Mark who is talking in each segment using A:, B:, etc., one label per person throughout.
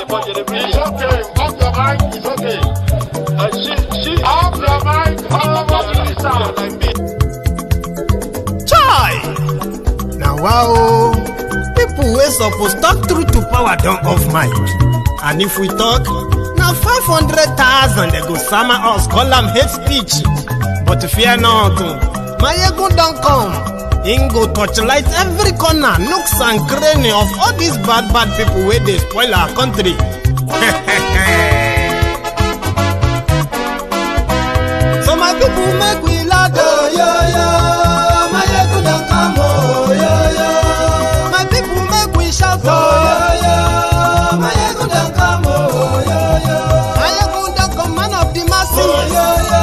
A: It's okay. Off your mic. It's okay. She off your mic.
B: Chai! Now wow, people wey suppose talk truth to power don't off mic. And if we talk, now 500,000 they go summer us, call them hate speech. But fear not, Maiyegun don't come. Him go torchlight every corner, nooks and cranny of all these bad people where they spoil our country. So my people make we laugh, yo yo. Maiyegun don't come, oh yo yo. My people make we shout, oh yo yo. Maiyegun don't come, oh yo yo. Maiyegun don't come, man of the masses, oh yo yo.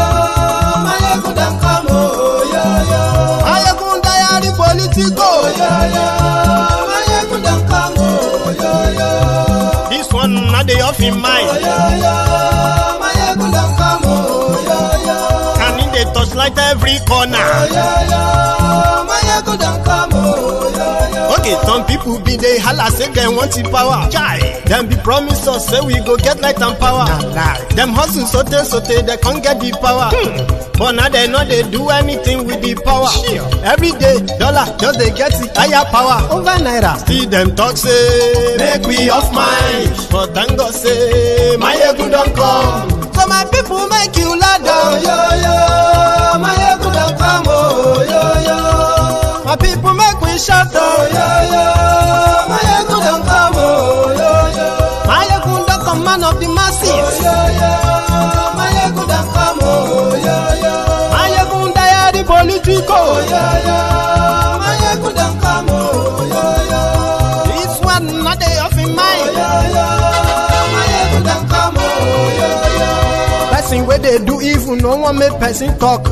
B: Maiyegun don't come, oh yo yo. Maiyegun diary Politico, yeah, yeah. Maiyegun don't come, oh, yeah, yeah. This one not the off in mind. Oh, yeah, yeah. Maiyegun don't come, oh, yeah, yeah. Can in the touchlight every corner. Oh, yeah, yeah. Maiyegun don't come, oh, yeah, yeah. Okay, some people be they holla say they want the power. Chai. Them be promise us say we go get light and power. Nah. Them hustle sote they can't get the power. But now they know they do anything with the power. Sure. Every day, dollar just they get the higher power over naira. See them talk say make we off mind. But thank God say Maiyegun don't come. So my people make you laugh, oh yo yo. Maiyegun don't come, oh yo yo. My people make we shout, oh yo yo. Maiyegun don't come, oh yo yo. Maiyegun don't come, man of the masses, oh yo yo. Maiyegun don't come, oh yo yo. Maiyegun diary Politico, oh yo yo. Maiyegun don't come, oh yo yo. This one not they off in mind, oh yo yo. Maiyegun don't come, oh yo yo. Person where they do evil, no one make person talk.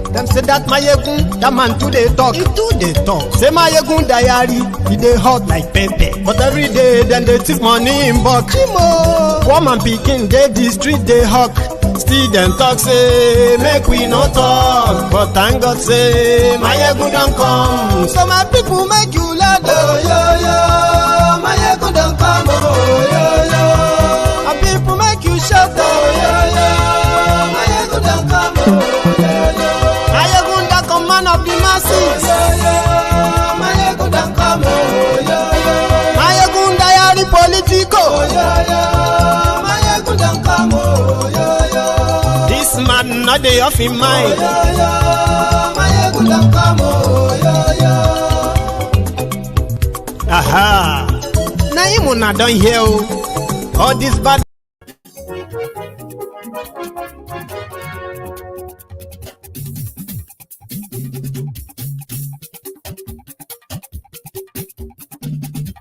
B: Them say that Maiyegun, that man too they talk. He too they talk. Say Maiyegun diary, he they hot like pepper. But every day then they take money in bulk. Poor man picking, they the street they hawk. Still them talk say make we no talk. But thank God say Maiyegun don't come. So my people make you laugh, oh yo yo. Maiyegun don't come, oh yo yo. My people make you shout, oh yo yo. Maiyegun don't come, oh yo yo. Maiyegun don't come, man of the masses, oh yo yo. Maiyegun don't come, oh yo yo. Maiyegun diary Politico, oh yo yo. Maiyegun don't come, oh yo yo. This man not the off in mind, oh yo yo. Maiyegun don't come, oh yo yo. Aha. Now you wanna don't hear all this bad.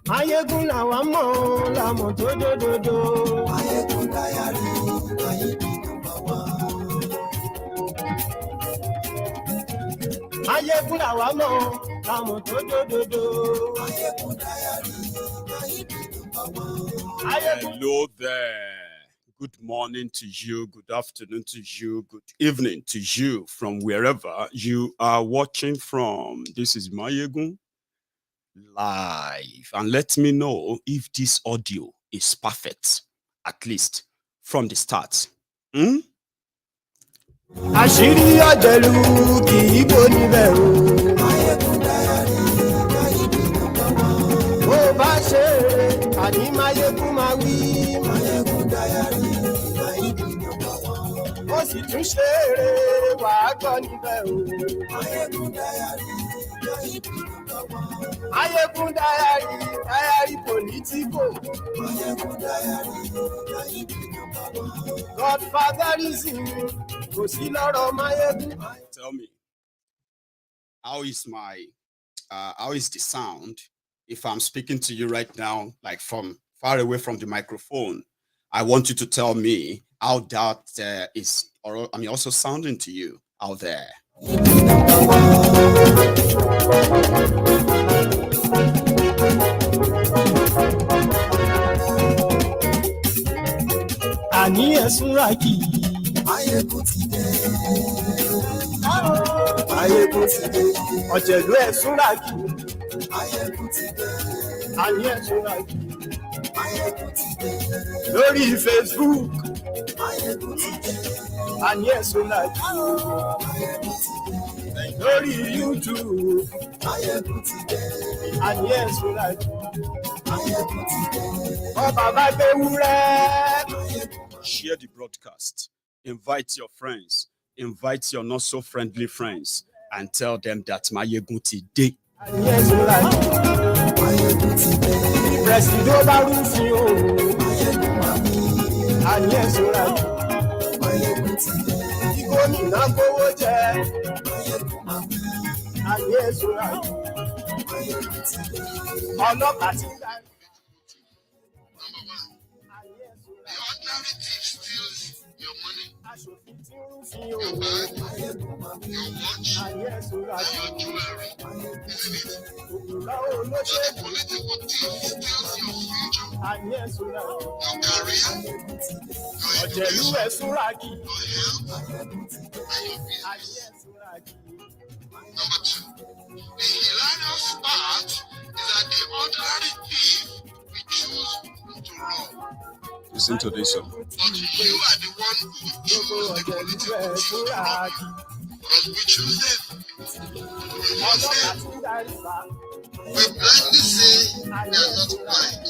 B: Maiyegun la wa mo la mo do do do do. Maiyegun diary, Maiyegun number one. Maiyegun la wa mo la mo do do do do. Maiyegun diary, Maiyegun number one.
C: Hello there. Good morning to you, good afternoon to you, good evening to you from wherever you are watching from. This is Maiyegun live, and let me know if this audio is perfect, at least from the start.
B: Àṣírí ọ̀jẹ̀lú kì í bò níbẹ̀ o.
A: Maiyegun diary, Maiyegun number one.
B: Bó bá ṣe àní Maiyegun máa wí.
A: Maiyegun diary, Maiyegun number one.
B: Ó sì tún ṣe eré wàá gbọ́ níbẹ̀ o.
A: Maiyegun diary, Maiyegun number one.
B: Maiyegun diary Politico.
A: Maiyegun diary, Maiyegun number one.
B: Godfatherism kò sí lọ́rọ̀ Maiyegun.
C: Tell me, how is the sound if I'm speaking to you right now, like from far away from the microphone? I want you to tell me how that is, or I mean, also sounding to you out there.
B: Àní ẹ̀sùn rákì.
A: Maiyegun ti dé.
B: Maiyegun ti dé. Ọ̀jẹ̀lú ẹ̀sùn rákì.
A: Maiyegun ti dé.
B: Àní ẹ̀sùn rákì.
A: Maiyegun ti dé.
B: lórí Facebook. And yes, we like lórí YouTube. And yes, we like Baba
C: share the broadcast. Invite your friends. Invite your not so friendly friends and tell them that Maiyegun today.
B: And yes, we like President Barufio. And yes, we like Gómìnà gbówó jẹ. And yes, we like ọlọ́pàá ti dá.
A: The ordinary thief steals your money, your bag, your watch, your jewelry, isn't it? But the political thief steals your future, your career, your education, your health, and your business. Number two, the hilarious part is that the ordinary thief we choose to rob.
C: Listen to this one.
A: But you are the one who choose the political thief to rob. Because we choose them. We blindly say they are not blind.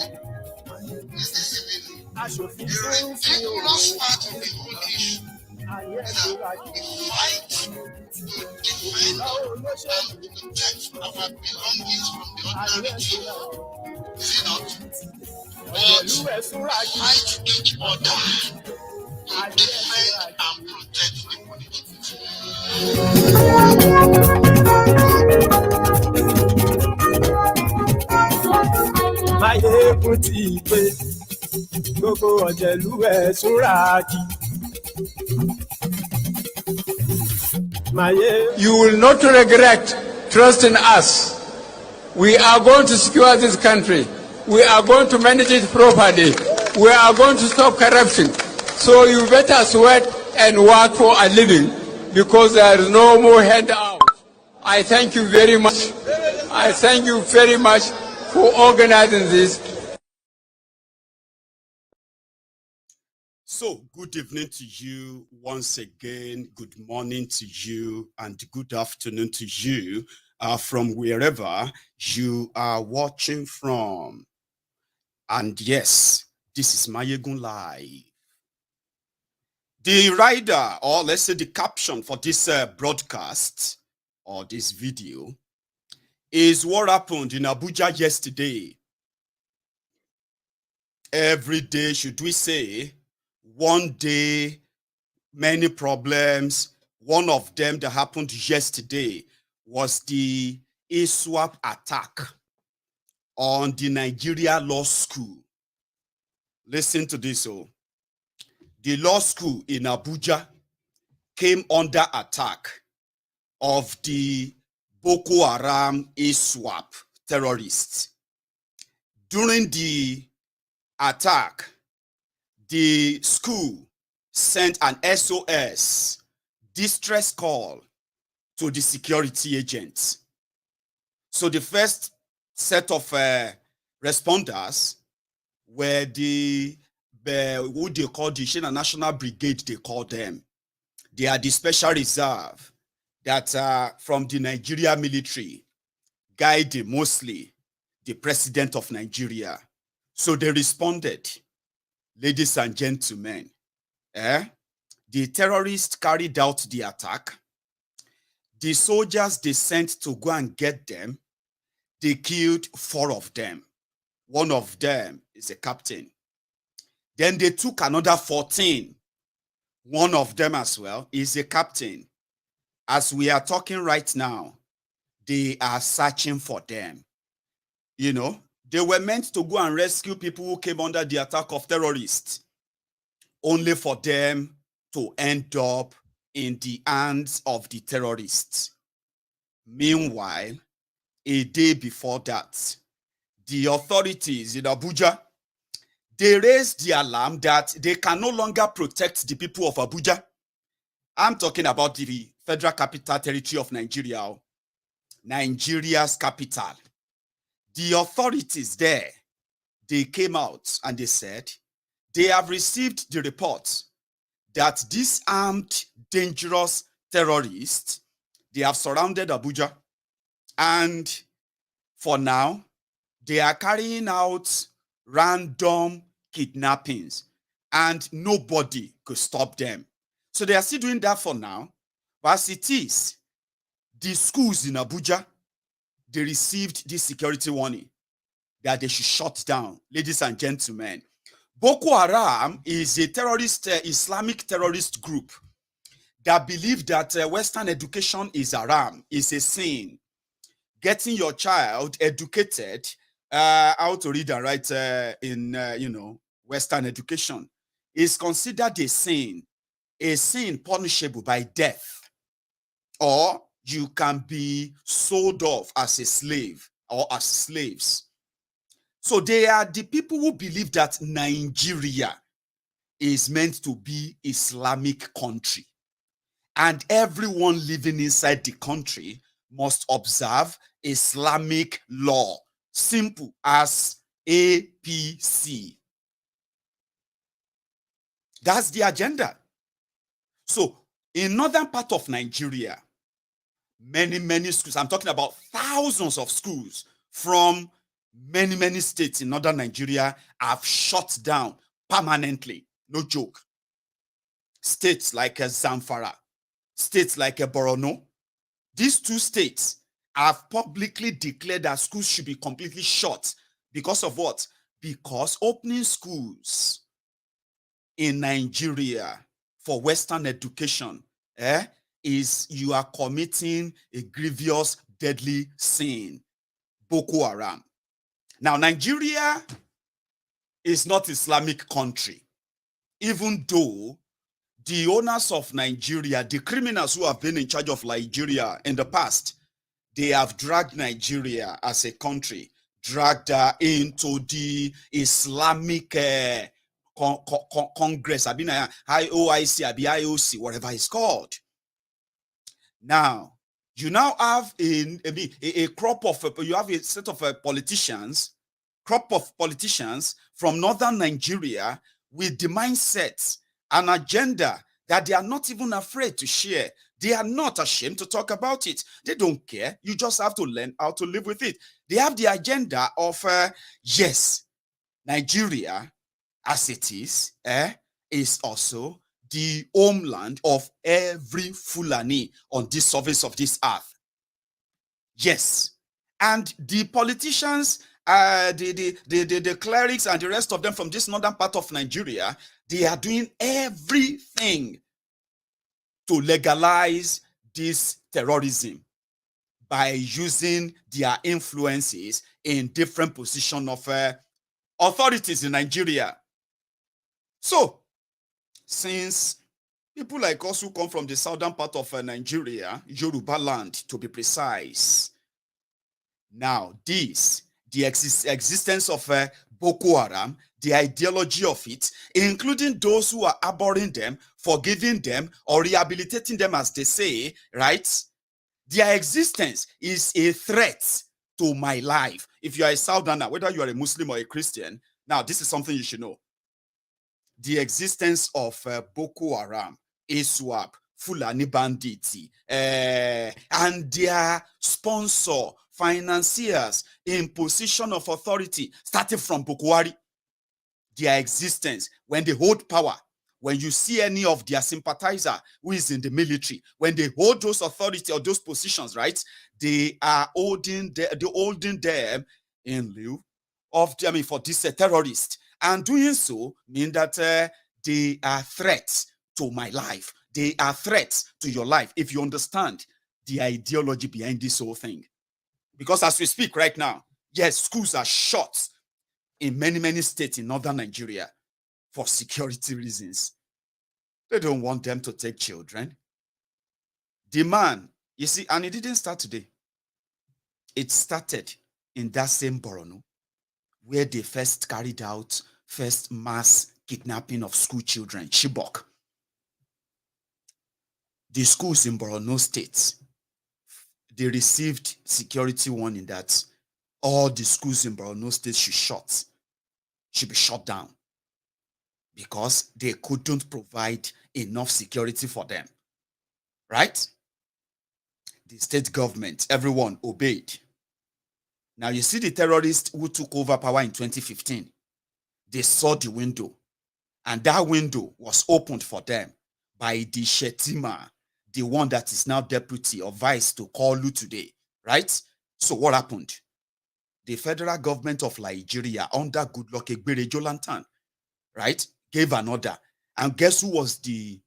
A: It's deceiving. The ridiculous part of the whole issue is that the fight to defend and protect our belongings from the ordinary thief. Is it not? But we fight each other to defend and protect the political.
B: Maiyegun ti pé gbogbo ọ̀jẹ̀lú ẹ̀ súnra kí.
D: You will not regret. Trust in us. We are going to secure this country. We are going to manage it properly. We are going to stop corruption. So you better sweat and work for a living because there is no more handout. I thank you very much. I thank you very much for organizing this.
C: So, good evening to you once again. Good morning to you and good afternoon to you from wherever you are watching from. And yes, this is Maiyegun Live. The rider, or let's say the caption for this broadcast or this video is what happened in Abuja yesterday. Every day, should we say, one day, many problems. One of them that happened yesterday was the ISWAP attack on the Nigeria Law School. Listen to this. Oh. The law school in Abuja came under attack of the Boko Haram ISWAP terrorists. During the attack, the school sent an SOS, distress call, to the security agents. So the first set of responders were who they call the National Brigade, they call them. They are the special reserve that are from the Nigeria military, guided mostly the president of Nigeria. So they responded. Ladies and gentlemen, the terrorists carried out the attack. The soldiers they sent to go and get them, they killed 4 of them. One of them is a captain. Then they took another 14. One of them as well is a captain. As we are talking right now, they are searching for them. You know, they were meant to go and rescue people who came under the attack of terrorists, only for them to end up in the hands of the terrorists. Meanwhile, a day before that, the authorities in Abuja, they raised the alarm that they can no longer protect the people of Abuja. I'm talking about the Federal Capital Territory of Nigeria, Nigeria's capital. The authorities there, they came out and they said they have received the report that these armed, dangerous terrorists, they have surrounded Abuja. And for now, they are carrying out random kidnappings and nobody could stop them. So they are still doing that for now. But as it is, the schools in Abuja, they received this security warning that they should shut down. Ladies and gentlemen, Boko Haram is a terrorist, Islamic terrorist group that believe that Western education is haram, is a sin. Getting your child educated, how to read and write in Western education is considered a sin punishable by death, or you can be sold off as a slave or as slaves. So they are the people who believe that Nigeria is meant to be Islamic country, and everyone living inside the country must observe Islamic law. Simple as APC. That's the agenda. So in northern part of Nigeria, many schools, I'm talking about thousands of schools from many states in northern Nigeria have shut down permanently. No joke. States like Zamfara, states like Borno, these two states have publicly declared that schools should be completely shut. Because of what? Because opening schools in Nigeria for Western education is you are committing a grievous, deadly sin. Boko Haram. Now, Nigeria is not Islamic country, even though the owners of Nigeria, the criminals who have been in charge of Nigeria in the past, they have dragged Nigeria as a country, dragged her into the Islamic Congress, IOIC, IOC, whatever it's called. Now, you now have a crop of, you have a set of crop of politicians from northern Nigeria with the mindset, an agenda that they are not even afraid to share. They are not ashamed to talk about it. They don't care. You just have to learn how to live with it. They have the agenda of, yes, Nigeria, as it is also the homeland of every Fulani on this surface of this earth. Yes. And the politicians, the clerics and the rest of them from this northern part of Nigeria, they are doing everything to legalize this terrorism by using their influences in different positions of authorities in Nigeria. So, since people like us who come from the southern part of Nigeria, Yoruba land to be precise, now the existence of Boko Haram, the ideology of it, including those who are abhorring them, forgiving them, or rehabilitating them, as they say, right? Their existence is a threat to my life. If you are a Southerner, whether you are a Muslim or a Christian, now this is something you should know. The existence of Boko Haram, ISWAP, Fulani Banditi, and their sponsor, financiers in position of authority, starting from Buhari, their existence, when they hold power, when you see any of their sympathizer who is in the military, when they hold those authority or those positions, right, they are holding them in lieu of, for this terrorist. And doing so means that they are threats to my life. They are threats to your life, if you understand the ideology behind this whole thing. Because as we speak right now, yes, schools are shut in many states in northern Nigeria for security reasons. They don't want them to take children. The man, you see, and it didn't start today. It started in that same Borno, where they first carried out mass kidnapping of school children, Chibok. The schools in Borno State, they received security warning that all the schools in Borno State should be shut down, because they couldn't provide enough security for them, right? The state government, everyone obeyed. Now you see the terrorists who took over power in 2015, they saw the window, and that window was opened for them by the Shetima, the one that is now deputy or vice to Kolu today, right? So what happened? The federal government of Nigeria under Goodluck Ebele Jonathan, right, gave an order. And guess who was the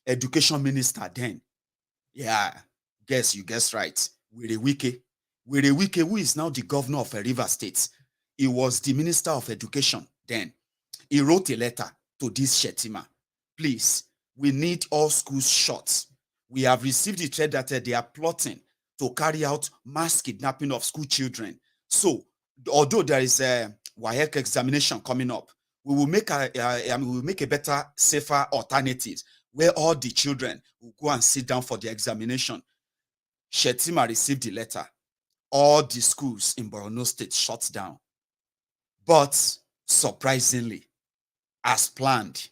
C: education minister then? Yeah, you guessed right. Were Wike, who is now the governor of Rivers State. He was the minister of education then. He wrote a letter to this Shetima. Please, we need all schools shut. We have received the threat that they are plotting to carry out mass kidnapping of school children. So, although there is a WAEC examination coming up, we will make a better, safer alternatives where all the children will go and sit down for the examination. Shetima received the letter. All the schools in Borno State shut down. But surprisingly, as planned,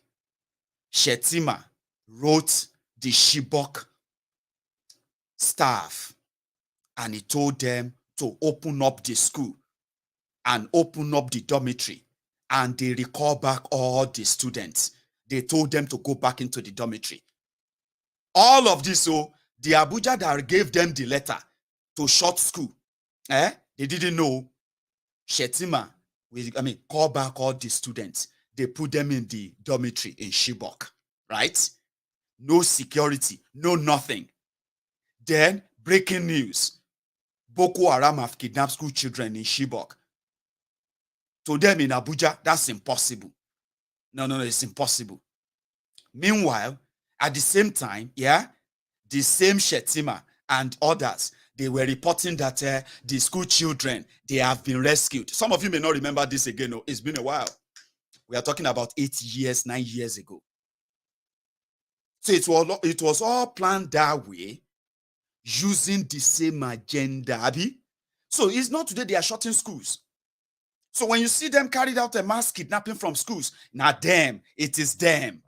C: Shetima wrote the Chibok staff and he told them to open up the school and open up the dormitory, and they recall back all the students. They told them to go back into the dormitory. All of this, so the Abuja that gave them the letter to shut school, they didn't know. Shetima, call back all the students. They put them in the dormitory in Chibok, right? No security, no nothing. Then, breaking news. Boko Haram have kidnapped school children in Chibok. To them in Abuja, that's impossible. No, it's impossible. Meanwhile, at the same time, the same Shetima and others, they were reporting that the school children, they have been rescued. Some of you may not remember this again. No, it's been a while. We are talking about 8 years, 9 years ago. So it was all planned that way, using the same agenda, Abi. So it's not today they are shutting schools. So when you see them carried out a mass kidnapping from schools, not them, it is them.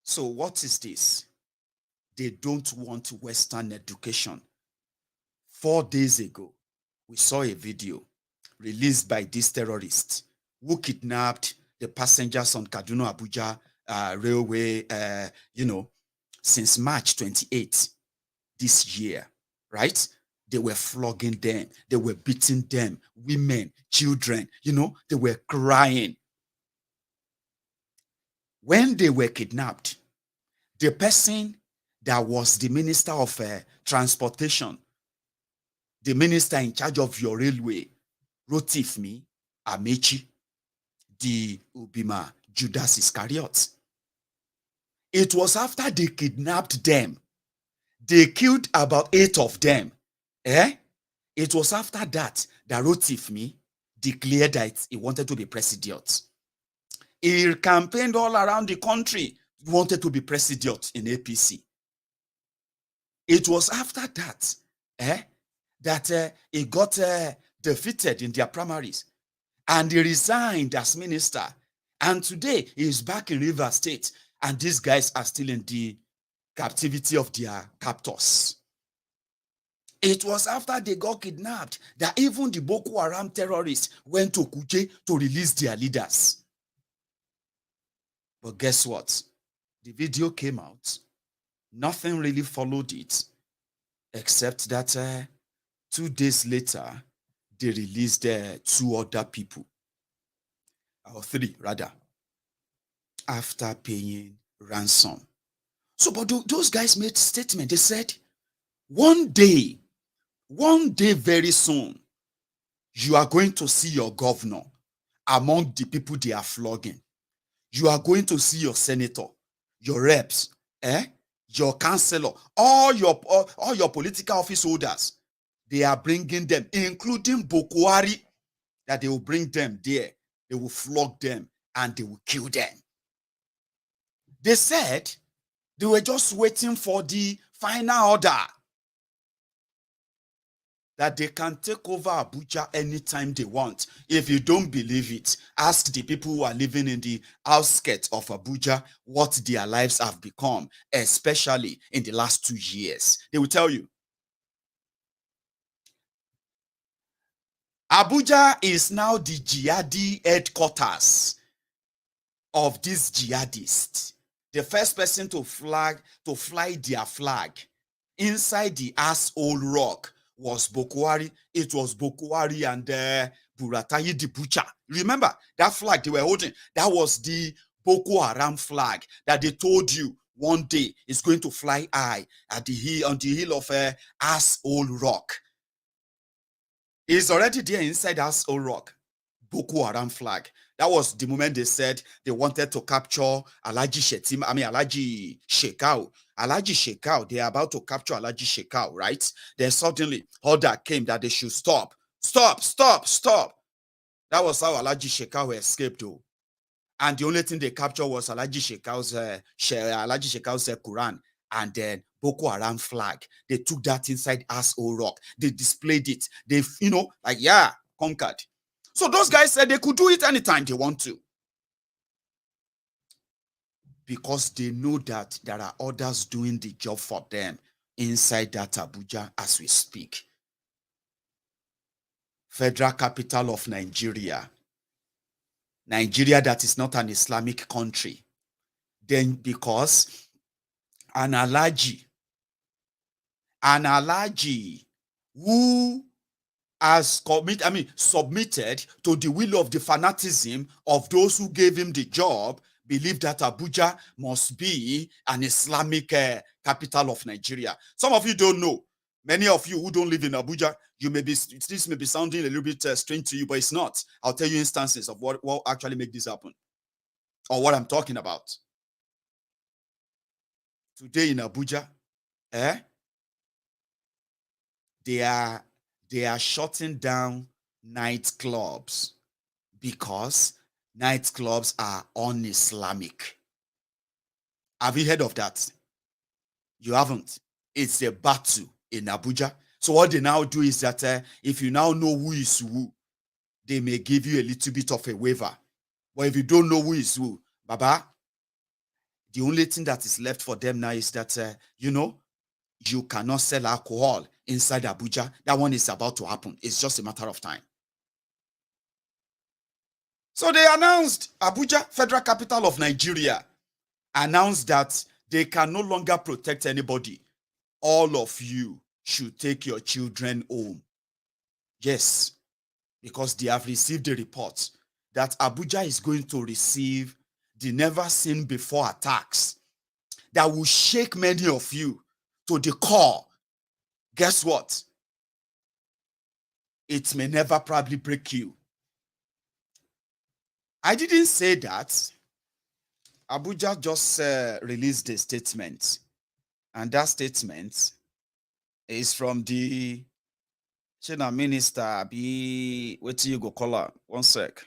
C: So what is this? They don't want Western education. 4 days ago, we saw a video released by this terrorist who kidnapped the passengers on Kaduna Abuja railway, since March 28th this year, right? They were flogging them. They were beating them, women, children, they were crying. When they were kidnapped, the person that was the minister of transportation, the minister in charge of your railway, Rotifmi Amechi, the Ubima Judas Iscariot. It was after they kidnapped them. They killed about 8 of them. It was after that Rotifmi declared that he wanted to be president. He campaigned all around the country, wanted to be president in APC. It was after that that he got defeated in their primaries, and he resigned as minister. And today he is back in Rivers State, and these guys are still in the captivity of their captors. It was after they got kidnapped that even the Boko Haram terrorists went to Kuje to release their leaders. But guess what? The video came out. Nothing really followed it, except that 2 days later, they released 2 other people, or 3 rather, after paying ransom. So, but those guys made a statement. They said, one day very soon, you are going to see your governor among the people they are flogging. You are going to see your senator, your reps, your councillor, all your political office holders. They are bringing them, including Buhari, that they will bring them there. They will flog them and they will kill them. They said they were just waiting for the final order that they can take over Abuja anytime they want. If you don't believe it, ask the people who are living in the outskirts of Abuja what their lives have become, especially in the last 2 years. They will tell you. Abuja is now the jihadi headquarters of these jihadists. The first person to fly their flag inside the asshole rock was Buhari. It was Buhari and Buratai the Butcher. Remember that flag they were holding? That was the Boko Haram flag that they told you one day is going to fly high at the hill, on the hill of asshole rock. It's already there inside asshole rock. Boko Haram flag. That was the moment they said they wanted to capture Alhaji Shekau. Alhaji Shekau, they are about to capture Alhaji Shekau, right? Then suddenly order came that they should stop. Stop. That was how Alhaji Shekau escaped, though. And the only thing they captured was Alhaji Shekau's Quran and then Boko Haram flag. They took that inside asshole rock. They displayed it. They, conquered. So those guys said they could do it anytime they want to. Because they know that there are others doing the job for them inside that Abuja as we speak. Federal capital of Nigeria. Nigeria that is not an Islamic country. Then because an Alhaji who has submitted to the will of the fanatism of those who gave him the job, believe that Abuja must be an Islamic capital of Nigeria. Some of you don't know. Many of you who don't live in Abuja, this may be sounding a little bit strange to you, but it's not. I'll tell you instances of what actually make this happen, or what I'm talking about. Today in Abuja, they are shutting down nightclubs because nightclubs are un-Islamic. Have you heard of that? You haven't. It's a battle in Abuja. So what they now do is that if you now know who is who, they may give you a little bit of a waiver. But if you don't know who is who, Baba, the only thing that is left for them now is that, you cannot sell alcohol inside Abuja. That one is about to happen. It's just a matter of time. So they announced, Abuja, federal capital of Nigeria, announced that they can no longer protect anybody. All of you should take your children home. Yes, because they have received a report that Abuja is going to receive the never seen before attacks that will shake many of you to the core. Guess what? It may never probably break you. I didn't say that. Abuja just released a statement. And that statement is from the China minister. Wait till you go call her. One sec.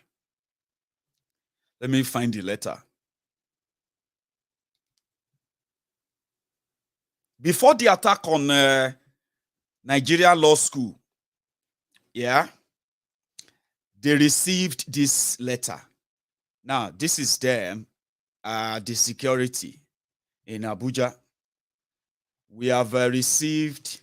C: Let me find the letter. Before the attack on Nigeria Law School, they received this letter. Now, this is them, the security in Abuja. We have received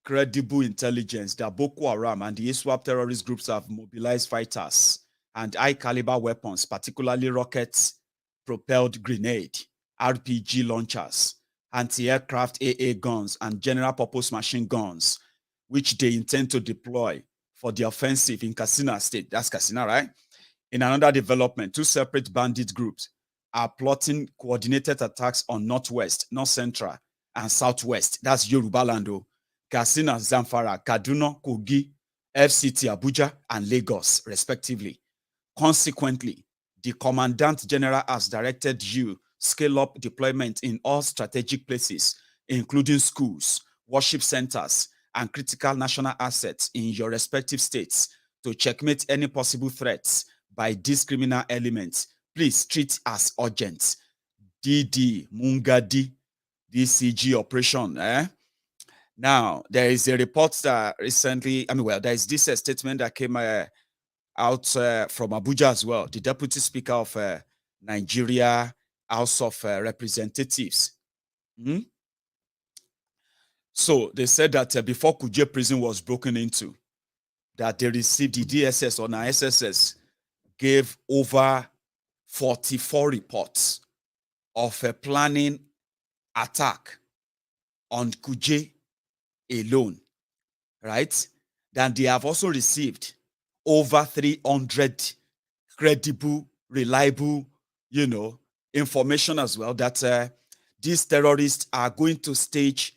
C: credible intelligence that Boko Haram and the ISWAP terrorist groups have mobilized fighters and high-caliber weapons, particularly rocket-propelled grenade, RPG launchers, anti-aircraft AA guns, and general-purpose machine guns, which they intend to deploy for the offensive in Katsina State. That's Katsina, right? In another development, two separate bandit groups are plotting coordinated attacks on Northwest, North Central, and Southwest. That's Yorubalando, Katsina, Zamfara, Kaduna, Kogi, FCT, Abuja, and Lagos, respectively. Consequently, the Commandant General has directed you scale up deployment in all strategic places, including schools, worship centers, and critical national assets in your respective states to checkmate any possible threats by these criminal elements. Please treat as urgent. DD Mungadi DCG operation. Now, there is a report that recently, there is this statement that came out from Abuja as well. The Deputy Speaker of Nigeria House of Representatives. So they said that before Kuje prison was broken into, that they received the DSS or SSS gave over 44 reports of a planning attack on Kuje alone, right? Then they have also received over 300 credible, reliable, information as well that these terrorists are going to stage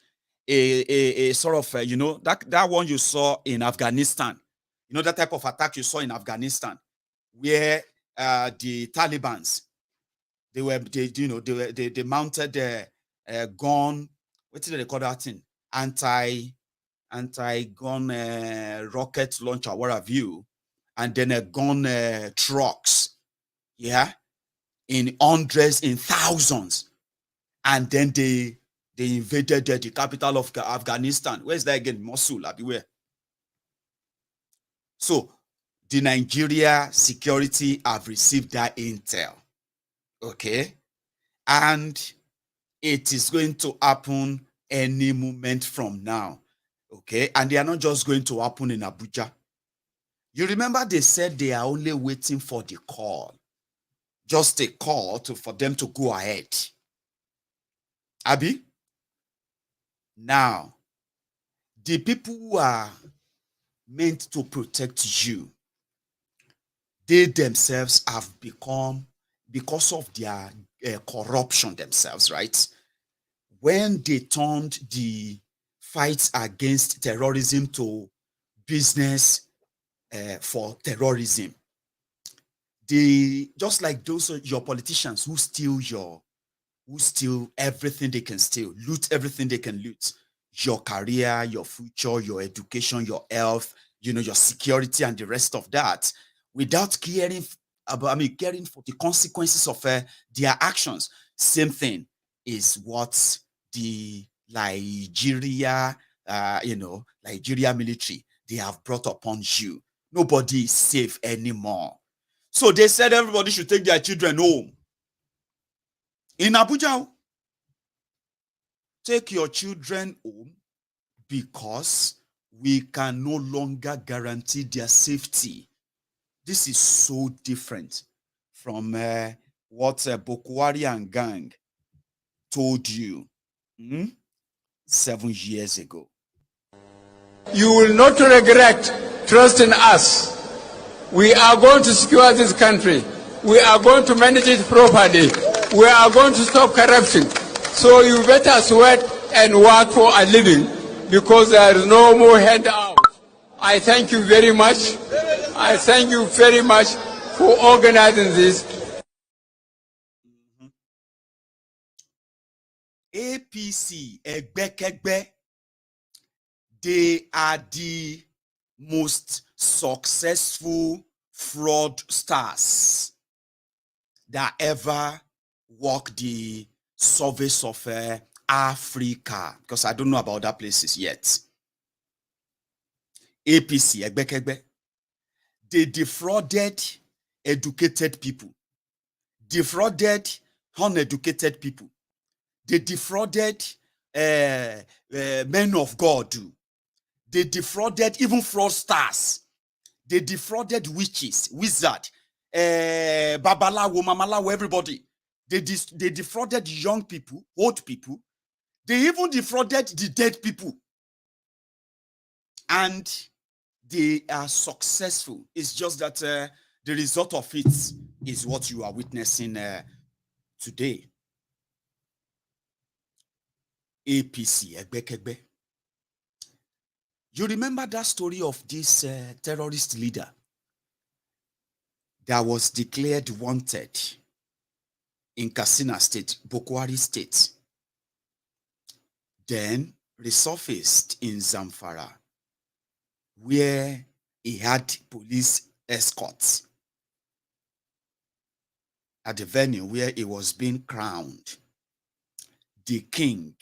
C: a sort of, that one you saw in Afghanistan, that type of attack you saw in Afghanistan, where the Talibans, they mounted a gun. What did they call that thing? Anti-gun rocket launcher, what have you, and then a gun trucks, in hundreds, in thousands, and then they invaded the capital of Afghanistan. Where's that again? Mosul, where? So the Nigeria security have received that intel, okay, and it is going to happen any moment from now, okay, and they are not just going to happen in Abuja. You remember they said they are only waiting for the call, just a call for them to go ahead. Abi? Now, the people who are meant to protect you, they themselves have become, because of their corruption themselves, right? When they turned the fights against terrorism to business for terrorism, just like those your politicians who steal everything they can steal, loot everything they can loot, your career, your future, your education, your health, your security and the rest of that, without caring for the consequences of their actions. Same thing is what the Nigeria military, they have brought upon you. Nobody is safe anymore. So they said everybody should take their children home. In Abuja, take your children home because we can no longer guarantee their safety. This is so different from what Buhari and gang told you 7 years ago.
D: You will not regret trusting us. We are going to secure this country. We are going to manage it properly. We are going to stop corruption. So you better sweat and work for a living, because there is no more handout. I thank you very much. I thank you very much for organizing this.
C: APC, Egbekegbe, they are the most successful fraudsters that ever walked the surface of Africa, because I don't know about other places yet. APC, Egbekegbe, they defrauded educated people, defrauded uneducated people, they defrauded men of God. They defrauded even fraudsters. They defrauded witches, wizards, babalawo, mamalawo, everybody. They defrauded young people, old people. They even defrauded the dead people. And they are successful. It's just that the result of it is what you are witnessing today. APC, Egbekegbe. You remember that story of this terrorist leader that was declared wanted in Katsina State, Buhari State, then resurfaced in Zamfara, where he had police escorts at the venue where he was being crowned the king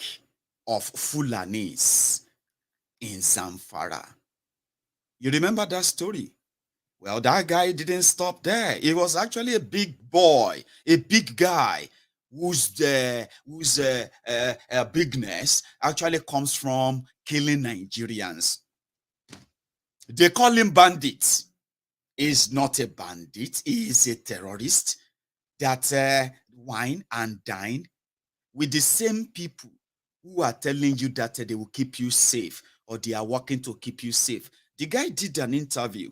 C: of Fulanis in Zamfara. You remember that story? Well, that guy didn't stop there. He was actually a big boy, a big guy whose bigness actually comes from killing Nigerians. They call him bandits. He's not a bandit. He is a terrorist that wine and dine with the same people who are telling you that they will keep you safe or they are working to keep you safe. The guy did an interview.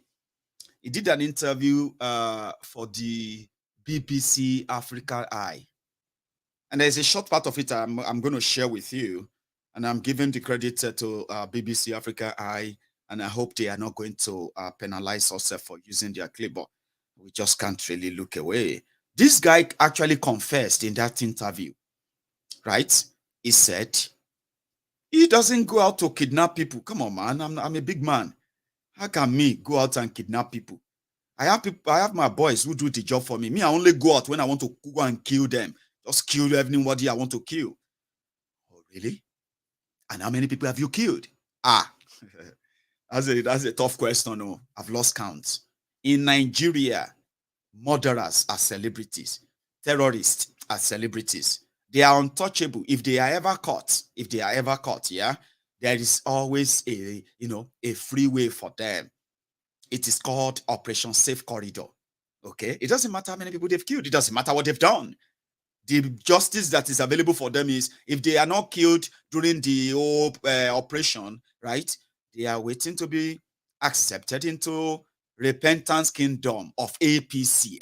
C: He did an interview for the BBC Africa Eye. And there's a short part of it I'm going to share with you. And I'm giving the credit to BBC Africa Eye. And I hope they are not going to penalize us for using their clip. But we just can't really look away. This guy actually confessed in that interview, right? He said, he doesn't go out to kidnap people. Come on, man. I'm a big man. How can me go out and kidnap people? I have my boys who do the job for me. Me, I only go out when I want to go and kill them. Just kill everybody I want to kill. Oh, really? And how many people have you killed? That's a tough question. No, I've lost count. In Nigeria, murderers are celebrities. Terrorists are celebrities. They are untouchable. If they are ever caught, yeah, there is always a freeway for them. It is called Operation Safe Corridor. Okay? It doesn't matter how many people they've killed. It doesn't matter what they've done. The justice that is available for them is if they are not killed during the whole operation, right? They are waiting to be accepted into repentance kingdom of APC.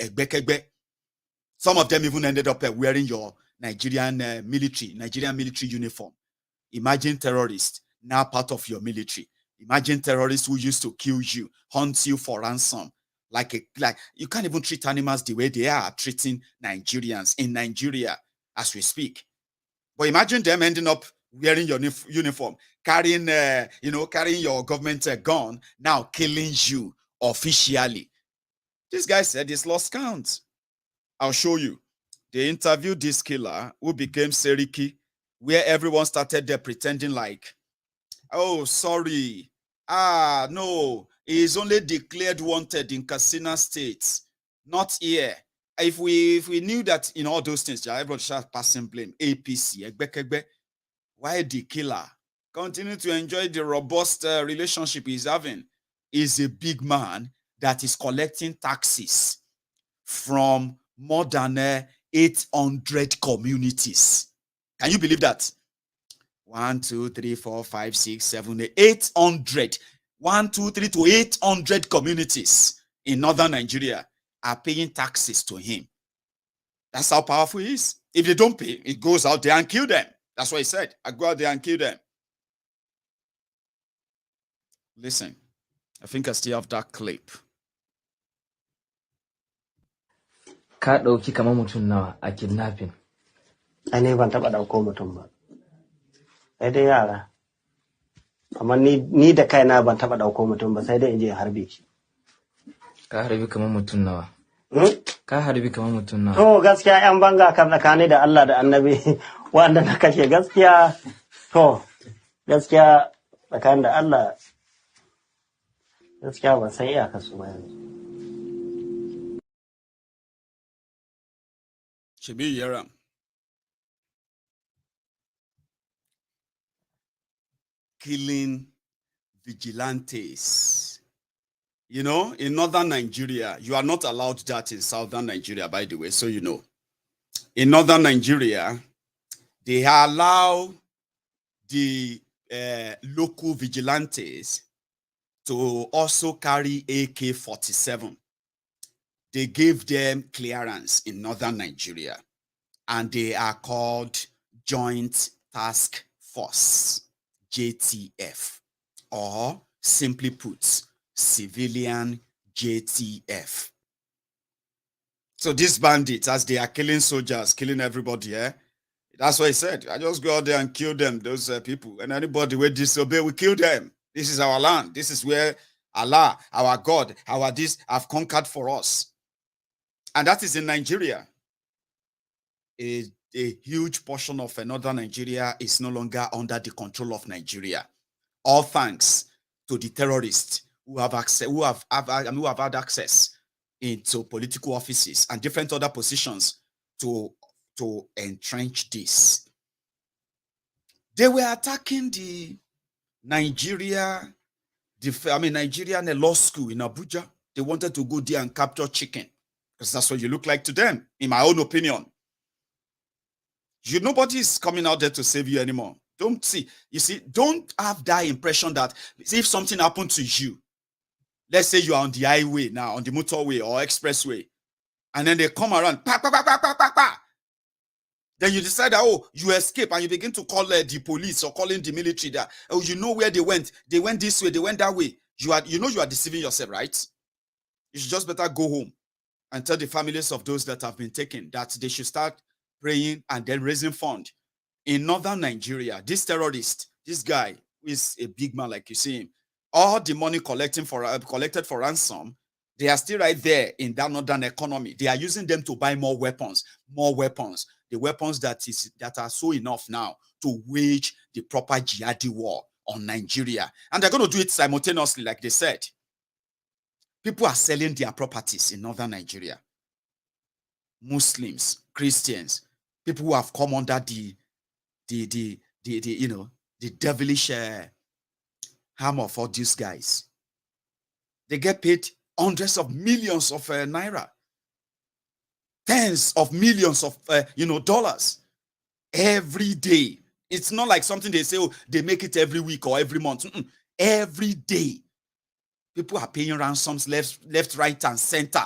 C: Some of them even ended up wearing your Nigerian military uniform. Imagine terrorists now part of your military. Imagine terrorists who used to kill you, hunt you for ransom. Like you can't even treat animals the way they are treating Nigerians in Nigeria as we speak. But imagine them ending up wearing your uniform, carrying your government gun, now killing you officially. This guy said he's lost count. I'll show you. They interviewed this killer who became Seriki, where everyone started there pretending like, oh, sorry. No, he is only declared wanted in Katsina State, not here. If we knew that in all those things, everybody started passing blame. APC, why the killer continue to enjoy the robust relationship he's having? Is a big man that is collecting taxes from more than 800 communities. Can you believe that? 1, 2, 3, 4, 5, 6, 7, 8, 800. 1, 2, 3 to 800 communities in northern Nigeria are paying taxes to him. That's how powerful he is. If they don't pay, he goes out there and kill them. That's what he said. I go out there and kill them. Listen, I think I still have that clip.
E: Ka ɗauki kamar mutum nawa a kidnapping?
F: Ai ne ban taɓa ɗauko mutum ba. Sai dai yara. Amma ni da kaina ban taɓa ɗauko mutum ba sai dai in je harbe shi.
E: Ka harbi kamar mutum nawa? Ka harbi kamar mutum nawa?
F: To gaskiya ƴan banga kam tsakani da Allah da Annabi wanda na kashe gaskiya gaskiya tsakanin da Allah gaskiya ban san iyakarsu ba yanzu.
C: Shebi Yaram. Killing vigilantes. You know, in northern Nigeria, you are not allowed that in southern Nigeria, by the way, so you know. In northern Nigeria, they allow the local vigilantes to also carry AK-47. They gave them clearance in northern Nigeria, and they are called Joint Task Force, JTF, or simply put, civilian JTF. So these bandits, as they are killing soldiers, killing everybody, that's what he said. I just go out there and kill them, those people. And anybody who disobey, we kill them. This is our land. This is where Allah, our God, our this have conquered for us. And that is in Nigeria. A huge portion of northern Nigeria is no longer under the control of Nigeria. All thanks to the terrorists who have access, who have had access into political offices and different other positions to entrench this. They were attacking the Nigerian law school in Abuja. They wanted to go there and capture chicken because that's what you look like to them, in my own opinion. Nobody is coming out there to save you anymore. Don't have that impression that if something happened to you, let's say you are on the highway now, on the motorway or expressway, and then they come around, pa, pa, pa, pa, pa, pa, pa. Then you decide that, oh, you escape, and you begin to call the police or calling the military that, oh, you know where they went. They went this way, they went that way. You are deceiving yourself, right? You should just better go home and tell the families of those that have been taken that they should start praying and then raising fund. In northern Nigeria, this terrorist, this guy who is a big man like you see him, all the money collected for ransom, they are still right there in that northern economy. They are using them to buy more weapons. The weapons that are so enough now to wage the proper jihadi war on Nigeria. And they're going to do it simultaneously, like they said. People are selling their properties in northern Nigeria. Muslims, Christians, people who have come under the devilish harm of all these guys. They get paid hundreds of millions of naira, tens of millions of dollars every day. It's not like something they say, oh, they make it every week or every month. Every day, people are paying ransoms left, right, and center.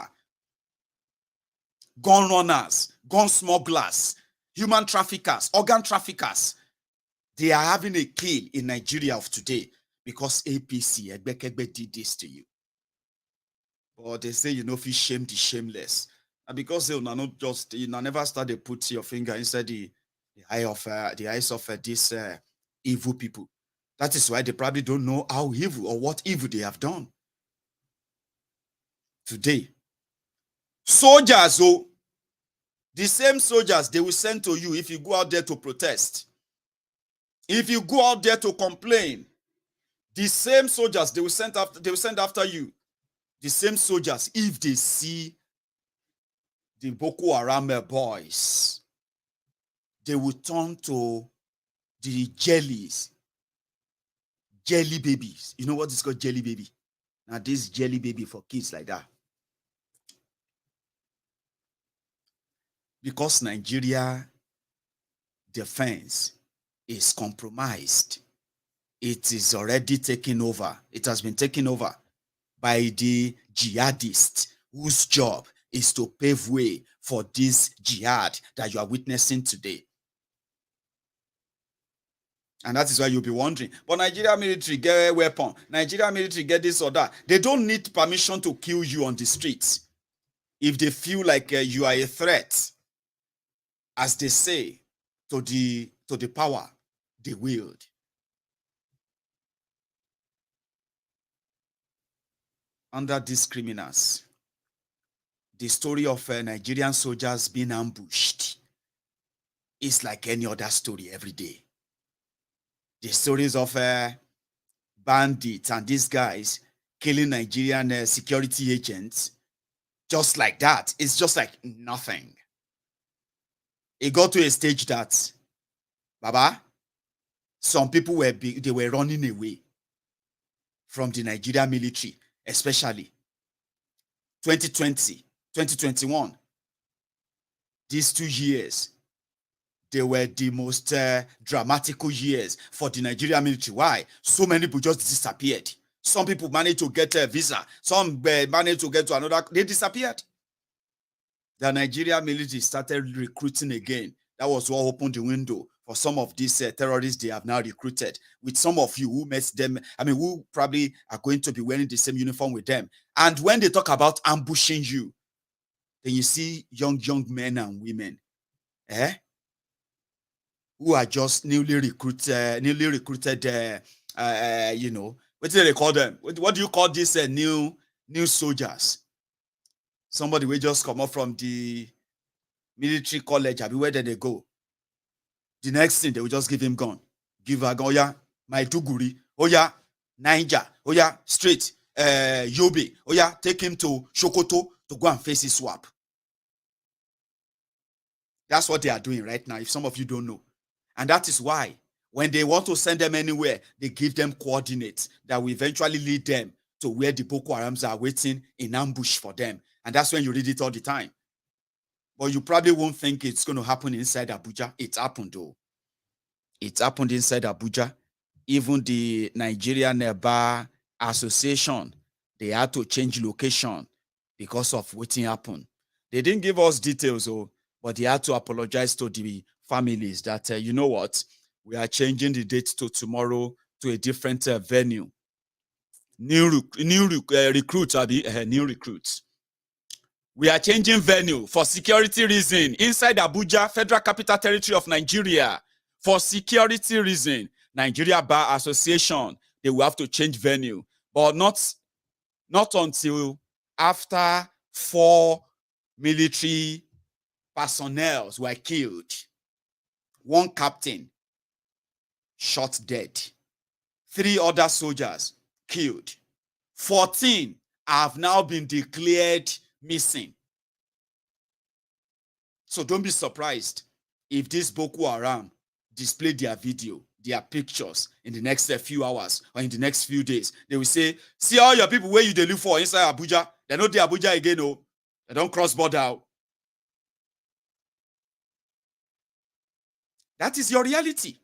C: Gun runners, gun smugglers, human traffickers, organ traffickers. They are having a kill in Nigeria of today because APC, Egbekegbe, did this to you. But they say, if you shame the shameless. And because they will not just, never start to put your finger inside the eyes of these evil people. That is why they probably don't know how evil or what evil they have done. Today, soldiers, the same soldiers they will send to you if you go out there to protest. If you go out there to complain, the same soldiers they will send after you. The same soldiers, if they see the Boko Haram boys, they will turn to the jelly babies. You know what is called jelly baby? Now this jelly baby for kids like that. Because Nigeria defense is compromised. It is already taken over. It has been taken over by the jihadists whose job is to pave way for this jihad that you are witnessing today. And that is why you'll be wondering, but Nigeria military get a weapon. Nigeria military get this or that. They don't need permission to kill you on the streets. If they feel like you are a threat, as they say, to the power they wield. Under these criminals, the story of Nigerian soldiers being ambushed is like any other story every day. The stories of bandits and these guys killing Nigerian security agents, just like that. It's just like nothing. It got to a stage that, Baba, some people were running away from the Nigerian military, especially 2020, 2021. These 2 years, they were the most dramatical years for the Nigerian military. Why? So many people just disappeared. Some people managed to get a visa. Some managed to get to another. They disappeared. The Nigerian military started recruiting again. That was what opened the window for some of these terrorists they have now recruited. With some of you who met them, who probably are going to be wearing the same uniform with them. And when they talk about ambushing you, then you see young men and women, who are just newly recruited, what do they call them? What do you call these new soldiers? Somebody will just come up from the military college, where did they go? The next thing, they will just give him gun. Give a gun, yeah, Maiduguri, Oh yeah, Niger. Oh yeah, straight. Yobe. Oh yeah, take him to Sokoto to go and face ISWAP. That's what they are doing right now, if some of you don't know. And that is why when they want to send them anywhere, they give them coordinates that will eventually lead them to where the Boko Harams are waiting in ambush for them. And that's when you read it all the time. But you probably won't think it's going to happen inside Abuja. It happened though. It happened inside Abuja. Even the Nigerian Bar Association, they had to change location because of what happened. They didn't give us details, but they had to apologize to the families that, you know what, we are changing the date to tomorrow to a different venue. New recruits. We are changing venue for security reason inside Abuja, Federal Capital Territory of Nigeria. For security reason, Nigeria Bar Association, they will have to change venue, but not until after 4 military personnel were killed. 1 captain shot dead. 3 other soldiers killed. 14 have now been declared missing. So don't be surprised if this Boko Haram display their video, their pictures in the next few hours or in the next few days. They will say, see all your people where you they live for inside Abuja. They're not the Abuja again, no. They don't cross border. That is your reality.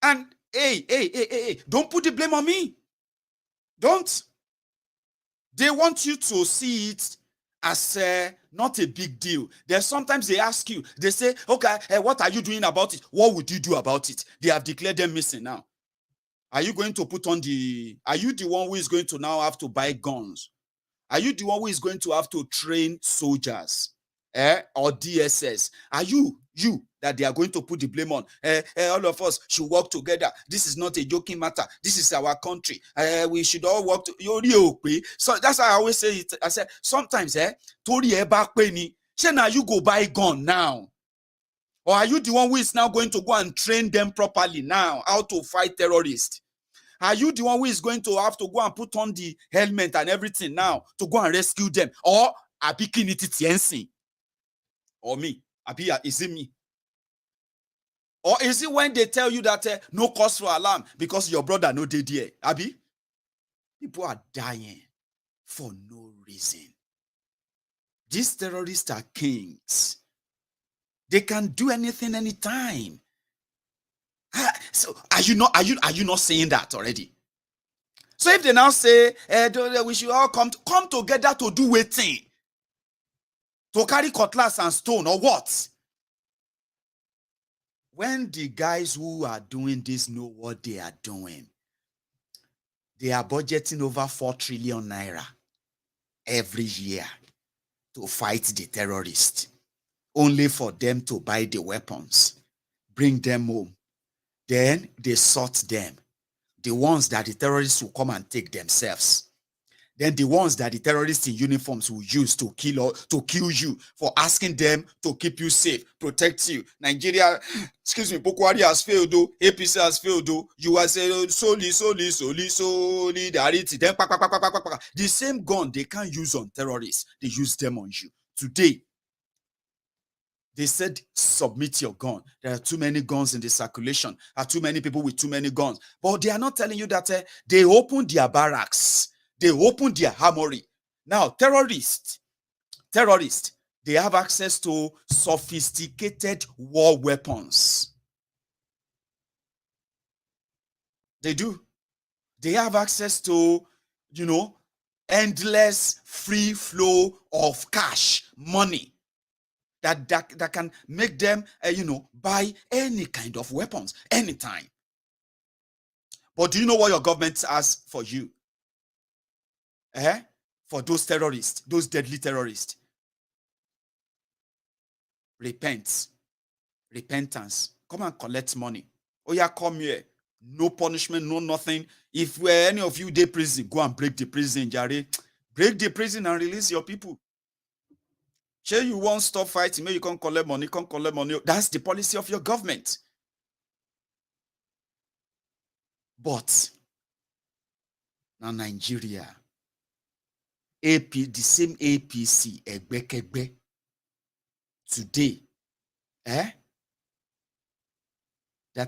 C: And hey, don't put the blame on me. Don't. They want you to see it as not a big deal. There's sometimes they ask you, they say, okay, what are you doing about it? What would you do about it? They have declared them missing now. Are you going to put on are you the one who is going to now have to buy guns? Are you the one who is going to have to train soldiers or DSS? Are you that they are going to put the blame on? All of us should work together. This is not a joking matter. This is our country. We should all work so that's how I always say it. I said sometimes now you go buy gun now. Or are you the one who is now going to go and train them properly now how to fight terrorists? Are you the one who is going to have to go and put on the helmet and everything now to go and rescue them? Or Abi Kiniti or me? Abi, is it me? Or is it when they tell you that no cause for alarm because your brother no dead here? Abi? People are dying for no reason. These terrorists are kings. They can do anything anytime. So are you not saying that already? So if they now say we should all come together to do waiting, to carry cutlass and stone or what? When the guys who are doing this know what they are doing, they are budgeting over 4 trillion naira every year to fight the terrorists, only for them to buy the weapons, bring them home. Then they sort them. The ones that the terrorists will come and take themselves. Then the ones that the terrorists in uniforms will use to kill you for asking them to keep you safe, protect you. Nigeria, Boko Haram has failed though, APC has failed though. You are saying solidarity. Then the same gun they can't use on terrorists, they use them on you. Today, they said, submit your gun. There are too many guns in the circulation. There are too many people with too many guns. But they are not telling you that they opened their barracks. They opened their armory. Now, terrorists, they have access to sophisticated war weapons. They do. They have access to, endless free flow of cash, money. That can make them, buy any kind of weapons, anytime. But do you know what your government has for you? For those terrorists, those deadly terrorists? Repentance. Come and collect money. Oh yeah, come here. No punishment, no nothing. If any of you dey prison, go and break the prison, Jare. Break the prison and release your people. Sure, you won't stop fighting. Maybe you can't collect money, That's the policy of your government. But now Nigeria, the same APC, Egbekegbe, today, that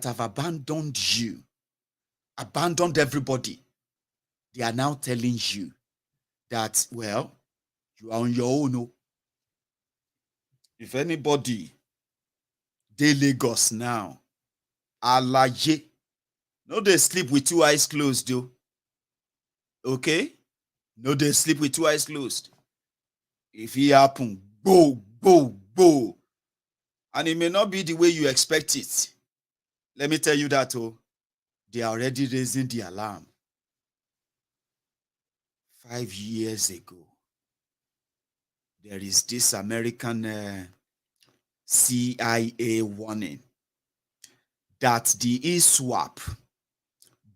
C: have abandoned you, abandoned everybody, they are now telling you that, well, you are on your own. No? If anybody, they Lagos now, alaye, no, they sleep with two eyes closed, though. Okay? No, they sleep with two eyes closed. If it happen, go. And it may not be the way you expect it. Let me tell you that, they are already raising the alarm. 5 years ago, there is this American CIA warning that the ISWAP,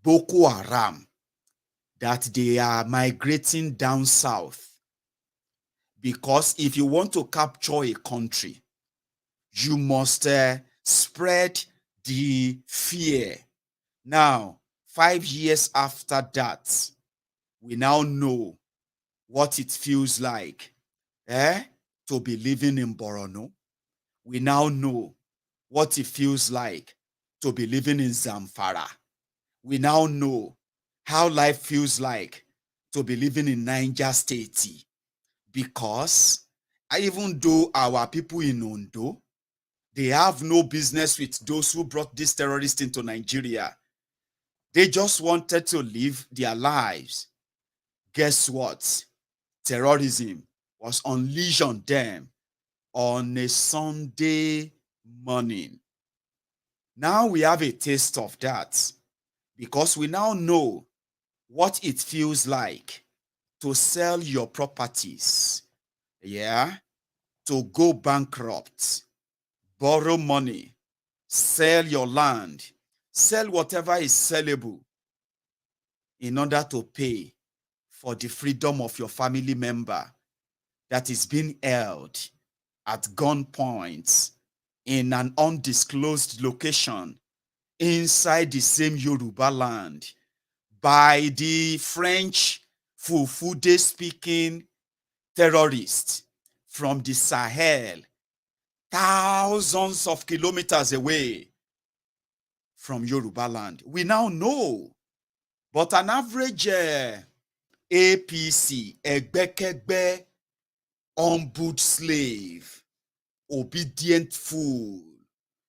C: Boko Haram, that they are migrating down south. Because if you want to capture a country, you must spread the fear. Now, 5 years after that, we now know what it feels like to be living in Borno. We now know what it feels like to be living in Zamfara. We now know how life feels like to be living in Niger State. Because even though our people in Ondo, they have no business with those who brought these terrorists into Nigeria. They just wanted to live their lives. Guess what? Terrorism was unleashed on them on a Sunday morning. Now we have a taste of that because we now know what it feels like to sell your properties, to go bankrupt, borrow money, sell your land, sell whatever is sellable in order to pay for the freedom of your family member that is being held at gunpoint in an undisclosed location inside the same Yoruba land by the French Fufude-speaking terrorists from the Sahel, thousands of kilometers away from Yoruba land. We now know, but an average APC, Egbekegbe, humbled slave, obedient fool,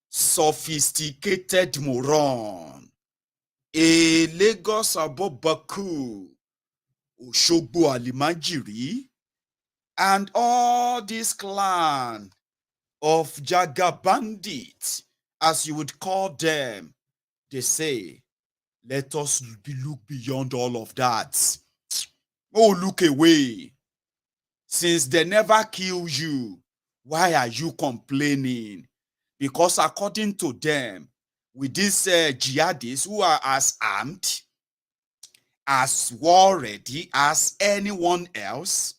C: sophisticated moron, a Lagos Abobaku, Oshogbo Alimajiri, and all this clan of Jaga bandits, as you would call them, they say, let us look beyond all of that. Oh, look away. Since they never kill you, why are you complaining? Because according to them, with these jihadists who are as armed, as war ready as anyone else,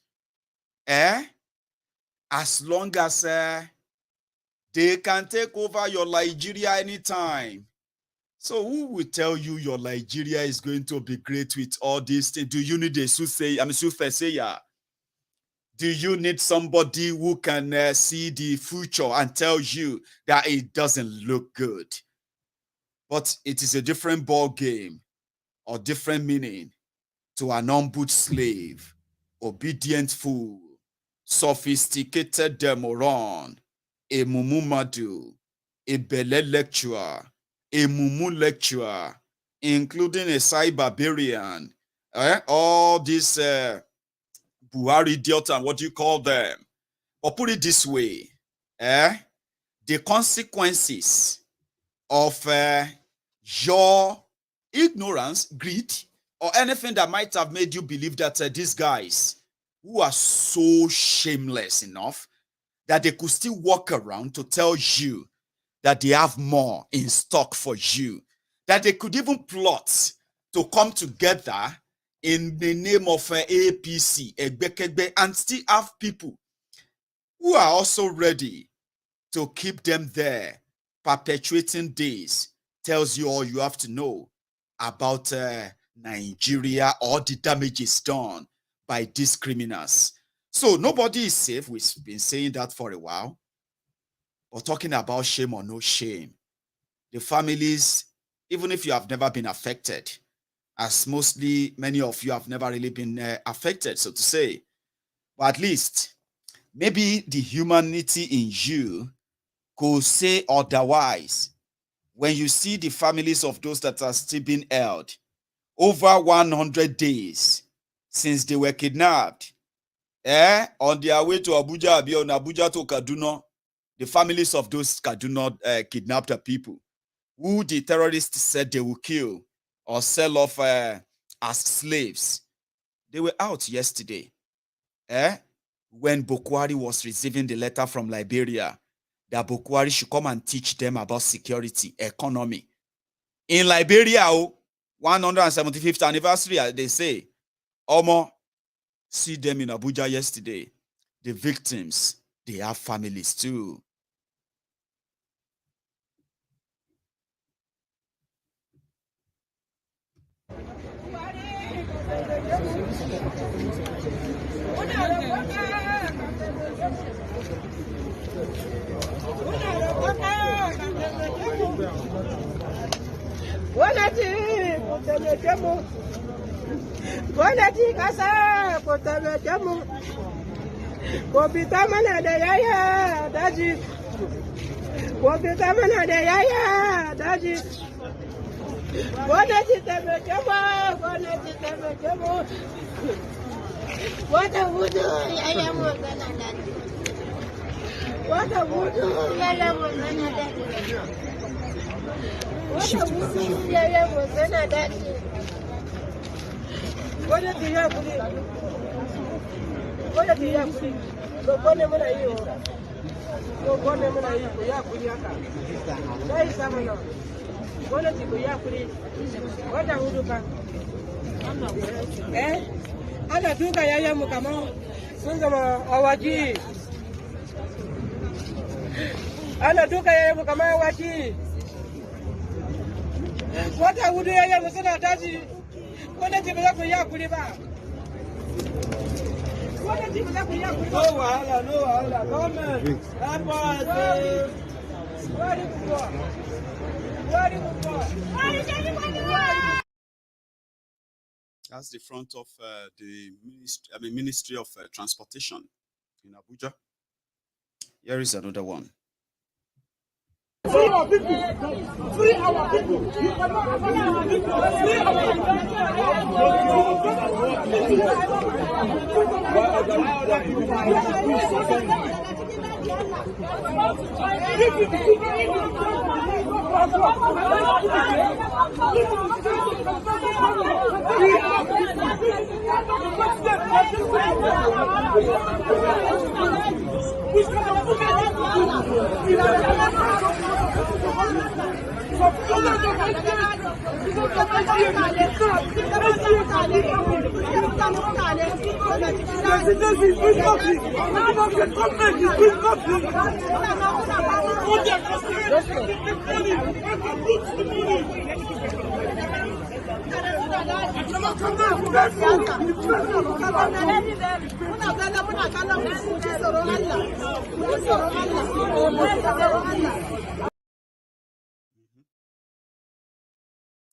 C: as long as they can take over your Nigeria anytime. So who will tell you your Nigeria is going to be great with all these things? Do you need a soothsayer? Do you need somebody who can see the future and tell you that it doesn't look good? But it is a different ball game or different meaning to an humbled slave, obedient fool, sophisticated moron, a mumumadu, a belle lecturer, a mumu lecturer, including a cyberbarian, all these Buhari idiot and what do you call them? Or put it this way, the consequences of your ignorance, greed, or anything that might have made you believe that these guys who are so shameless enough that they could still walk around to tell you that they have more in stock for you, that they could even plot to come together in the name of APC, Egbekegbe, and still have people who are also ready to keep them there, perpetuating this, tells you all you have to know about Nigeria or the damages done by these criminals. So nobody is safe. We've been saying that for a while. But talking about shame or no shame, the families, even if you have never been affected, as mostly many of you have never really been affected, so to say, but at least maybe the humanity in you could say otherwise. When you see the families of those that are still being held over 100 days since they were kidnapped, on their way to Abuja, on Abuja to Kaduna, the families of those Kaduna kidnapped people who the terrorists said they will kill or sell off as slaves, they were out yesterday. When Buhari was receiving the letter from Liberia that Buhari should come and teach them about security, economy. In Liberia, 175th anniversary, they say, Omo, see them in Abuja yesterday. The victims, they have families too.
B: Ana duka yayan mu kaman sun zama awaki. Ana duka yayan mu kaman awaki. Wata hudu yayan mu suna tashi. Gwamnati ba za ku yi hakuri ba. Gwamnati ba za ku yi hakuri ba. No wahala, no wahala. Government, help us. Wari kuwa. Wari kuwa.
C: That's the front of the Ministry of Transportation in Abuja. Here is another one.
B: Free our people. Free our people. You cannot free our people. Free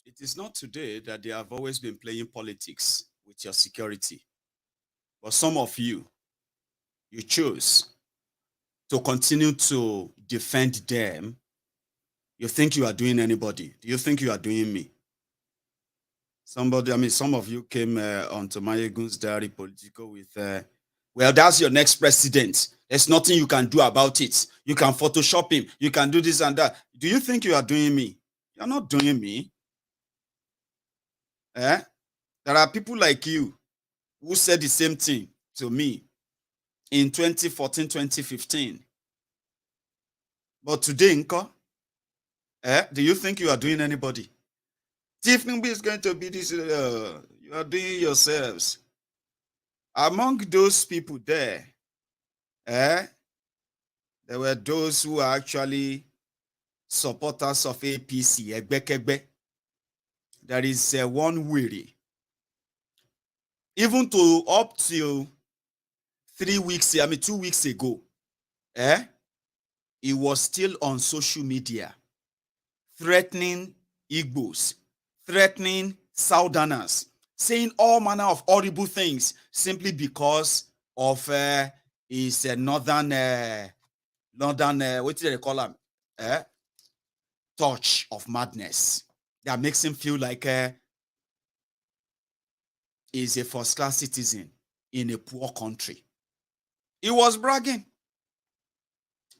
C: It is not today that they have always been playing politics with your security. But some of you chose to continue to defend them. You think you are doing anybody? Do you think you are doing me? Some of you came onto Maiyegun's diary Politico with, well, that's your next president. There's nothing you can do about it. You can Photoshop him. You can do this and that. Do you think you are doing me? You're not doing me. There are people like you who said the same thing to me in 2014, 2015. But today, Nko, do you think you are doing anybody? Tiffany is going to be this, you are doing yourselves. Among those people there, there were those who are actually supporters of APC, Egbekegbe. there is one weary. Even to up till 2 weeks ago, he was still on social media threatening Igbos, threatening Southerners, saying all manner of horrible things simply because of his northern, what do they call him? Touch of madness that makes him feel like he's a first-class citizen in a poor country. He was bragging.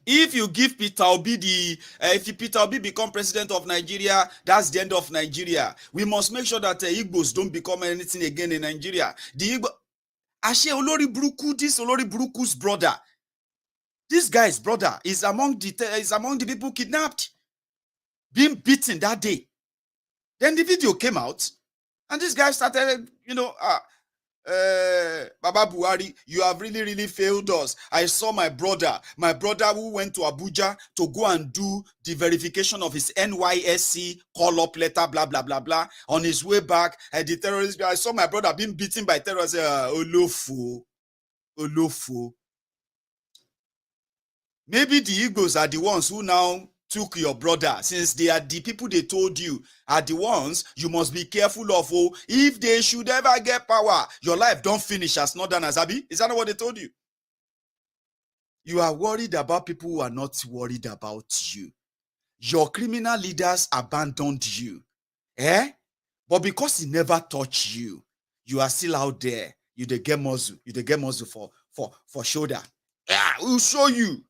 C: If you give Peter Obi if Peter Obi become president of Nigeria, that's the end of Nigeria. We must make sure that Igbos don't become anything again in Nigeria. The Igbo, Ashe Olori Buruku, this Olori Buruku's brother, this guy's brother is among the people kidnapped, being beaten that day. Then the video came out, and this guy started, Baba Buhari, you have really, really failed us. I saw my brother who went to Abuja to go and do the verification of his NYSC call-up letter, blah, blah, blah, blah. On his way back, the terrorist, I saw my brother being beaten by terrorists. Olofo. Maybe the Igbos are the ones who now took your brother, since they are the people they told you are the ones you must be careful of. Oh, if they should ever get power, your life don't finish as Northerners, Abi. Is that not what they told you? You are worried about people who are not worried about you. Your criminal leaders abandoned you. But because he never touched you, you are still out there. You dey get muzzle. You dey get muzzle for shoulder. Yeah, we'll show you.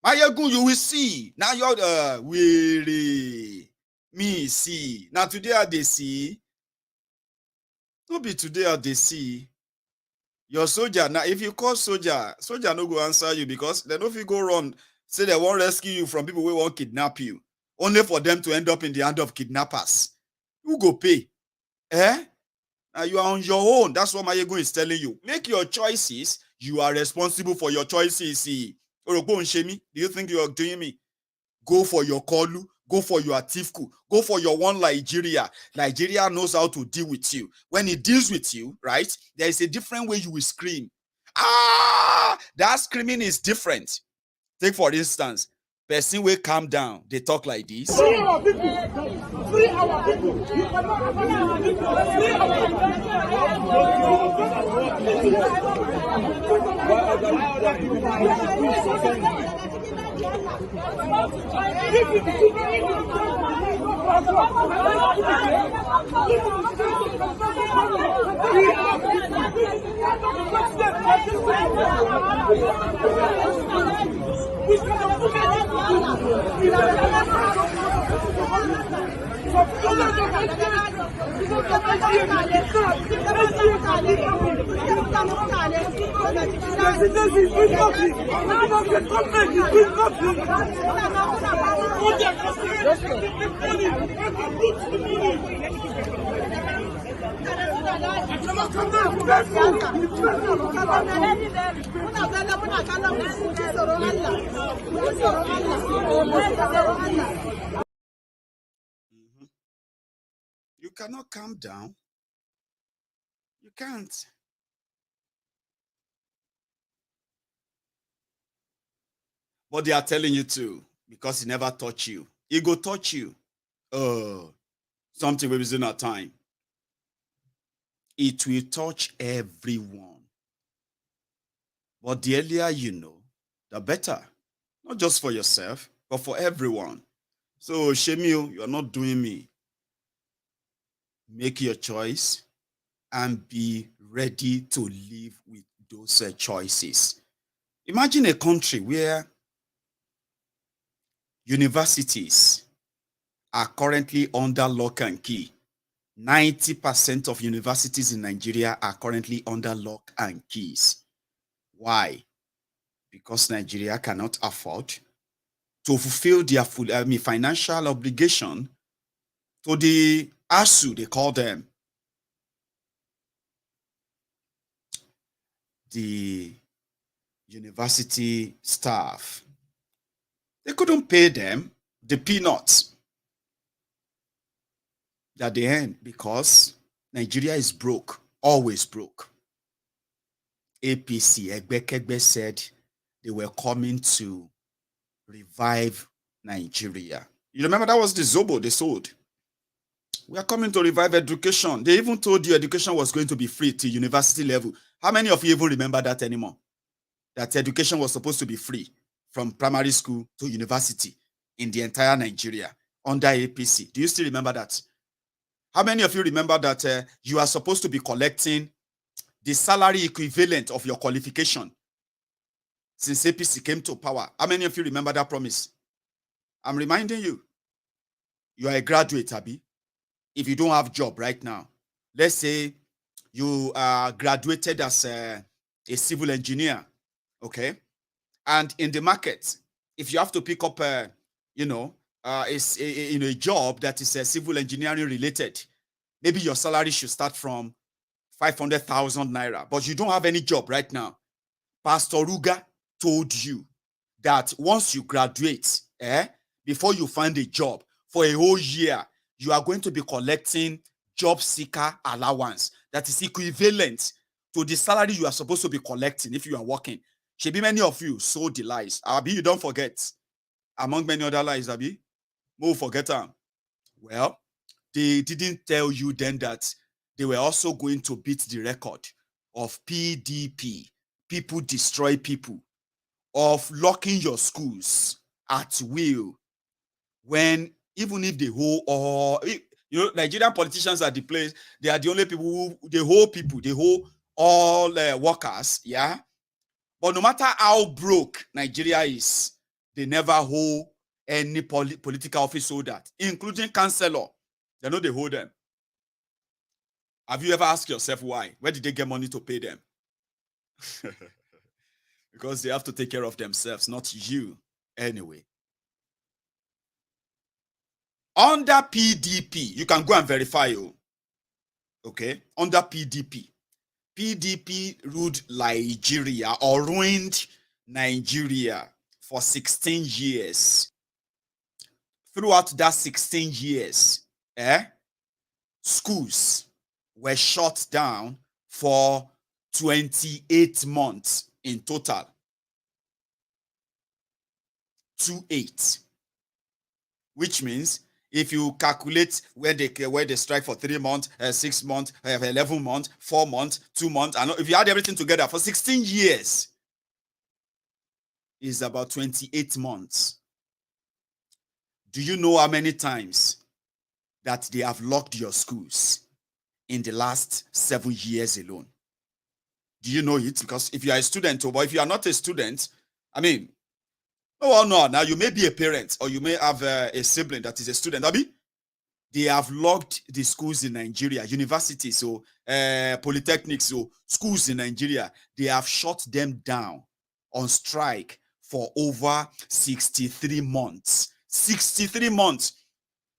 C: Maiyegun, you will see. Now you're weary. Me see. Now today I dey see. No be today I dey see. Your soldier. Now if you call soldier no go answer you because they no fit go run. Say they won't rescue you from people who won't kidnap you. Only for them to end up in the hand of kidnappers. Who go pay? Now you are on your own. That's what Maiyegun is telling you. Make your choices. You are responsible for your choices. Do you think you are doing me? Go for your Kolu, go for your Atifku, go for your one Nigeria. Nigeria knows how to deal with you. When it deals with you, right, there is a different way you will scream. That screaming is different. Take for instance, person will calm down, they talk like this.
A: Free our people! Free our people! You cannot free our people! Free
C: You cannot calm down. You can't. But they are telling you to, because he never touched you. He go touch you. Something will be in our time. It will touch everyone. But the earlier you know, the better. Not just for yourself, but for everyone. So, Shemio, you are not doing me. Make your choice and be ready to live with those choices. Imagine a country where universities are currently under lock and key. 90% of universities in Nigeria are currently under lock and keys. Why? Because Nigeria cannot afford to fulfill their financial obligation to the ASU, they call them. The university staff. They couldn't pay them the peanuts. at the end, because Nigeria is broke, always broke. APC, Egbekegbe said they were coming to revive Nigeria. You remember that was the Zobo they sold. We are coming to revive education. They even told you education was going to be free to university level. How many of you even remember that anymore? That education was supposed to be free from primary school to university in the entire Nigeria under APC. Do you still remember that? How many of you remember that you are supposed to be collecting the salary equivalent of your qualification since APC came to power? How many of you remember that promise? I'm reminding you, you are a graduate, Abi. If you don't have a job right now, let's say you graduated as a civil engineer, okay? And in the market, if you have to pick up, a job that is civil engineering related, maybe your salary should start from 500,000 naira, but you don't have any job right now. Pastor Ruga told you that once you graduate, before you find a job for a whole year, you are going to be collecting job seeker allowance that is equivalent to the salary you are supposed to be collecting if you are working. Should be many of you sold the lies. Abi, you don't forget. Among many other lies, Abi, more forget them. Well, they didn't tell you then that they were also going to beat the record of PDP, people destroy people, of locking your schools at will, when even if they hold, or Nigerian politicians are the place, they are the only people who they hold all workers, yeah. But no matter how broke Nigeria is, they never hold any political office holder, including councillor. They know they hold them. Have you ever asked yourself why? Where did they get money to pay them? Because they have to take care of themselves, not you. Anyway. Under PDP, you can go and verify you. Okay? Under PDP. PDP ruled Nigeria or ruined Nigeria for 16 years. Throughout that 16 years, schools were shut down for 28 months in total. 28. Which means if you calculate where they strike for 3 months, 6 months, 11 months, 4 months, 2 months, and if you add everything together for 16 years, is about 28 months. Do you know how many times that they have locked your schools in the last 7 years alone? Do you know it? Because if you are a student, or if you are not a student, I mean, no, now you may be a parent or you may have a sibling that is a student. Abi, they have locked the schools in Nigeria, universities, or polytechnics, or schools in Nigeria. They have shut them down on strike for over 63 months. 63 months.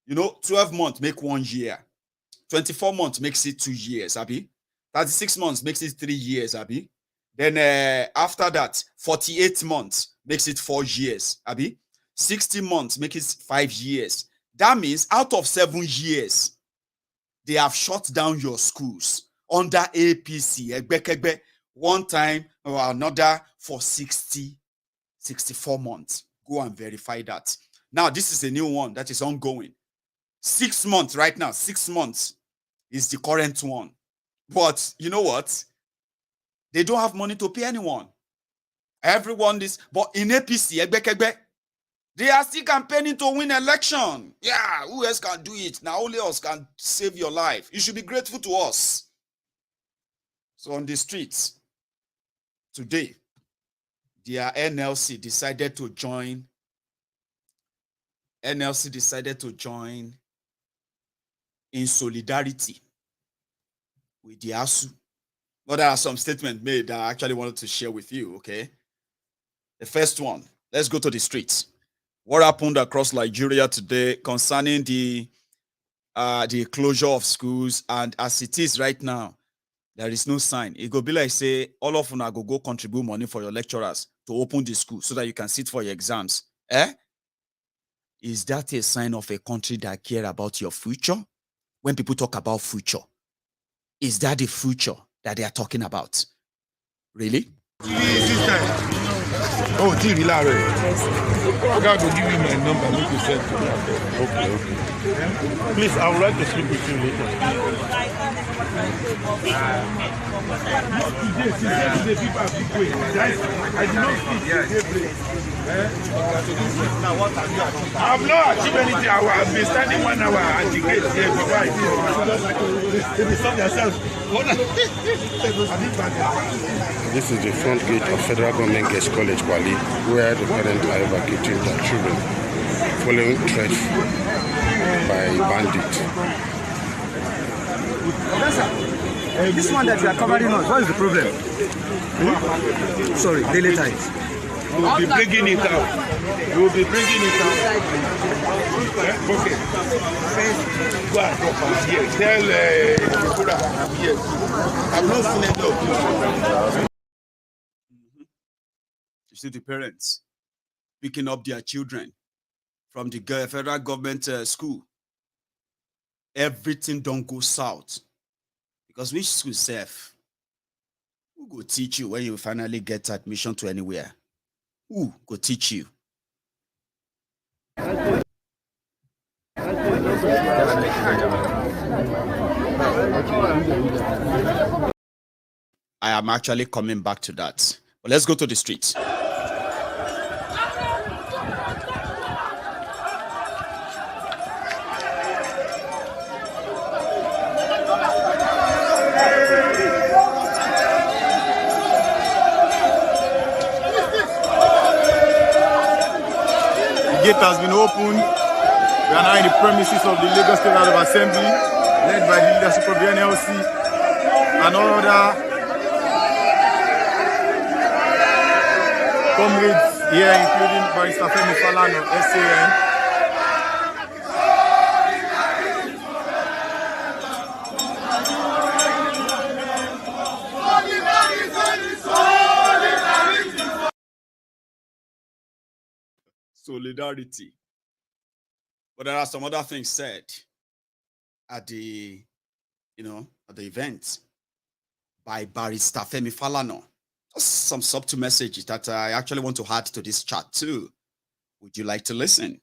C: 12 months make 1 year. 24 months makes it 2 years, Abi. 36 months makes it 3 years, Abi. Then after that, 48 months makes it 4 years, Abi. 60 months makes it 5 years. That means out of 7 years, they have shut down your schools under APC, one time or another for 64 months. Go and verify that. Now, this is a new one that is ongoing. 6 months right now, 6 months is the current one. But you know what? They don't have money to pay anyone. Everyone is, but in APC, they are still campaigning to win election. Yeah, who else can do it? Now only us can save your life. You should be grateful to us. So on the streets today, their NLC decided to join. NLC decided to join in solidarity with the ASU. But there are some statements made that I actually wanted to share with you, okay? The first one, let's go to the streets. What happened across Nigeria today concerning the closure of schools, and as it is right now, there is no sign. It go be like say, all of you go contribute money for your lecturers to open the school so that you can sit for your exams. Is that a sign of a country that care about your future? when people talk about future? Is that the future that they are talking about? Really?
G: Oh, TV Larry. I got to give you my number. Make you send to me. Okay. Please, I would like to speak with you later. I've not achieved anything. I've been standing 1 hour at the gate here.
H: This is the front gate of Federal Government Girls College, Kwali, where the parents are evacuating their children following threats by bandits.
I: This one that you are covering us, what is the problem? Sorry, Daily Times.
G: You will be bringing it out. You will be bringing it out. Okay. Go and drop her here. Tell people that I'm here. I'm not seen any of you.
C: You see the parents picking up their children from the federal government school. Everything don't go south. Because which school safe? Who go teach you when you finally get admission to anywhere? Who go teach you? I am actually coming back to that. But let's go to the streets.
G: The gate has been opened. We are now in the premises of the Lagos State House of Assembly, led by the leadership of the NLC and all other comrades here, including Barrister Femi Falana, SAN.
C: Solidarity. But there are some other things said at the, at the event by Barrister Femi Falana. Just some subtle messages that I actually want to add to this chat too. Would you like to listen?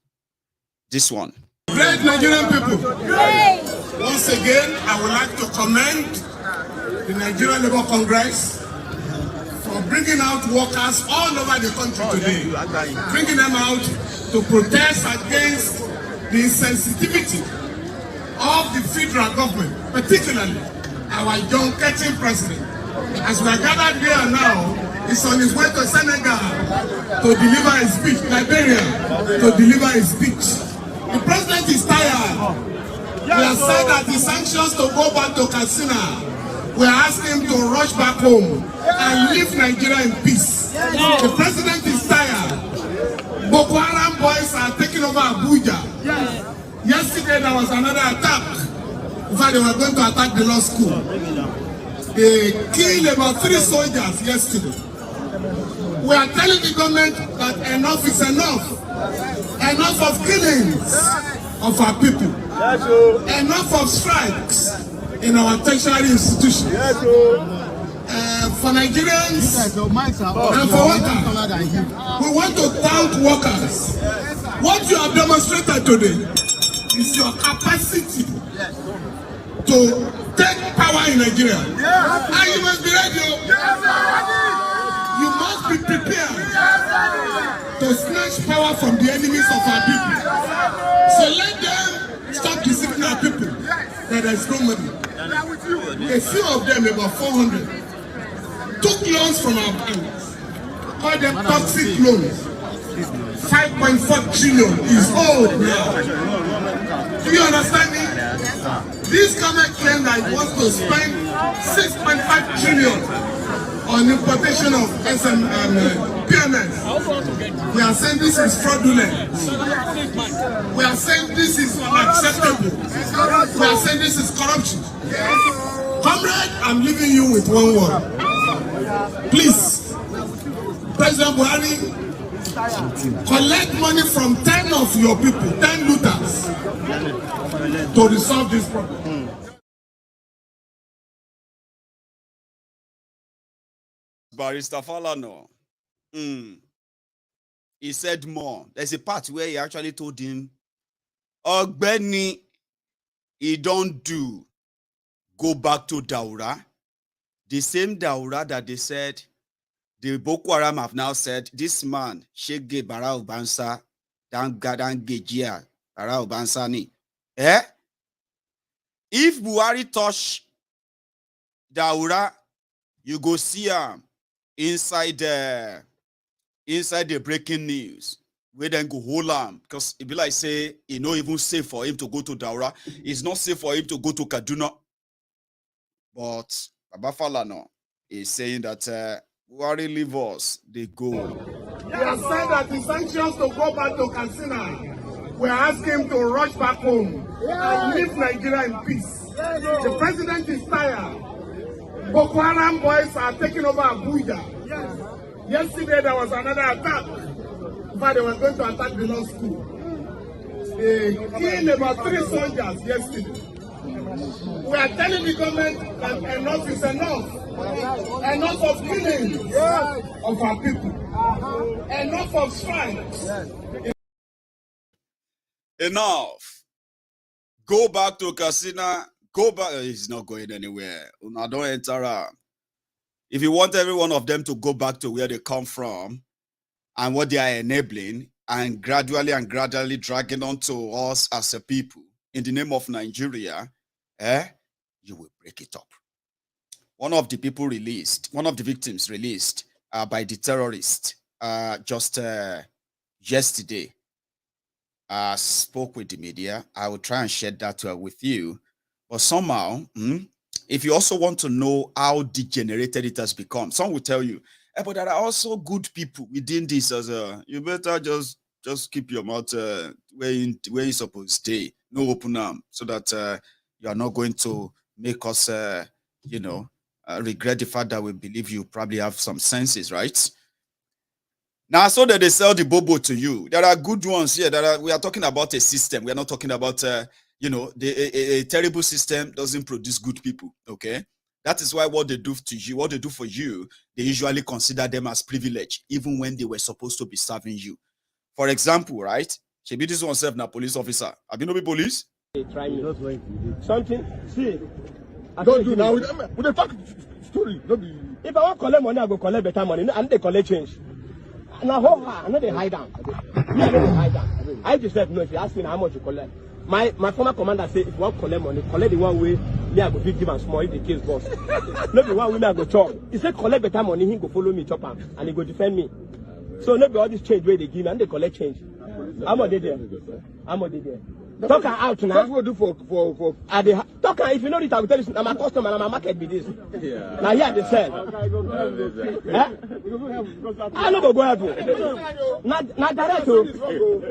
C: This one.
J: Great Nigerian people. Great. Once again, I would like to commend the Nigerian Labour Congress for bringing out workers all over the country today, bringing them out to protest against the insensitivity of the federal government, particularly our young catching president. As we are gathered here now, he's on his way to Senegal to deliver his speech, Liberia to deliver his speech. The president is tired. He has said that the sanctions to go back to Katsina, we are asking him to rush back home and leave Nigeria in peace. The president is tired. Boko Haram boys are taking over Abuja. Yesterday there was another attack. In fact, they were going to attack the law school. They killed about 3 soldiers yesterday. We are telling the government that enough is enough. Enough of killings of our people. Enough of strikes in our tertiary institutions. For Nigerians and for workers, we want to thank workers. What you have demonstrated today is your capacity to take power in Nigeria. And you must be ready. You must be prepared to snatch power from the enemies of our people. So let them stop deceiving our people that there is no money. A few of them, about 400, took loans from our banks, called them toxic loans. 5.4 trillion is old now. Do you understand me? This government claims that it wants to spend 6.5 trillion on importation of PMS. We are saying this is fraudulent. We are saying this is unacceptable. We are saying this is corruption. Comrade, I'm leaving you with one word. Please, President Buhari, collect money from 10 of your people, 10 looters. to resolve this problem.
C: Barrister Falano. He said more. There's a part where he actually told him, Ogbeni, he don't do. Go back to Daura. The same Daura that they said, the Boko Haram have now said, this man, Shege Barau Bansa, Dangadan Gejia, Barau Bansani. If Buhari touch Daura, you go see him inside the breaking news. We then go hold him because it be like say it's not even safe for him to go to Daura. It's not safe for him to go to Kaduna. But Baba Falana is saying that Buhari leave us, they go.
J: He has said that he's anxious to go back to Katsina. We're asking him to rush back home and leave Nigeria in peace. The president is tired. Boko Haram boys are taking over Abuja. Yesterday there was another attack. In fact, they were going to attack the law school. They killed about 3 soldiers yesterday. We are telling the government that enough is enough. Enough of killing of our people. Enough of strikes.
C: Enough. Go back to Katsina. Go back. He's not going anywhere. Una don't enter. If you want every one of them to go back to where they come from and what they are enabling and gradually dragging on to us as a people in the name of Nigeria, you will break it up. One of the victims released by the terrorists just yesterday spoke with the media. I will try and share that with you. But somehow, if you also want to know how degenerated it has become, some will tell you, but there are also good people within this. You better just keep your mouth where you're supposed to stay. No open arm, so that you are not going to make us, regret the fact that we believe you probably have some senses, right? Now, so that they sell the bobo to you. There are good ones here. We are talking about a system. We are not talking about, a terrible system doesn't produce good people, okay? That is why what they do to you, what they do for you, they usually consider them as privilege, even when they were supposed to be serving you. For example, right? She be this one self na police officer. Have you know be police?
K: Try me. Something. See.
G: Don't do now. We don't talk story.
K: If I want to collect money, I go collect better money. And they collect change. Now, I know they hide down. I just said no. If you ask me how much you collect, my former commander said if you want to collect money, collect the one way. Me I go big give and small if the case boss. Not the one way me I go chop. He said collect better money. He go follow me chop him and he go defend me. So not be all this change where they give and they collect change. How much they there? Talk her out now.
G: That's what do for.
K: Talk her if you know it. I will tell you. I'm a customer. I'm a market with this. Yeah. Now here they sell. I no go help you. Not direct you.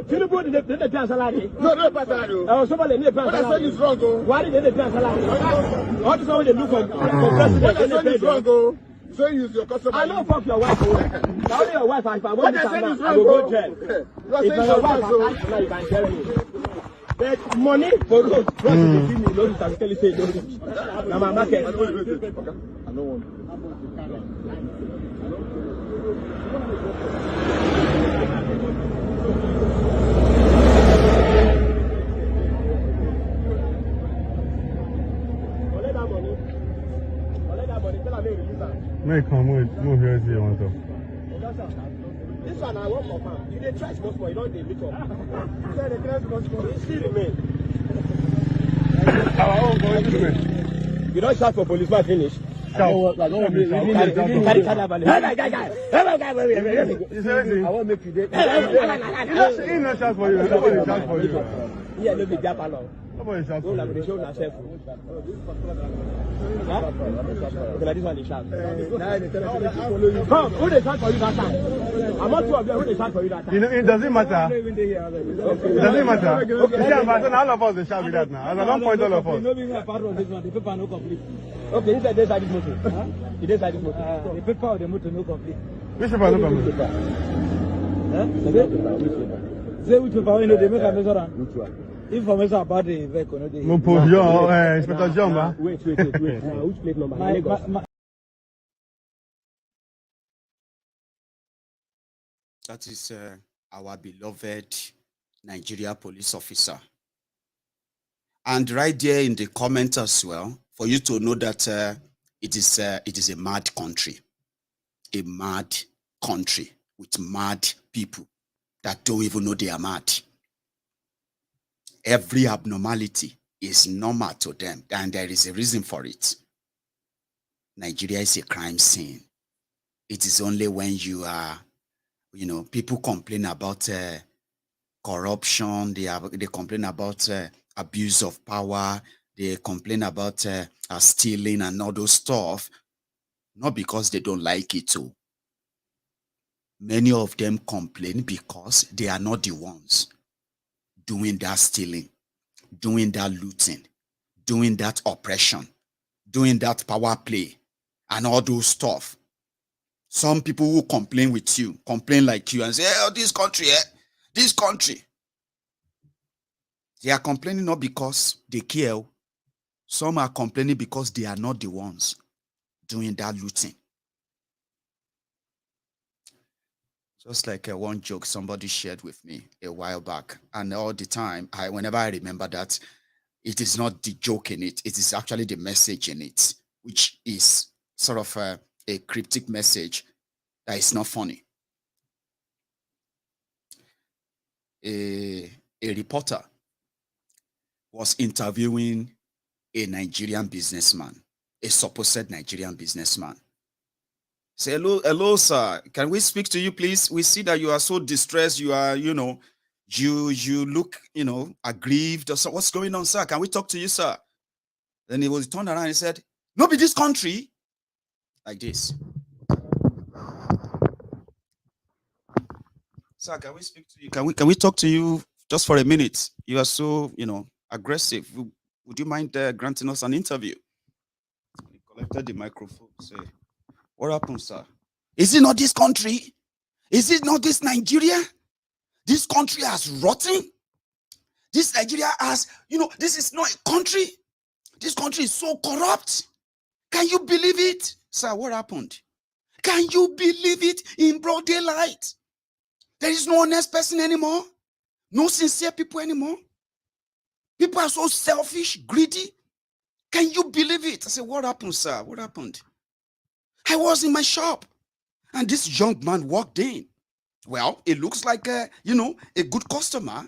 K: Tinubu did they pay salary?
G: No pay salary.
K: Oh, somebody need pay salary.
G: What I said is wrong.
K: Why did they pay salary? What is all they do for president?
G: What I said is wrong. So use your customer.
K: I know fuck your wife. Now your wife, if I want to I will go jail. If your wife, now you can tell me. But money for road, what you give me, Lord, I tell you say don't. Now my market. I don't want.
L: May come move here if you want to.
K: This one I want for farm. You dey try small small, you don't dey meet up. Say the try small small, you still remain.
L: Our own going to remain.
K: You don't shout for policeman finish.
L: I don't want to
K: I won't make you dead.
L: He no shout for you. Nobody shout for you.
K: Yeah, no be japa long.
L: Nobody shout for you.
K: They show yourself. Huh? Okay, like this one they shout. Come, who they shout for you that time? I'm not two of them. Who they shout for you that time?
L: It doesn't matter. It doesn't matter. Okay, yeah, but all of us they shout with that now. As I don't point all of us.
K: No, being a part of this one, the paper no complete. Okay, inside this side is motor. Huh? It is side is motor. The paper of the motor no complete.
L: Which paper no complete?
K: Huh? Say which paper? You know they make a measure.
I: Information about the vehicle. No,
L: No, Paul, John, Inspector John,
K: Wait. Which plate number? Lagos.
C: That is our beloved Nigeria police officer. And right there in the comment as well, for you to know that it is a mad country. A mad country with mad people that don't even know they are mad. Every abnormality is normal to them, and there is a reason for it. Nigeria is a crime scene. It is only when you are, people complain about corruption, they complain about abuse of power, they complain about stealing and all those stuff, not because they don't like it too. Many of them complain because they are not the ones doing that stealing, doing that looting, doing that oppression, doing that power play, and all those stuff. Some people who complain with you, complain like you and say, oh, this country. They are complaining not because they care. Some are complaining because they are not the ones doing that looting. Just like one joke somebody shared with me a while back. And all the time, whenever I remember that, it is not the joke in it. It is actually the message in it, which is sort of a cryptic message that is not funny. A reporter was interviewing a Nigerian businessman, a supposed Nigerian businessman. Say, hello, sir. Can we speak to you, please? We see that you are so distressed. You are, you look, aggrieved. Or so. What's going on, sir? Can we talk to you, sir? Then he was turned around and he said, no, be this country. Like this. Sir, can we speak to you? Can we talk to you just for a minute? You are so, aggressive. Would you mind granting us an interview? He collected the microphone. Say, what happened, sir? Is it not this country? Is it not this Nigeria? This country has rotten. This Nigeria has, this is not a country. This country is so corrupt. Can you believe it? Sir, what happened? Can you believe it in broad daylight? There is no honest person anymore. No sincere people anymore. People are so selfish, greedy. Can you believe it? I said, what happened, sir? What happened? I was in my shop and this young man walked in. Well, it looks like, a good customer.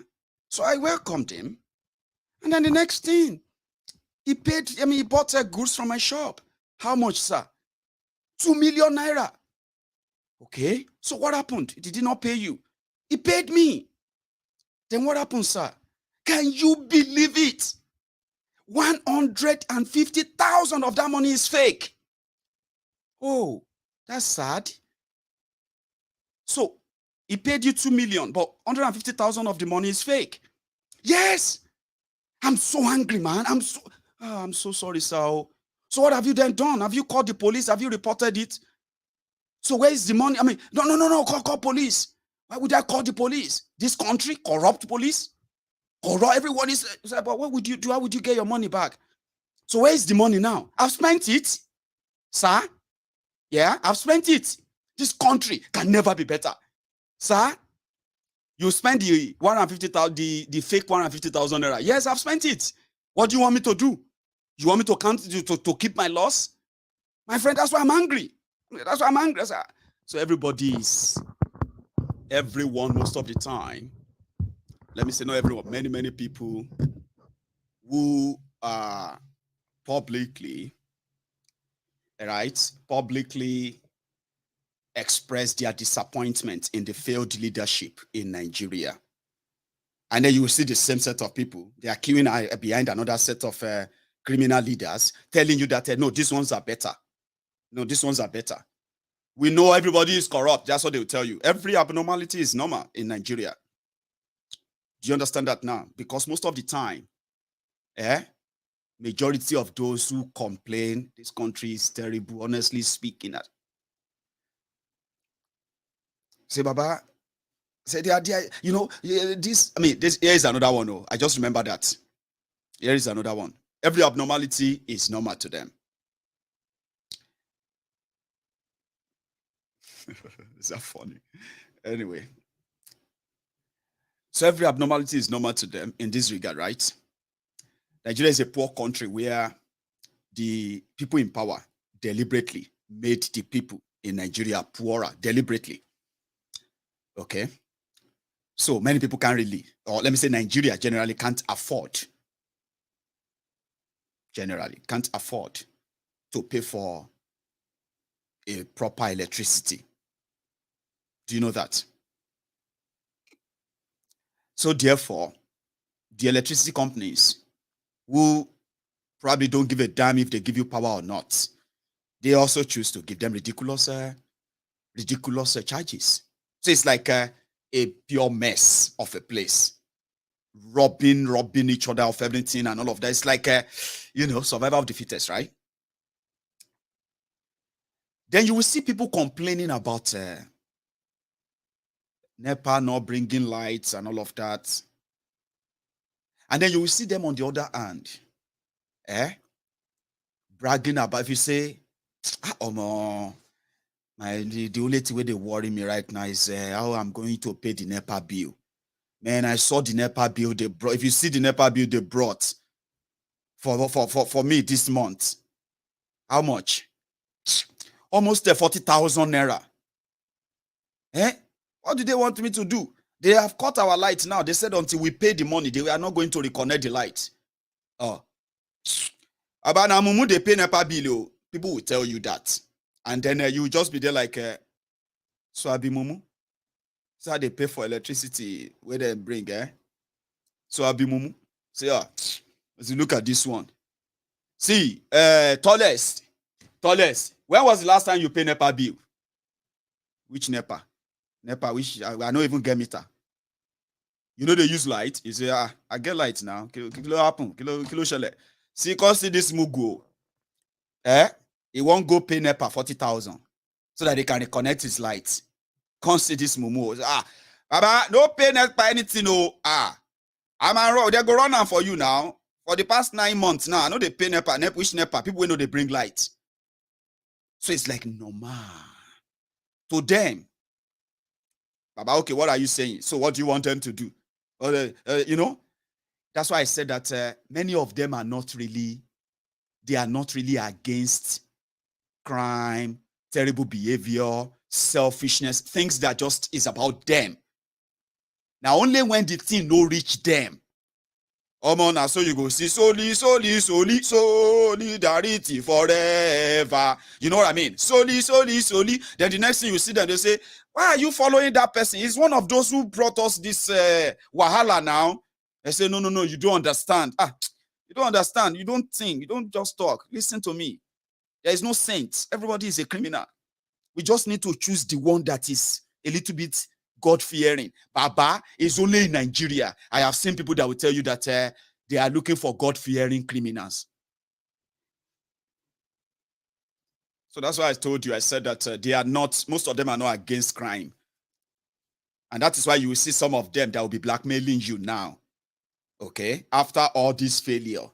C: So I welcomed him. And then the next thing, he bought goods from my shop. How much, sir? 2 million naira. Okay. So what happened? Did he not pay you? He paid me. Then what happened, sir? Can you believe it? 150,000 of that money is fake. Oh, that's sad. So he paid you 2 million, but 150,000 of the money is fake. Yes. I'm so angry, man. I'm so sorry, sir. So what have you then done? Have you called the police? Have you reported it? So where is the money? No. Call police. Why would I call the police? This country, corrupt police? Corrupt, everyone is, but what would you do? How would you get your money back? So where is the money now? I've spent it, sir. Yeah, I've spent it. This country can never be better. Sir, you spend the 150,000, the fake 150,000 naira. Yes, I've spent it. What do you want me to do? You want me to count to keep my loss? My friend, that's why I'm angry. That's why I'm angry. Sir. So everyone most of the time, let me say not everyone, many people who are publicly express their disappointment in the failed leadership in Nigeria. And then you will see the same set of people. They are queuing behind another set of criminal leaders telling you that, no, these ones are better. No, these ones are better. We know everybody is corrupt. That's what they will tell you. Every abnormality is normal in Nigeria. Do you understand that now? Because most of the time, majority of those who complain, this country is terrible, honestly speaking. Say, Baba, Say they are, you know, this, I mean, here is another one. Oh, I just remember that. Here is another one. Every abnormality is normal to them. Is that funny? Anyway. So every abnormality is normal to them in this regard, right? Nigeria is a poor country where the people in power deliberately made the people in Nigeria poorer, deliberately. Okay? So many people can't really, or let me say Nigeria generally can't afford to pay for a proper electricity. Do you know that? So therefore, the electricity companies who probably don't give a damn if they give you power or not, they also choose to give them ridiculous charges. So it's like a pure mess of a place. Robbing each other of everything and all of that. It's like survival of the fittest, right? Then you will see people complaining about NEPA not bringing lights and all of that. And then you will see them on the other hand, bragging about, if you say, the only thing where they worry me right now is how I'm going to pay the NEPA bill. Man, I saw the NEPA bill they brought. If you see the NEPA bill they brought for me this month, how much? Almost 40,000 naira. What do they want me to do? They have cut our lights now. They said until we pay the money, they are not going to reconnect the lights. About Namumu, they pay NEPA bill. People will tell you that. And then you will just be there like, so Abimumu. So how they pay for electricity, where they bring, So Abimumu. Say, as you look at this one. See, tallest. When was the last time you pay NEPA bill? Which NEPA? NEPA, which I don't even get meter. You know they use light. You say, I get light now. Kilo happen. Kilo shele. See, cause see this mugo. He won't go pay NEPA 40,000 so that they can reconnect his lights. Can't see this mumu. Baba, no pay NEPA anything. No. I'm a road. They go run on for you now. For the past 9 months now, I know they pay NEPA. Which NEPA? People know they bring lights. So it's like normal to them. Baba, okay, what are you saying? So what do you want them to do? That's why I said that many of them are not really against crime, terrible behavior, selfishness, things that just is about them. Now, only when the thing no reach them. Now so you go see solidarity forever. You know what I mean? Soli. Then the next thing you see them, they say, why are you following that person? He's one of those who brought us this wahala now. They say, no, you don't understand. You don't understand. You don't think. You don't just talk. Listen to me. There is no saint. Everybody is a criminal. We just need to choose the one that is a little bit God-fearing. Baba is only in Nigeria. I have seen people that will tell you that they are looking for God-fearing criminals. So that's why I told you, I said that they are not, most of them are not against crime. And that is why you will see some of them that will be blackmailing you now. Okay? After all this failure,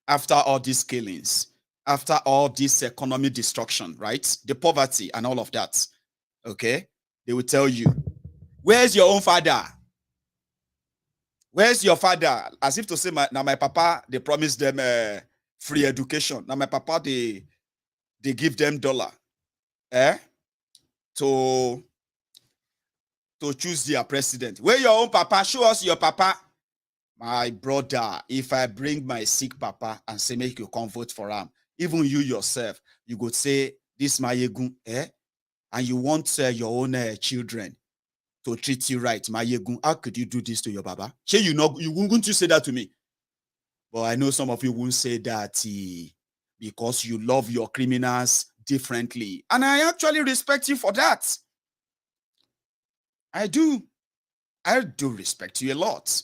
C: after all these killings, after all this economic destruction, right? The poverty and all of that. Okay? They will tell you, where's your own father? Where's your father? As if to say, now my papa, they promised them free education. Now my papa, they give them $1 to choose their president. Where your own papa? Show us your papa. My brother, if I bring my sick papa and say, make you come vote for him, even you yourself, you could say, this Maiyegun, and you want your own children to treat you right. Maiyegun, how could you do this to your baba? You wouldn't you say that to me? But I know some of you won't say that because you love your criminals differently. And I actually respect you for that. I do respect you a lot.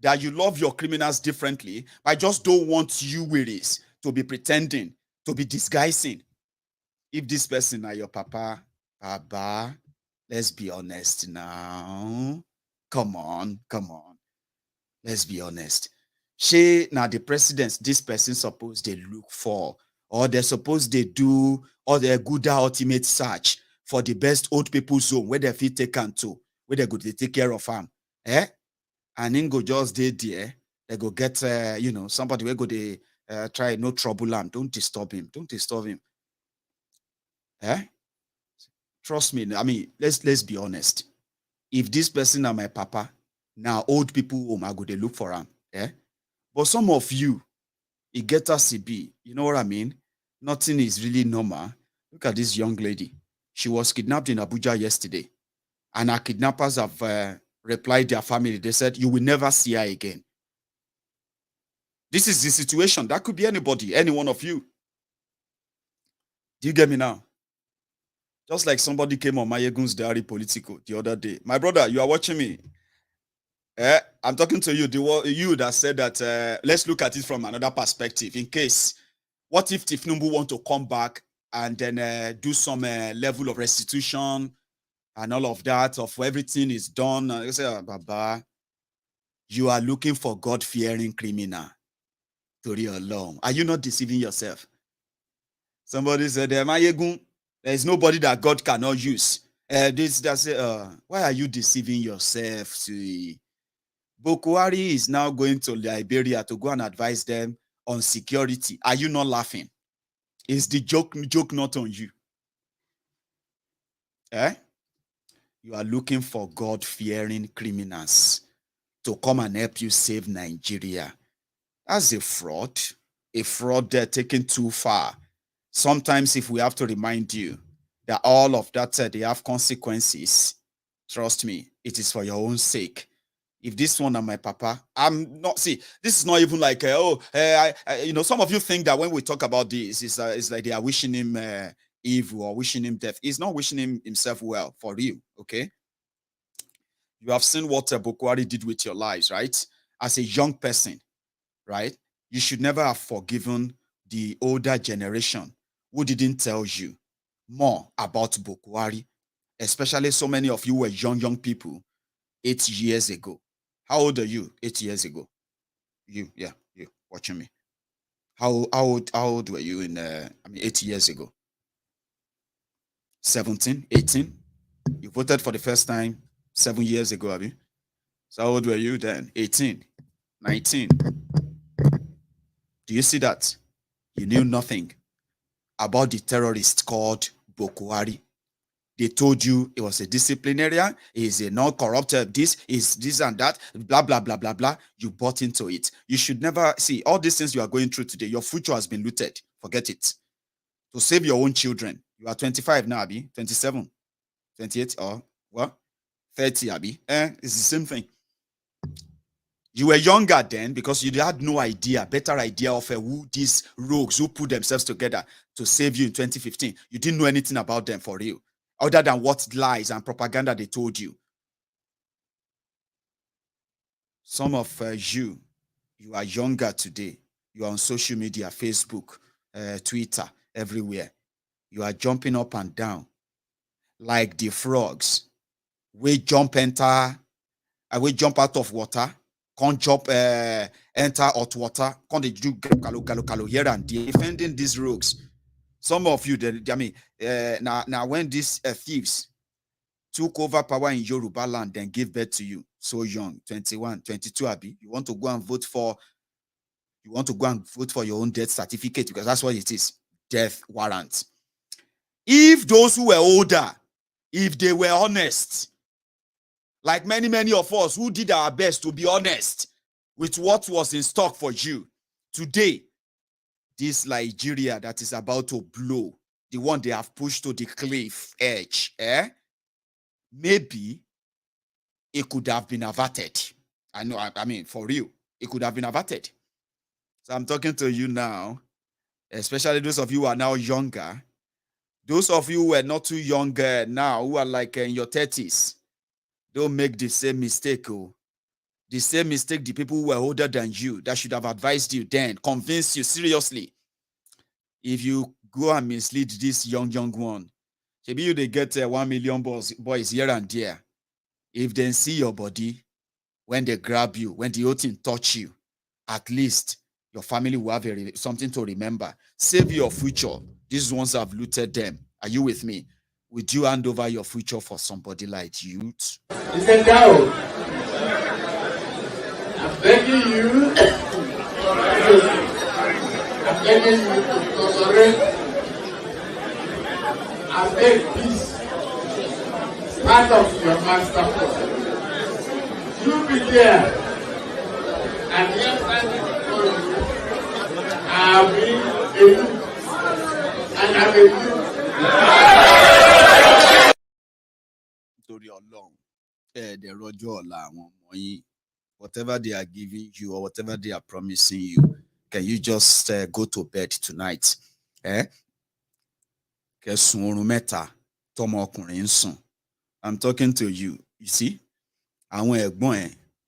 C: That you love your criminals differently. I just don't want you wearies to be pretending, to be disguising. If this person are your papa, let's be honest now. Come on. Let's be honest. She now the presidents this person supposed they look for, or they're supposed they do, or they're good ultimate search for the best old people's home where they feel taken to, where they go to take care of them. And then go just there, they go get somebody where go they try no trouble him. Don't disturb him. Trust me. I mean, let's be honest. If this person are my papa, now old people home, I go they look for him. But some of you, it get us CB. You know what I mean? Nothing is really normal. Look at this young lady. She was kidnapped in Abuja yesterday. And her kidnappers have replied their family. They said, you will never see her again. This is the situation. That could be anybody, any one of you. Do you get me now? Just like somebody came on Maiyegun's diary Politico the other day. My brother, you are watching me. I'm talking to you, you that said that let's look at it from another perspective. In case, what if Tifnumbu want to come back and then do some level of restitution and all of that, of everything is done? You say, Baba, you are looking for God-fearing criminal to your alone. Are you not deceiving yourself? Somebody said, Maiyegun, there is nobody that God cannot use. Why are you deceiving yourself? See? Buhari is now going to Liberia to go and advise them on security. Are you not laughing? Is the joke not on you? You are looking for God-fearing criminals to come and help you save Nigeria. That's a fraud they're taken too far. Sometimes if we have to remind you that all of that, they have consequences, trust me, it is for your own sake. If this one and my papa, I'm not, see, this is not even like, some of you think that when we talk about this, it's like they are wishing him evil or wishing him death. He's not wishing himself well, for real, okay? You have seen what Buhari did with your lives, right? As a young person, right? You should never have forgiven the older generation who didn't tell you more about Buhari, especially so many of you were young people 8 years ago. How old are you 8 years ago? You watching me. How old were you in 8 years ago? 17, 18? You voted for the first time 7 years ago, Abby. So how old were you then? 18, 19. Do you see that? You knew nothing about the terrorist called Buhari. They told you it was a disciplinarian, is a non-corrupt, this is this and that, blah, blah, blah, blah, blah. You bought into it. You should never see all these things you are going through today. Your future has been looted. Forget it. To save your own children. You are 25 now, Abi, 27, 28, or what? 30, Abi. It's the same thing. You were younger then because you had no idea, better idea of who these rogues who put themselves together to save you in 2015. You didn't know anything about them for real, other than what lies and propaganda they told you. Some of you are younger today. You are on social media, Facebook, Twitter, everywhere. You are jumping up and down like the frogs. We jump out of water. Can't jump, enter hot water. Can't they do kalo here and there, defending these rogues. Some of you, now when these thieves took over power in Yoruba land, then gave birth to you so young, 21, 22, Abi, you want to go and vote for your own death certificate because that's what it is, death warrant. If those who were older, if they were honest, like many of us who did our best to be honest with what was in stock for you. Today, this Nigeria that is about to blow, the one they have pushed to the cliff edge, maybe it could have been averted. I know, I mean, for real, it could have been averted. So I'm talking to you now, especially those of you who are now younger. Those of you who are not too young now, who are like in your 30s. Don't make the same mistake. The same mistake the people who were older than you that should have advised you then, convinced you seriously. If you go and mislead this young one, maybe you they get 1 million boys here and there. If they see your body, when they grab you, when the whole thing touch you, at least your family will have something to remember. Save your future. These ones have looted them. Are you with me? Would you hand over your future for somebody like you?
D: He said, "Go. I'm begging you. I'm begging you to tolerate and make peace part of your master plan. You be there, and yes, I'll be a youth, and I'm a youth."
C: Whatever they are giving you or whatever they are promising you, can you just go to bed tonight? I'm talking to you. You see,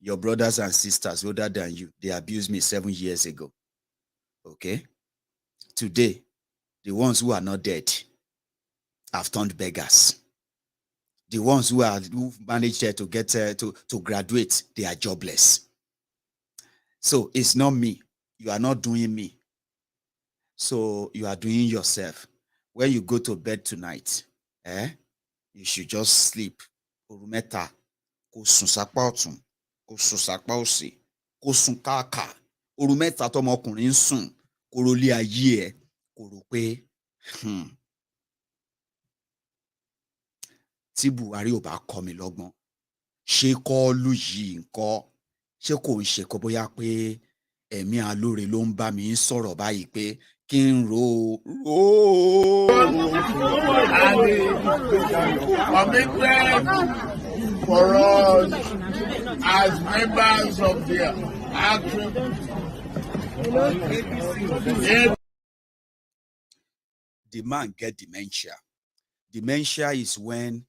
C: your brothers and sisters older than you, they abused me 7 years ago. Okay? Today, the ones who are not dead have turned beggars. The ones who managed to get to graduate, they are jobless. So it's not me. You are not doing me. So you are doing yourself. When you go to bed tonight, you should just sleep. Orumeta, kosun sapa otun, kosun sapa osi, kosun kaka. Orumeta tomokunrin sun, koroli aye e, koro pe tí Buhari ò bá kọ́ mi lọ́gbọ́n, ṣé kọ́ọ̀lù yìí ńkọ́, ṣé kò ń ṣe kó bóyá pé ẹ̀mí alóore ló ń bá mi sọ̀rọ̀ báyìí pé kí n ro.
G: Commitment for us as members of the action.
C: The man get dementia. Dementia is when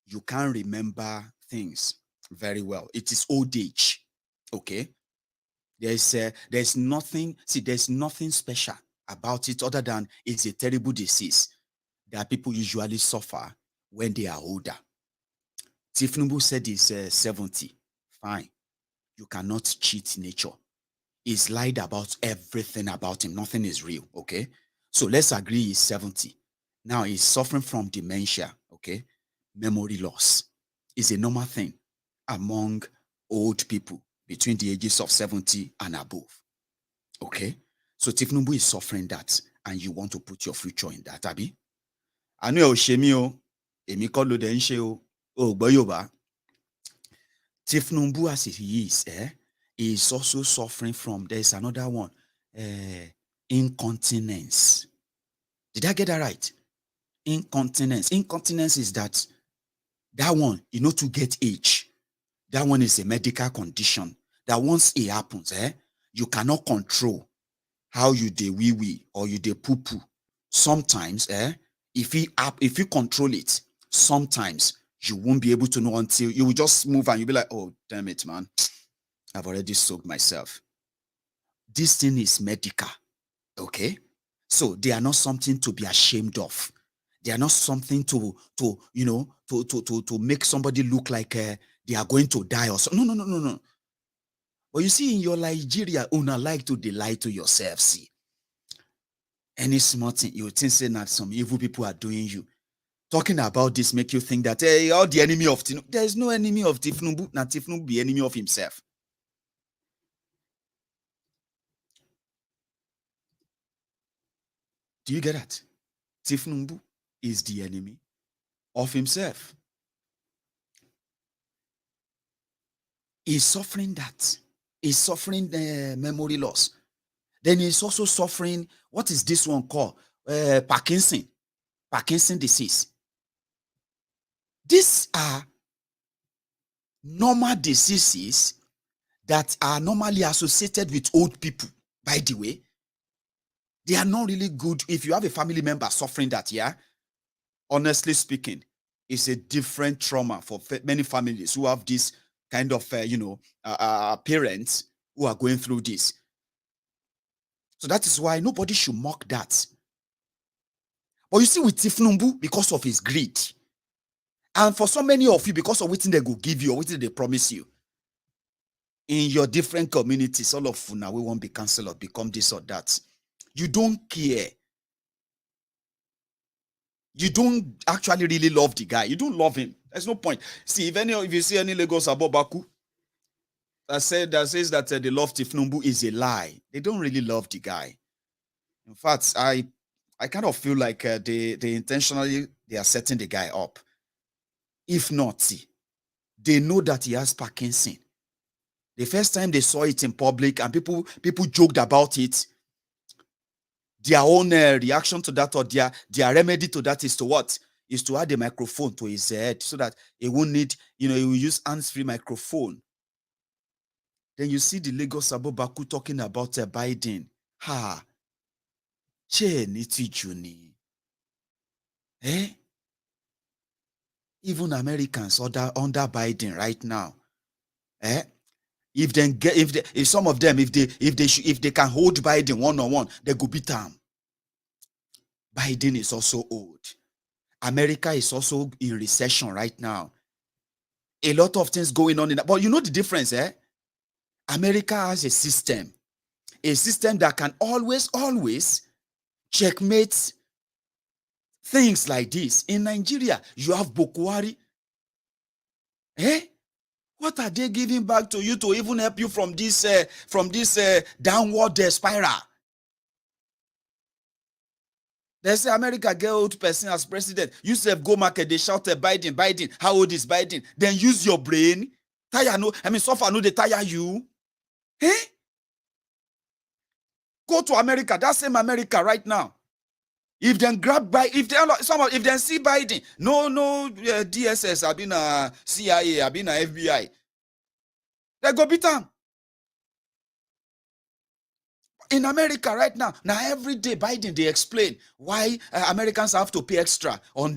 C: you can't remember things very well. It is old age. Okay? There's nothing special about it other than it's a terrible disease that people usually suffer when they are older. Tifnubu said he's 70. Fine. You cannot cheat nature. He's lied about everything about him. Nothing is real. Okay? So let's agree he's 70. Now he's suffering from dementia. Okay? Memory loss is a normal thing among old people between the ages of 70 and above. Okay? So Tifnubu is suffering that, and you want to put your future in that, Abi? I know Oshemio, Emiko Densheo, Boyoba. Tifnubu as he is also suffering from, there's another one, incontinence. Did I get that right? Incontinence. Incontinence is that one, to get age. That one is a medical condition that once it happens, you cannot control how you dey wee or you dey poo-poo. Sometimes, if you control it, sometimes you won't be able to know until you will just move and you'll be like, oh, damn it, man. I've already soaked myself. This thing is medical, okay? So they are not something to be ashamed of. They are not something to make somebody look like they are going to die or something. No. But you see, in your Nigeria, una like to lie to yourself. See, any small thing you think say that some evil people are doing you. Talking about this make you think that you're the enemy of Tifnubu. There is no enemy of Tifnubu. Not Tifnubu be enemy of himself. Do you get that? Tifnubu is the enemy of himself. He's suffering that. He's suffering memory loss. Then he's also suffering, what is this one called? Parkinson disease. These are normal diseases that are normally associated with old people, by the way. They are not really good. If you have a family member suffering that, honestly speaking, it's a different trauma for many families who have this kind of, parents who are going through this. So that is why nobody should mock that. But you see, with Tifnubu, because of his greed, And for so many of you, because of what they go give you or what they promise you, in your different communities, all of you now, we won't be cancelled or become this or that. You don't care. You don't actually really love the guy. You don't love him. There's no point. See, if you see any Lagos Abobaku that says that they love Tifnumbu is a lie. They don't really love the guy. In fact, I kind of feel like they intentionally they are setting the guy up. If not, see, they know that he has Parkinson. The first time they saw it in public and people joked about it, their own reaction to that or their remedy to that is to what? Is to add a microphone to his head so that he won't need, he will use hands-free microphone. Then you see the Lagos Abobaku talking about Biden. Ha! Che niti juni. Even Americans under Biden right now. If some of them, if they can hold Biden one-on-one, they go beat him. Biden is also old. America is also in recession right now. A lot of things going on in that. But you know the difference, America has a system that can always checkmate things like this. In Nigeria, you have Buhari. What are they giving back to you to even help you from this downward spiral? They say America get old person as president. You say go market, they shout at Biden. How old is Biden? Then use your brain. Suffer no, they tire you. Go to America, that same America right now. If they grab if they see Biden, no DSS, I've been a CIA, I've been a FBI. They go beat them. In America right now, every day Biden they explain why Americans have to pay extra on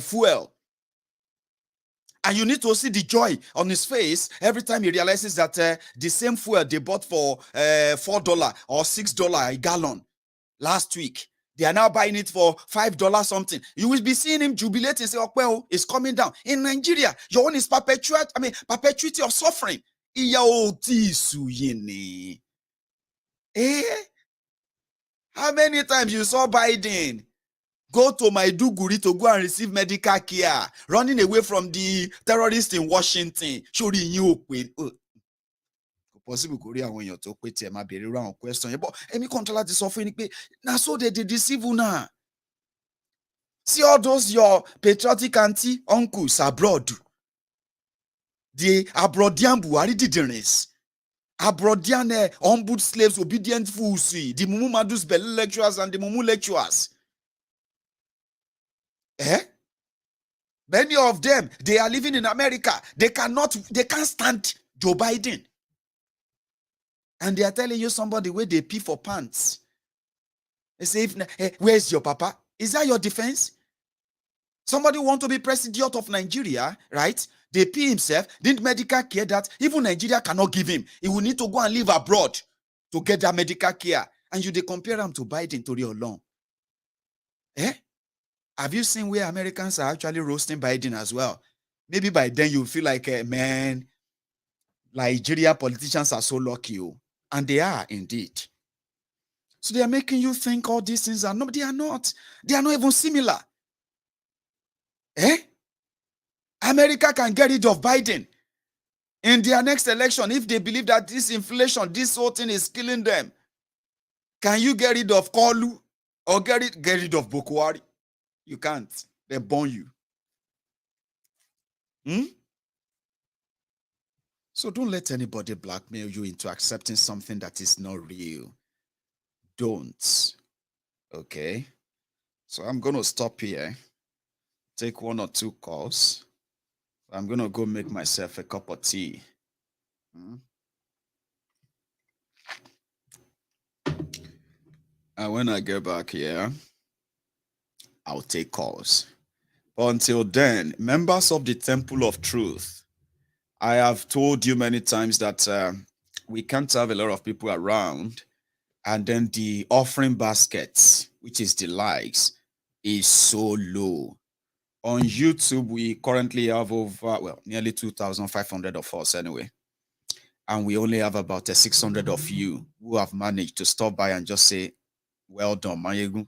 C: fuel. And you need to see the joy on his face every time he realizes that the same fuel they bought for $4 or $6 a gallon last week, they are now buying it for $5 something. You will be seeing him jubilate and say, "Oh, well, it's coming down." In Nigeria, your own is perpetuity of suffering. How many times you saw Biden go to Maiduguri to go and receive medical care, running away from the terrorists in Washington? Possible Korea when you're talking to my very wrong question. But any controller is offering now, so they deceive you now. See all those your patriotic auntie uncles abroad. The abroadian Buhari didn't. Abroadian ombud slaves, obedient fools, the Mumu Madus Bell lecturers and the Mumu lecturers. Many of them, they are living in America. They can't stand Joe Biden. And they are telling you somebody where they pee for pants. They say, where's your papa? Is that your defense? Somebody want to be president of Nigeria, right? They pee himself, didn't medical care that even Nigeria cannot give him. He will need to go and live abroad to get that medical care. And you they compare him to Biden to real long. Have you seen where Americans are actually roasting Biden as well? Maybe by then you feel like, man, Nigeria politicians are so lucky. And they are indeed. So they are making you think all these things are not. They are not. They are not even similar. America can get rid of Biden in their next election if they believe that this inflation, this whole thing is killing them. Can you get rid of Kolu or get rid of Buhari? You can't. They burn you. So don't let anybody blackmail you into accepting something that is not real. Don't. Okay? So I'm going to stop here. Take one or two calls. I'm going to go make myself a cup of tea. And when I get back here, I'll take calls. But until then, members of the Temple of Truth, I have told you many times that we can't have a lot of people around, and then the offering baskets, which is the likes, is so low. On YouTube, we currently have over, nearly 2,500 of us anyway. And we only have about 600 of you who have managed to stop by and just say, well done, Maiyegun.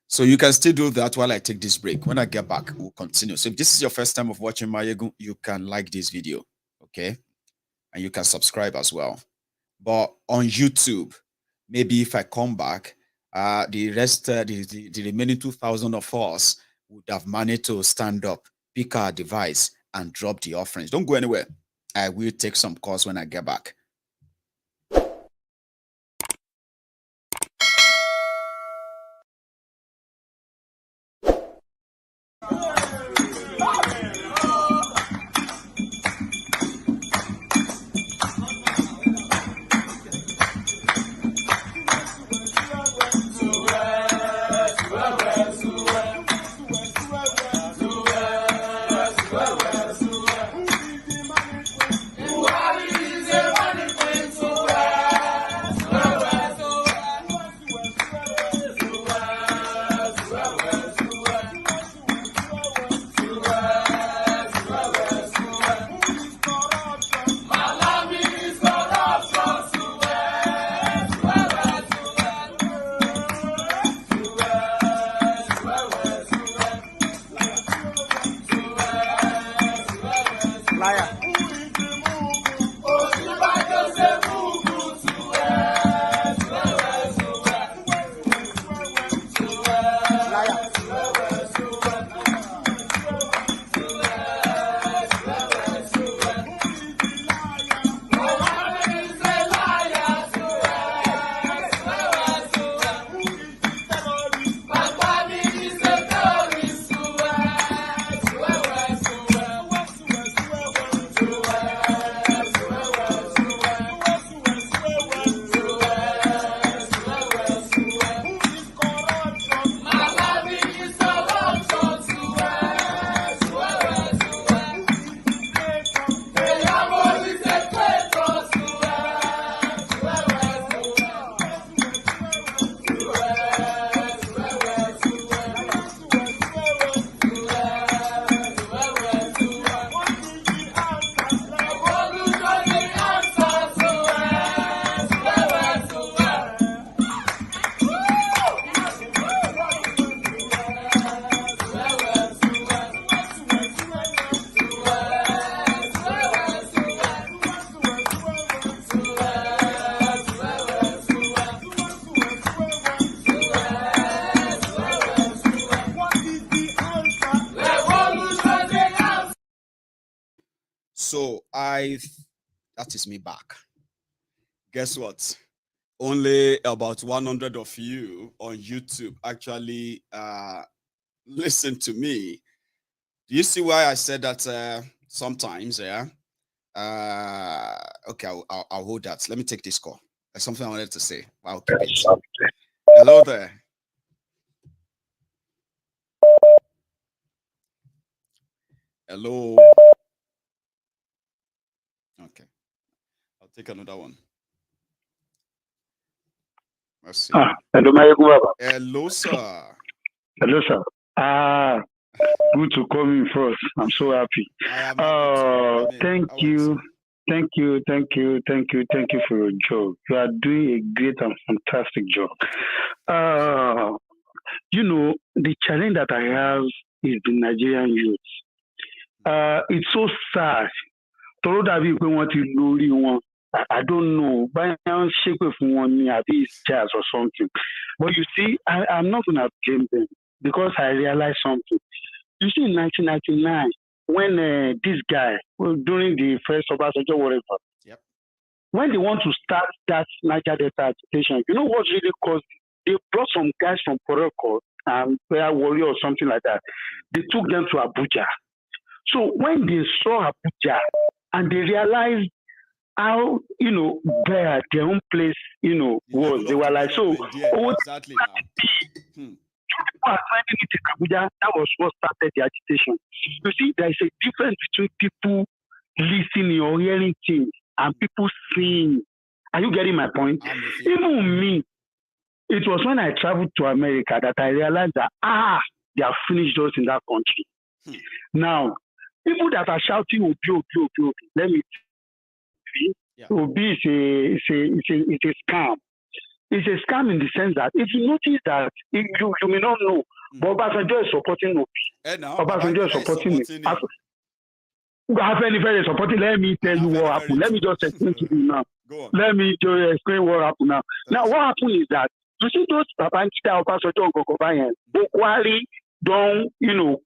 C: So you can still do that while I take this break. When I get back, we'll continue. So if this is your first time of watching Maiyegun, you can like this video, okay? And you can subscribe as well. But on YouTube, maybe if I come back, the rest, the remaining 2,000 of us would have managed to stand up, pick our device, and drop the offerings. Don't go anywhere. I will take some calls when I get back. So that is me back. Guess what? Only about 100 of you on YouTube actually listen to me. Do you see why I said that sometimes, yeah? Okay, I'll hold that. Let me take this call. There's something I wanted to say. I'll keep it. Hello there. Hello. Okay. I'll take another one. Let's see.
M: Hello, Maiyegun.
C: Hello, sir.
M: Hello, sir. Good to call me first. I'm so happy. Thank you for your job. You are doing a great and fantastic job. The challenge that I have is the Nigerian youth. It's so sad. I don't know. Shape of one jazz or something. But you see, I'm not going to blame them because I realized something. You see, in 1999, when this guy, during the first Obasanjo, whatever,
C: yep,
M: when they want to start that Niger Delta agitation, you know what really caused it? They brought some guys from Politico and Warrior or something like that. They took them to Abuja. So when they saw Abuja and they realized how, their own place, was, they were like, so,
C: exactly.
M: People are finding it in Abuja. That was what started the agitation. You see, there is a difference between people listening or hearing things and people seeing. Are you getting my point? Even me, it was when I traveled to America that I realized that, they have finished us in that country. Now, people that are shouting Obi, let me see. Yeah. Obi is a scam. It's a scam in the sense that if you notice that you may not know, but Obasanjo is supporting Obi. Obasanjo is supporting him. Very supporting. Let me tell you what happened. Let me just explain to you now. Let me just explain what happened now. Now, what happened is that you see those Babangida, Obasanjo, and Gogobayan, Buhari don't,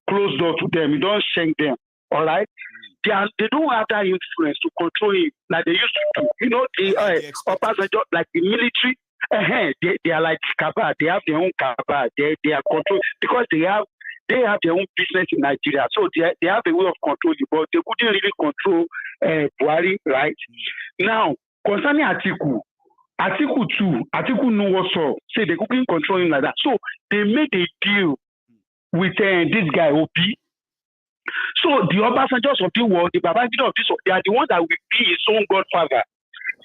M: close door to them. You don't shank them. All right? They don't have that influence to control him like they used to do. The Obasanjo, like the military, they are like Kaba. They have their own Kaba. They are controlled because they have their own business in Nigeria. So they have a way of controlling, but they couldn't really control Buhari, right? Now, concerning Atiku too, Atiku know what's up. Say they couldn't control him like that. So they made a deal with this guy, Obi. So the Obasanjos of the world, the Babangida of this world, they are the ones that will be his own godfather.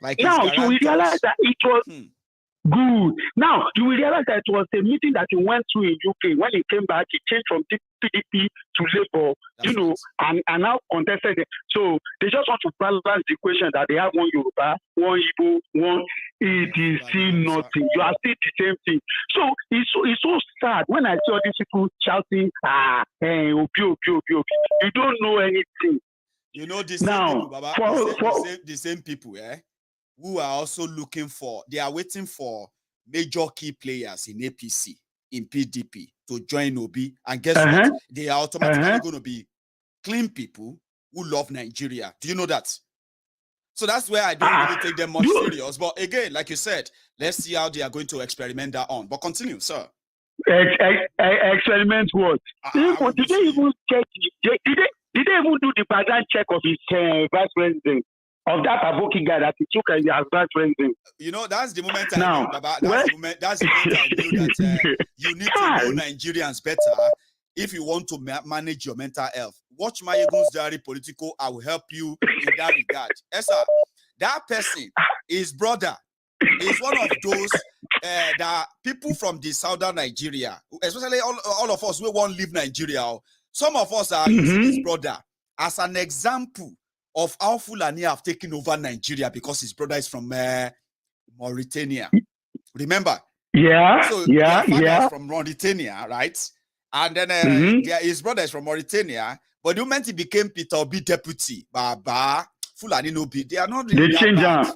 M: Like now, you will realize that it was good. Now, you will realize that it was a meeting that he went to in UK. When he came back, he changed from PDP to Labour, and now contested it. So they just want to balance the equation that they have one Yoruba, one Igbo, one EDC, nothing. You are still the same thing. So it's so sad when I see all these people shouting, Obi. You don't know anything.
C: You know the same people, Baba, the same people, who are also they are waiting for major key players in APC, in PDP to join Obi. And guess what? They are automatically going to be clean people who love Nigeria. Do you know that? So that's where I don't really take them much serious. But again, like you said, let's see how they are going to experiment that on. But continue, sir.
M: Experiment what? Did they even check? Did they even do the background check of his vice president? Of that Aboki guy that he took as vice president.
C: That's the moment I knew, Baba. That's the moment I knew that you need to know Nigerians better if you want to manage your mental health. Watch Maiyegun General Politico. I will help you in that regard. Yes, sir. That person, his brother, is one of those that people from the southern Nigeria, especially all of us who want to leave Nigeria. Some of us are using his brother as an example of how Fulani have taken over Nigeria because his brother is from Mauritania. Remember?
M: Yeah.
C: So is from Mauritania, right? And then his brother is from Mauritania. But the moment he became Peter Obi deputy, Baba, Fulani no be. They are not really that bad.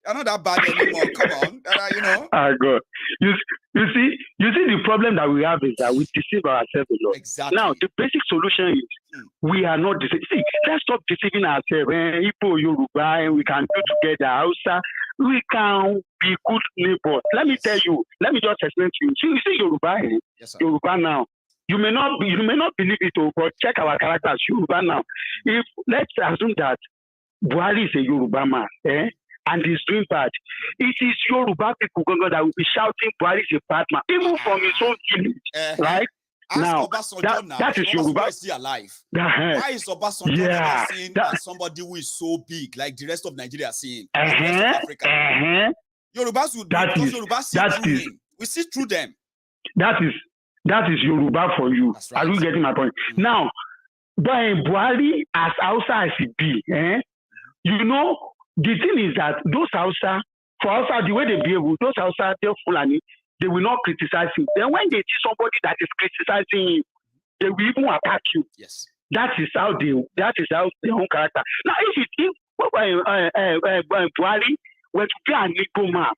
C: They are not that bad anymore. Come on.
M: God. You see the problem that we have is that we deceive ourselves a lot.
C: Exactly.
M: Now, the basic solution is we are not deceiving. See, let's stop deceiving ourselves. Igbo, Yoruba, we can do together. Hausa, we can be good neighbors. Let me tell you. Let me just explain to you. You see Yoruba,
C: yes,
M: Yoruba now. You may not believe it, but check our characters. Yoruba now. If let's assume that Buhari is a Yoruba man, and he's doing bad, it is Yoruba people that will be shouting Buhari is a bad man, even from his own village, right? Now, that is Yoruba.
C: Why is he alive? Why is Obasanjo seen as somebody who is so big, like the rest of Nigeria seeing? The rest of Africa. Yorubas would Yorubas see through him. We see through them.
M: That is Yoruba for you. Right. Are you getting my point? Now, by Buhari as Hausa as he be, the thing is that those Hausa, for Hausa, the way they behave, those Hausa, they're Fulani, they will not criticize him. Then when they see somebody that is criticizing him, they will even attack you.
C: Yes.
M: That is how their own character. Now, if Buhari were to be an Igbo man,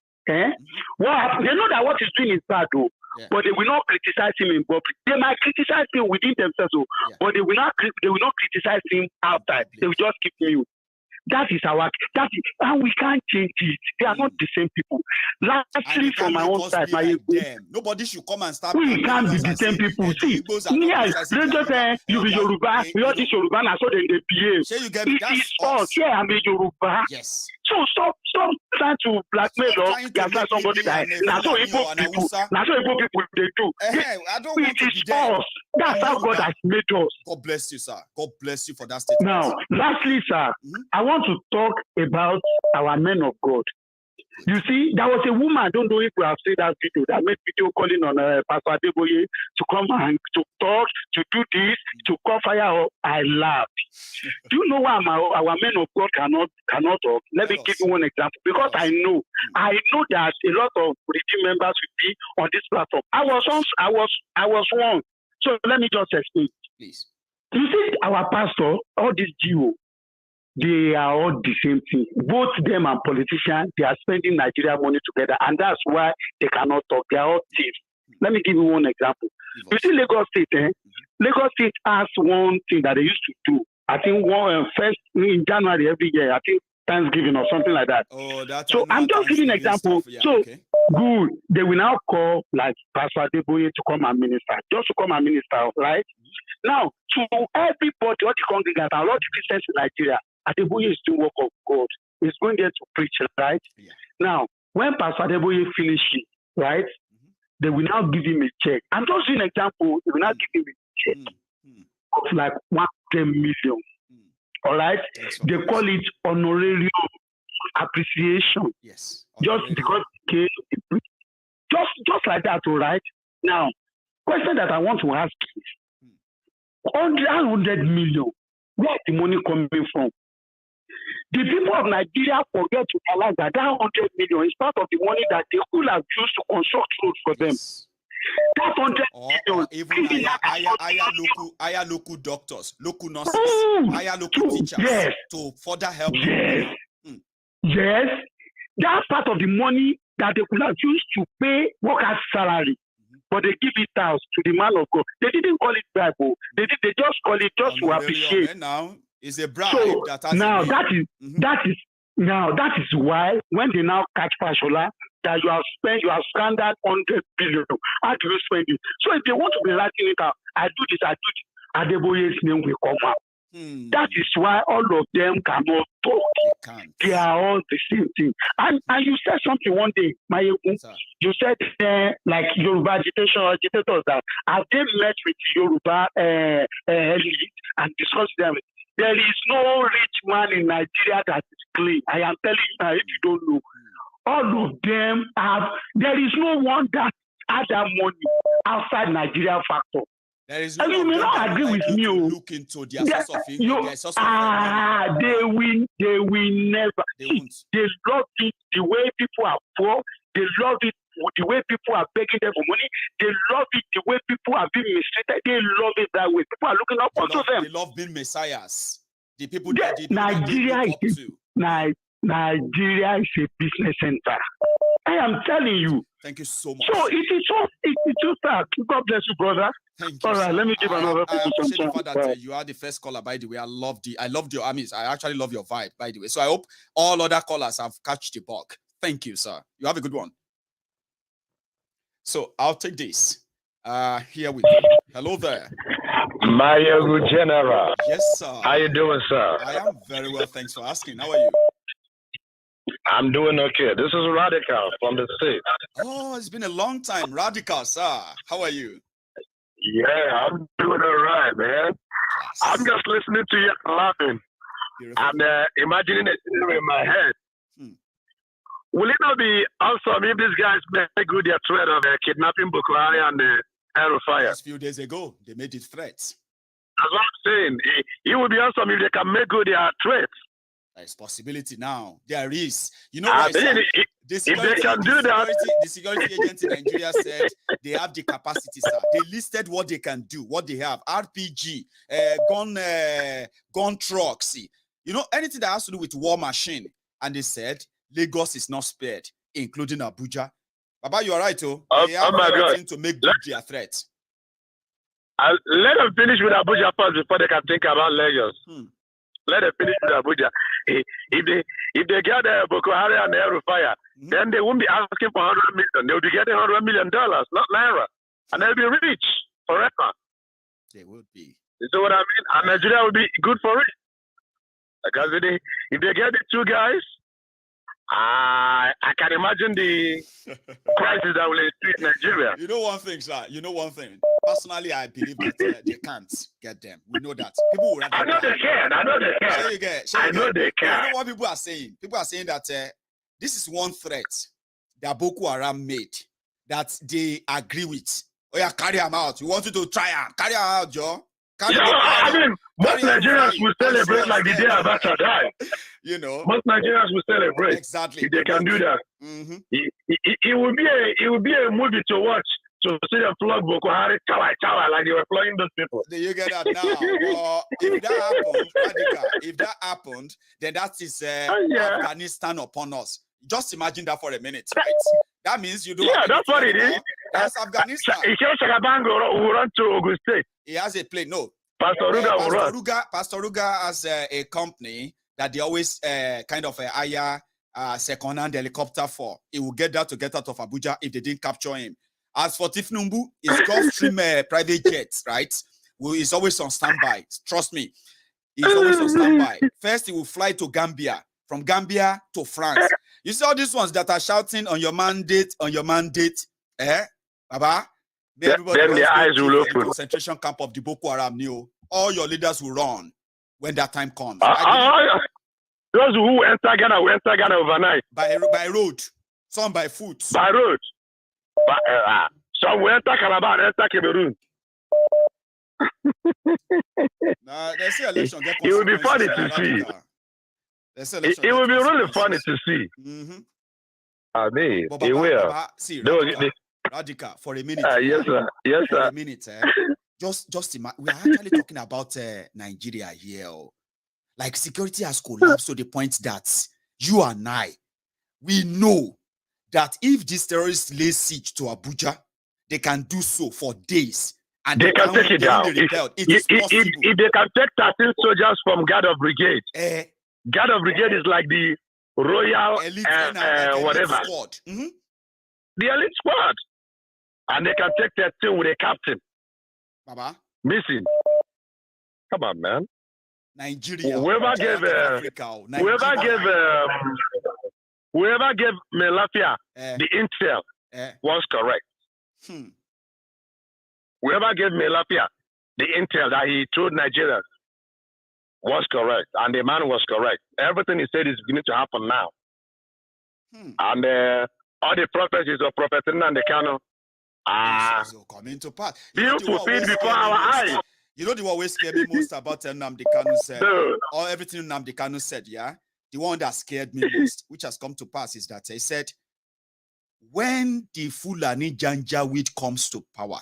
M: what happened? They know that what he's doing is bad, though. Yeah. But they will not criticize him in public. They might criticize him within themselves, but they will not criticize him outside. They will just keep mute. And we can't change it. They are not the same people. Lastly, from my own side,
C: nobody should come and start.
M: We can't be the same people. See, yes, they just say you be Yoruba, you are this Yoruba, and so they behave. It is us. Yeah, I'm a Yoruba.
C: Yes.
M: So stop trying to blackmail us. That's somebody that now so Igbo people they do. It is us. That's how God has made us.
C: God bless you, sir. God bless you for that statement.
M: Now, lastly, sir, I want to talk about our men of God. You see, there was a woman, I don't know if we have seen that video, that made video calling on Pastor Adeboye to come and to talk, to do this, to call fire. I laughed. Do you know why our men of God cannot talk? Let me give you one example. Because I know that a lot of Redeem members will be on this platform. I was wrong. So let me just explain.
C: Please.
M: You see, our pastor, all these GO, they are all the same thing. Both them and politicians, they are spending Nigeria money together, and that's why they cannot talk. They are all thieves. Let me give you one example. You see, Lagos State, Lagos State has one thing that they used to do. I think first in January every year, I think Thanksgiving or something like that.
C: Oh, that's
M: so I'm just giving an example.
C: Yeah,
M: so
C: okay.
M: Good. They will now call like Pastor Adeboye to come and minister, just to come and minister, right? Now, to everybody, all the congregants, a lot of Christians in Nigeria, Adeboye is doing work of God. He's going there to preach, right? Yeah. Now, when Pastor Adeboye finishes, right, they will now give him a check. I'm just giving an example. They will now give him a check of like 100 million. All right? They call it honorarium appreciation.
C: Yes.
M: Just because he came, just like that, all right? Now, question that I want to ask is 100 million, where's the money coming from? The people of Nigeria forget to realize that 100 million is part of the money that they could have used to construct roads for them. That 100 million,
C: even hire local doctors, local nurses, hire local teachers to further help them.
M: Yes, that's part of the money that they could have used to pay workers' salary, but they give it out to the man of God. They didn't call it bribe. They just call it just to appreciate.
C: Now it's a bribe.
M: So
C: that has
M: now that is why when they now catch Fashola, that you have squandered 100 billion. How do you spend it? So if they want to be writing it out, I do this, Adeboye's name will come out. That is why all of them cannot talk. They are all the same thing. And you said something one day, Maiyegun. You said like Yoruba agitators that have they met with Yoruba elite and discussed them. There is no rich man in Nigeria that is clean. I am telling you now, if you don't know. All of them there is no one that has that money outside Nigeria factor.
C: There is no
M: you may not agree with me.
C: Look into their source of income.
M: They will never. They love it the way people are poor. They love it the way people are begging them for money. They love it the way people are being mistreated. They love it that way. People are looking up to them.
C: They love being messiahs. The people
M: Nigeria is a business center. I am telling you.
C: Thank you so much.
M: So it is so sad. God bless you, brother.
C: Thank you.
M: All right, let me give another
C: I appreciate the fact that you are the first caller, by the way. I loved your armies. I actually love your vibe, by the way. So I hope all other callers have catched the bug. Thank you, sir. You have a good one. So I'll take this. Here we go. Hello there.
N: Maiyegun General.
C: Yes, sir.
N: How you doing, sir?
C: I am very well. Thanks for asking. How are you?
N: I'm doing okay. This is Radical from the state.
C: Oh, it's been a long time. Radical, sir. How are you?
N: Yeah, I'm doing all right, man. Yes. I'm just listening to you and laughing. Beautiful. And imagining it in my head. Will it not be awesome if these guys make good their threat of kidnapping Buhari and Aerofire?
C: Just a few days ago, they made it threats.
N: That's what I'm saying. It would be awesome if they can make good their threats.
C: There's possibility now. There is. You know what
N: if they can do that.
C: The security agents in Nigeria said they have the capacity, sir. They listed what they can do, what they have. RPG, gun trucks. You know, anything that has to do with war machine. And they said Lagos is not spared, including Abuja. Baba, you are right, oh. They have everything to make good their threats.
N: Let them finish with Abuja first before they can think about Lagos. Let them finish with Abuja. If they get Boko Haram and Aerofire, then they won't be asking for 100 million. They'll be getting $100 million, not Naira. And they'll be rich forever.
C: They would be.
N: You see what I mean? And Nigeria will be good for it. Because if they get the two guys, I can imagine the crisis that will ensue in Nigeria.
C: You know one thing, sir. You know one thing. Personally, I believe that they can't get them. We know that. People will
N: I know they can. I know they can.
C: I know
N: they can.
C: You know what people are saying? People are saying that this is one threat that Boko Haram made that they agree with. Oh yeah, carry them out. We want you to try and carry them out, Joe.
N: Yeah, I mean, most Nigerians will celebrate like the day Abacha died.
C: You know,
N: most Nigerians will celebrate.
C: Exactly.
N: If they can do that.
C: Mm-hmm.
N: It will be a movie to watch to see them flog Boko Haram, chawa, like they were flogging those people.
C: Do you get that now? If that happened, Radical, if that happened, then that is Afghanistan upon us. Just imagine that for a minute, right? That means you don't.
N: Yeah, that's what it is.
C: That's Afghanistan.
N: Shakabango will run to Ogun State.
C: He has a plane. No.
N: Pastor
C: Ruga has a company that they always kind of hire second-hand helicopter for. He will get that to get out of Abuja if they didn't capture him. As for Tifnumbu, his Gulfstream private jets, right? He's always on standby. Trust me. He's always on standby. First, he will fly to Gambia. From Gambia to France. You see all these ones that are shouting on your mandate, Baba?
N: Then their eyes will open.
C: Concentration camp of the Boko Haram, all your leaders will run when that time comes.
N: Those who enter Ghana will enter Ghana overnight.
C: By road, some by foot.
N: By road. Some will enter Calabar, enter Cameroon.
C: They say election get
N: it will be funny to see. It will be really funny to see.
C: Mm-hmm.
N: I mean, it will.
C: See, Radical, for a minute.
N: Yes, sir. Yes, sir.
C: For a minute. Just imagine. We are actually talking about Nigeria here. Like security has collapsed to the point that you and I, we know that if these terrorists lay siege to Abuja, they can do so for days. And
N: they can take it down.
C: It is possible.
N: If they can take 13 soldiers from Guard of Brigade, Guard of Brigade is like the royal
C: elite,
N: whatever.
C: Elite squad. Mm-hmm.
N: The elite squad. And they can take 13 with a captain.
C: Baba.
N: Missing. Come on, man.
C: Nigeria.
N: Whoever gave Melafia the intel was correct. Whoever gave Melafia the intel that he told Nigerians was correct, and the man was correct. Everything he said is beginning to happen now. And all the prophecies of Prophet and the Kano
C: coming to pass.
N: Being fulfilled before our eyes.
C: You know the one that scared me most about Nnamdi Kanu said, or everything Nnamdi Kanu said, yeah? The one that scared me most, which has come to pass, is that he said, when the Fulani Janjaweed comes to power,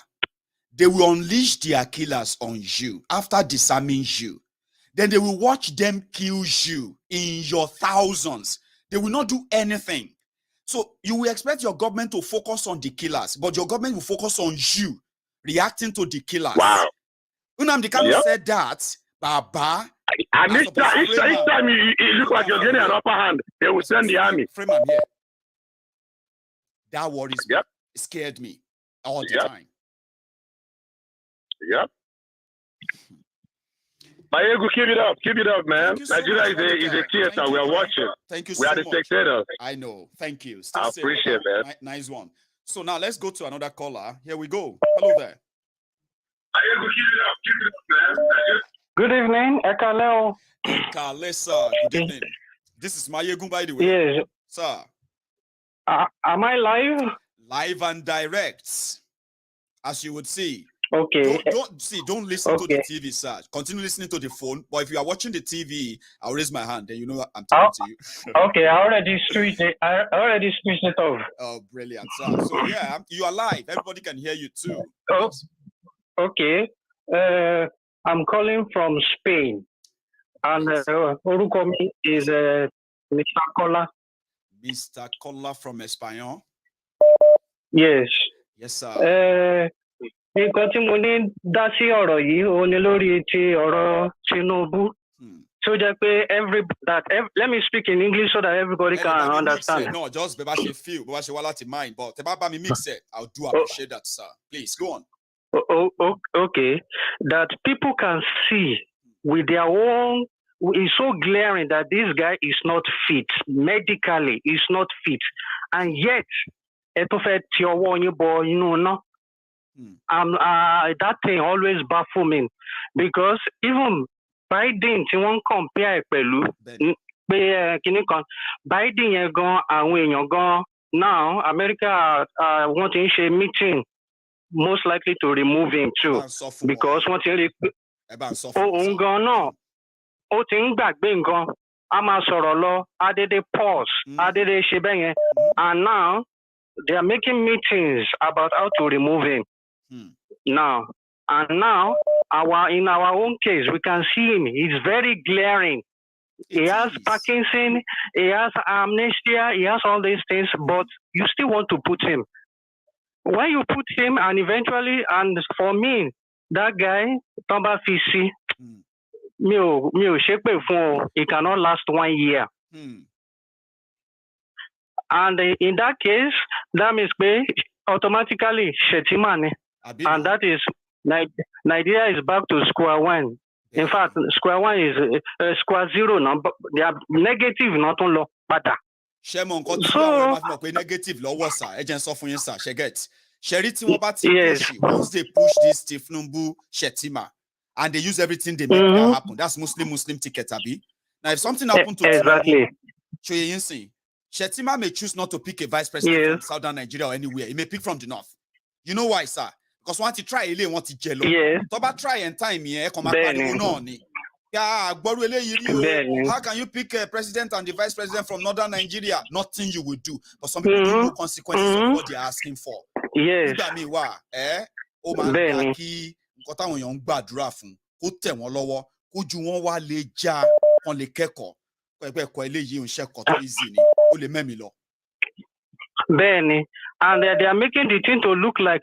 C: they will unleash their killers on you after disarming you. Then they will watch them kill you in your thousands. They will not do anything. So you will expect your government to focus on the killers, but your government will focus on you reacting to the killers.
N: Wow.
C: Nnamdi Kanu said that, Baba.
N: And each time you look like you're getting an upper hand, they will send the army.
C: Frame am here. That worries me. It scared me all the time.
N: Yep. Maiyegun, keep it up, man. Nigeria is a theater. We are watching.
C: Thank you so
N: much. We are the spectators.
C: I know. Thank you.
N: I appreciate that.
C: Nice one. So now let's go to another caller. Here we go. Hello there.
N: Maiyegun, keep it up, man.
O: Good evening, Ekaleo.
C: Ekale, sir. Good evening. This is Maiyegun, by the way.
O: Yes.
C: Sir.
O: Am I live?
C: Live and direct, as you would see.
O: Okay.
C: Don't listen to the TV, sir. Continue listening to the phone. But if you are watching the TV, I'll raise my hand. Then you know I'm talking to you.
O: Okay, I already switched it off.
C: Oh, brilliant, sir. So yeah, you are live. Everybody can hear you too.
O: Oh, okay. I'm calling from Spain, and Orukomi is Mr. Kola.
C: Mr. Kola from Español.
O: Yes.
C: Yes, sir.
O: Nǹkan tí mo ní dá sí ọ̀rọ̀ yìí ó ní lórí ti ọ̀rọ̀ Tinubu. So that let me speak in English so that everybody can understand.
C: No, just be she feel, be she walati mind, but if me mix it, I'll do appreciate that, sir. Please go on.
O: Okay, that people can see with their own. It's so glaring that this guy is not fit medically. He's not fit, and yet, that thing always baffles me because even Biden, he won't compare Pelu. pé kíní kan Biden yẹn gan àwọn èèyàn gan now America wọ́n ti ń ṣe meeting most likely to remove him too because wọ́n ti rí pé òun gan náà ó ti ń gbàgbé nǹkan a máa sọ̀rọ̀ lọ adédé pause adédé ṣe bẹ́ẹ̀ yẹn and now they are making meetings about how to remove him now and now in our own case we can see him he's very glaring. He has Parkinson, he has amnesia, he has all these things, but you still want to put him. When you put him, and eventually, and for me, that guy, Tomba Fisi, he cannot last 1 year. And in that case, that means automatically Shetimane, and that is Nigeria is back to square one. In fact, square one is square zero. No, they are negative, not on low bata.
C: Negative lower sir. Agents of sir. She get. Yes. Once they push this Tifnumbu Shetima and they use everything they make that happen. That's Muslim ticket, Abi. Now, if something happened to Shetima may choose not to pick a vice president from southern Nigeria or anywhere. He may pick from the north. You know why, sir? Because once you try, you want to jello. Toba try and time here, come how can you pick a president and the vice president from northern Nigeria? Nothing you will do. But some people don't know consequences of what they are asking for.
O: Yes.
C: Oh man, nkota won yon gbadura fun ko te won lowo ko ju won wa le ja kon le keko ko eleyi o nse ko to easy ni o le memi lo.
O: Benny, and they are making the thing to look like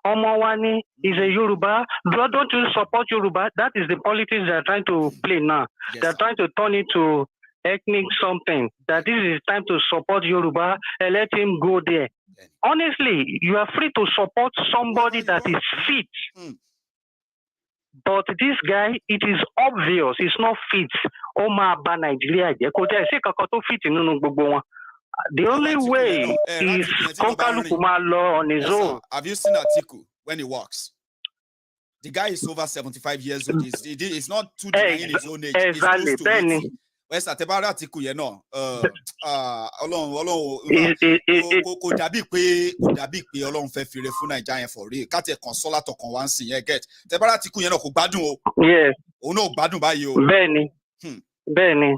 O: Omowani is a Yoruba. Don't you support Yoruba? That is the politics they are trying to play now. Yes, they are trying to turn it to ethnic something. That this is time to support Yoruba and let him go there. Honestly, you are free to support somebody that is fit. But this guy, it is obvious, it's not fit. Nigeria. The only way is Konkalukuma law on his own.
C: Have you seen Atiku when he walks? The guy is over 75 years old. He's not too denying his own age.
O: Exactly, Benny.
C: Where's Atebara Atiku, you know? Ko dabi pe Ọlọ́run fẹ́ fi re fún Naija yẹn for real. Ka te consola to kan wan sin yẹn get. Atebara Atiku yẹn náà kò gbádùn o.
O: Yes.
C: Òun náà gbádùn báyìí o.
O: Benny. Benny.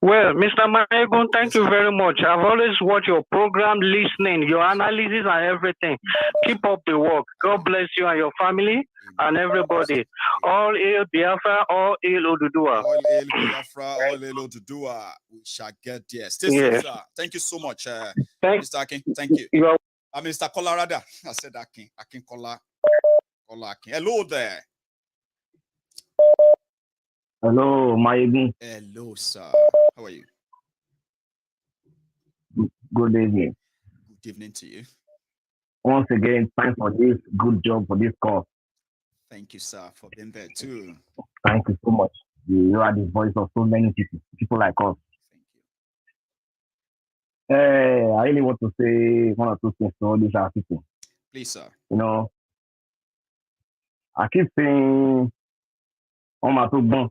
O: Well, Mr. Maiyegun, thank you very much. I've always watched your program, listening, your analysis and everything. Keep up the work. God bless you and your family and everybody. All hail Biafra, all hail Oduduwa.
C: All hail Biafra, all hail Oduduwa. We shall get there. Stay safe, sir. Thank you so much, Mr. Akin. Thank you. Mr. Kolarada. I said Akin Kola Akin. Hello there.
P: Hello, Maiyegun.
C: Hello, sir. How are you?
P: Good evening.
C: Good evening to you.
P: Once again, thanks for this good job for this call.
C: Thank you, sir, for being there too.
P: Thank you so much. You are the voice of so many people like us.
C: Thank you.
P: I really want to say one or two things to all these people.
C: Please, sir.
P: You know, I keep saying, on my two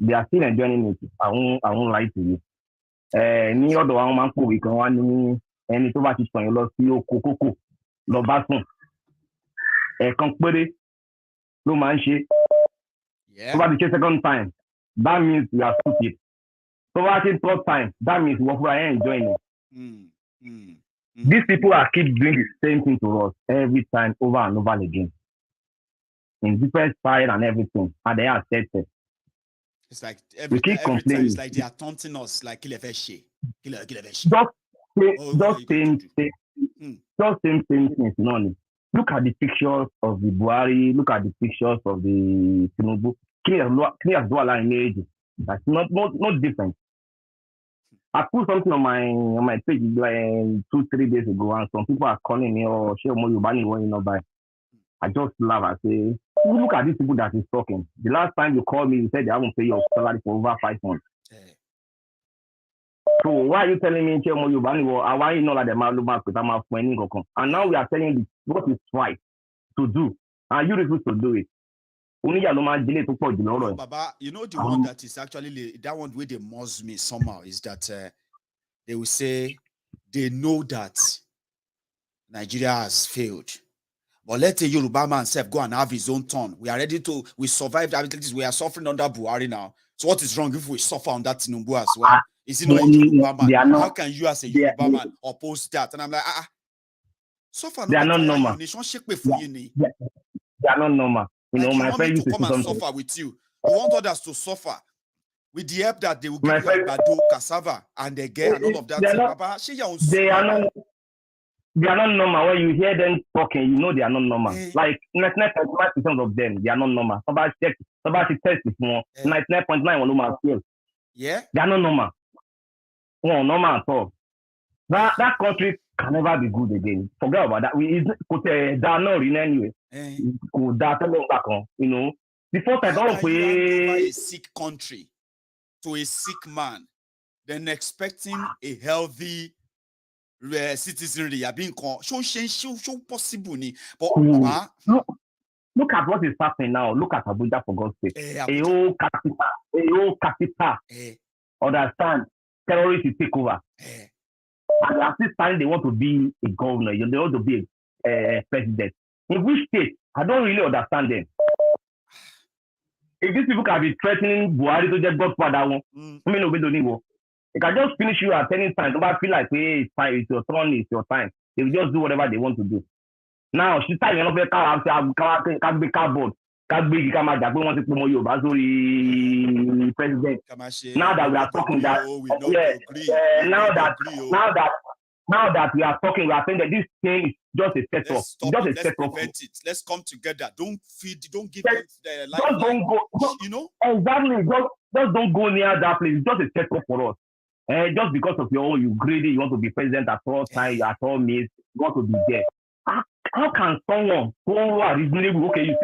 P: they are still enjoying it. I won't lie to you. Ní ọ̀dọ̀ àwọn máa ń pòwe kan wá ní ẹni tó bá ti sọ̀yìn lọ sí oko kókò lọ bá sùn. Ẹ̀ẹ̀kan péré ló máa ń ṣe. Tó bá ti ṣe second time, that means you are stupid. Tó bá ti third time, that means wọ́n fúnra ẹ̀ enjoying it. These people are keep doing the same thing to us every time over and over again. In different style and everything. And they are accepted.
C: It's like every time it's like they are taunting us like Kileveshi.
P: Just same things, you know. Look at the pictures of the Buhari, look at the pictures of the Tinubu. Clear Douala in age. That's not different. I put something on my page like 2-3 days ago, and some people are calling me, "Oh, Sheikh Moyubani, what you know by?" I just laugh. I say, look at these people that is talking. The last time you called me, you said they haven't paid your salary for over 5 months. So why are you telling me, Sheikh Moyubani, why you know that the and now we are telling you what is right to do, and you refuse to do it.
C: Baba, you know the one that is actually that one where they must me somehow is that they will say they know that Nigeria has failed. But let a Yoruba man self go and have his own turn. We are ready to, we survived abilities. We are suffering under Buhari now. So what is wrong if we suffer on that Tinubu as well? Is he not a Yoruba man? How can you as a Yoruba man oppose that? And I'm like, suffer.
P: They are not normal.
C: They
P: are not normal. You know,
C: like
P: my friend
C: used to come and suffer with you. You want others to suffer with the help that they will give you Bado, cassava, and they get and all of that.
P: They are not normal. When you hear them talking, you know they are not normal. Like 99.5% of them, they are not normal. Somebody test is more. 99.9 normal still.
C: Yeah.
P: They are not normal. No, normal at all. That country can never be good again. Forget about that. We are not in anyway. You know, the first I don't
C: play a sick country to a sick man, then expecting a healthy citizenry. Being so possible. But
P: look at what is happening now. Look at Abuja, for God's sake. A whole capital. Understand? Terrorists will take over. And at this time, they want to be a governor. They want to be a president. In which state? I don't really understand them. If these people can be threatening Buhari to just Godfather, they can just finish you at any time. Nobody feel like, hey, it's fine, it's your turn, it's your time. They will just do whatever they want to do. Now, she's telling you, can't be cardboard. Can't be president. Now that we are talking that, now that we are talking, we are saying that this thing is just a setup.
C: Let's prevent it. Let's come together. Don't give them the life.
P: Just don't go, you know? Exactly. Just don't go near that place. It's just a setup for us. Just because of you greedy, you want to be president at all times, at all means, you want to be there. How can someone who are reasonable, okay,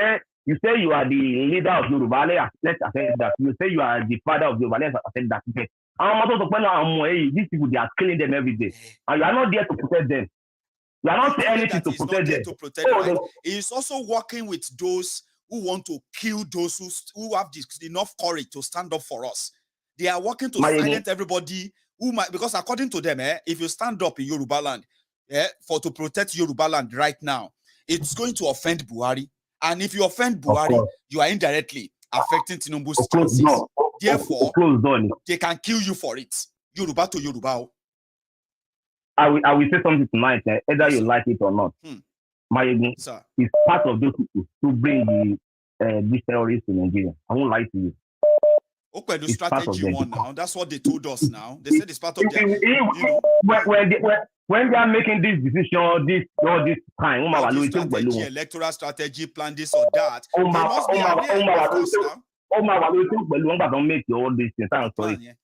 P: you say you are the leader of Yoruba, let's accept that. You say you are the father of Yoruba, let's accept that. These people, they are killing them every day. And you are not there to protect them. You are not saying anything to protect them.
C: He is also working with those who want to kill those who have enough courage to stand up for us. They are working to silence everybody who might, because according to them, if you stand up in Yoruba land, to protect Yoruba land right now, it's going to offend Buhari. And if you offend Buhari, you are indirectly affecting Tinubu's chances. Therefore, they can kill you for it. Yoruba to Yoruba.
P: I will say something tonight, either you like it or not. Maiyegun is part of those people to bring these terrorists to Nigeria. I won't lie to you.
C: Okay, the strategy one now. That's what they told us now. They said it's part of their...
P: When they are making this decision, this time,
C: strategy, electoral strategy, plan this or that, they must be aware of course now.
P: Don't make all these things. I'm sorry.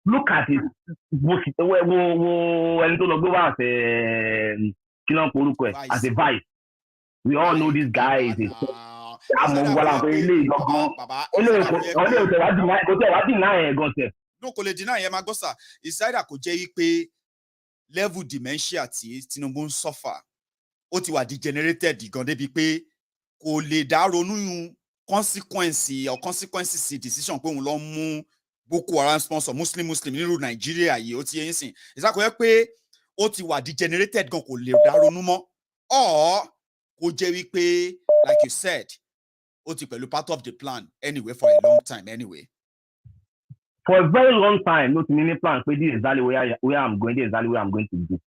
P: Look at it. As a vice. We all know this guy is a...
C: No, deny him. It's either could level dementia Tinubu suffer. Ó ti wà degenerated gan débi pé kò lè dá ronú consequences decision pé òun lọ mú Boko Haram sponsor Muslim nílùú Nàìjíríà yìí ó ti yẹn sìn. Ìsàkó yẹ pé ó ti wà degenerated gan kò lè dá ronú mọ́. Or kò jẹ́ wípé like you said ó ti pẹ̀lú part of the plan anyway for a long time anyway.
P: For a very long time, no mini plan. This is exactly where I'm going. This is exactly where I'm going to do.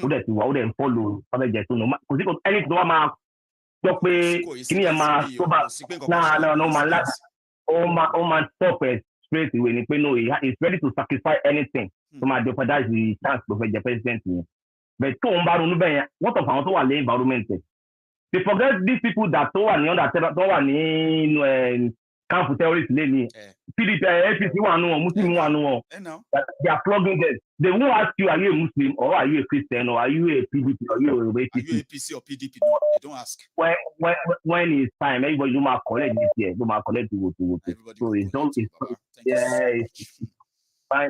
P: Who that follow? Because anything no man talk me. No man. Oh man, stop it straight away. No, he's ready to sacrifice anything. So my jeopardize the chance to be the president. But what of our environment? They forget these people that camp terrorists lately. PDP, APC, Muslim, they are plugging them. They won't ask you, are you a Muslim or are you a Christian or are you a PDP or are you a APC?
C: Are you APC or PDP? No, they don't ask.
P: When it's time, everybody you might collect this year. You might collect to vote. So it's don't.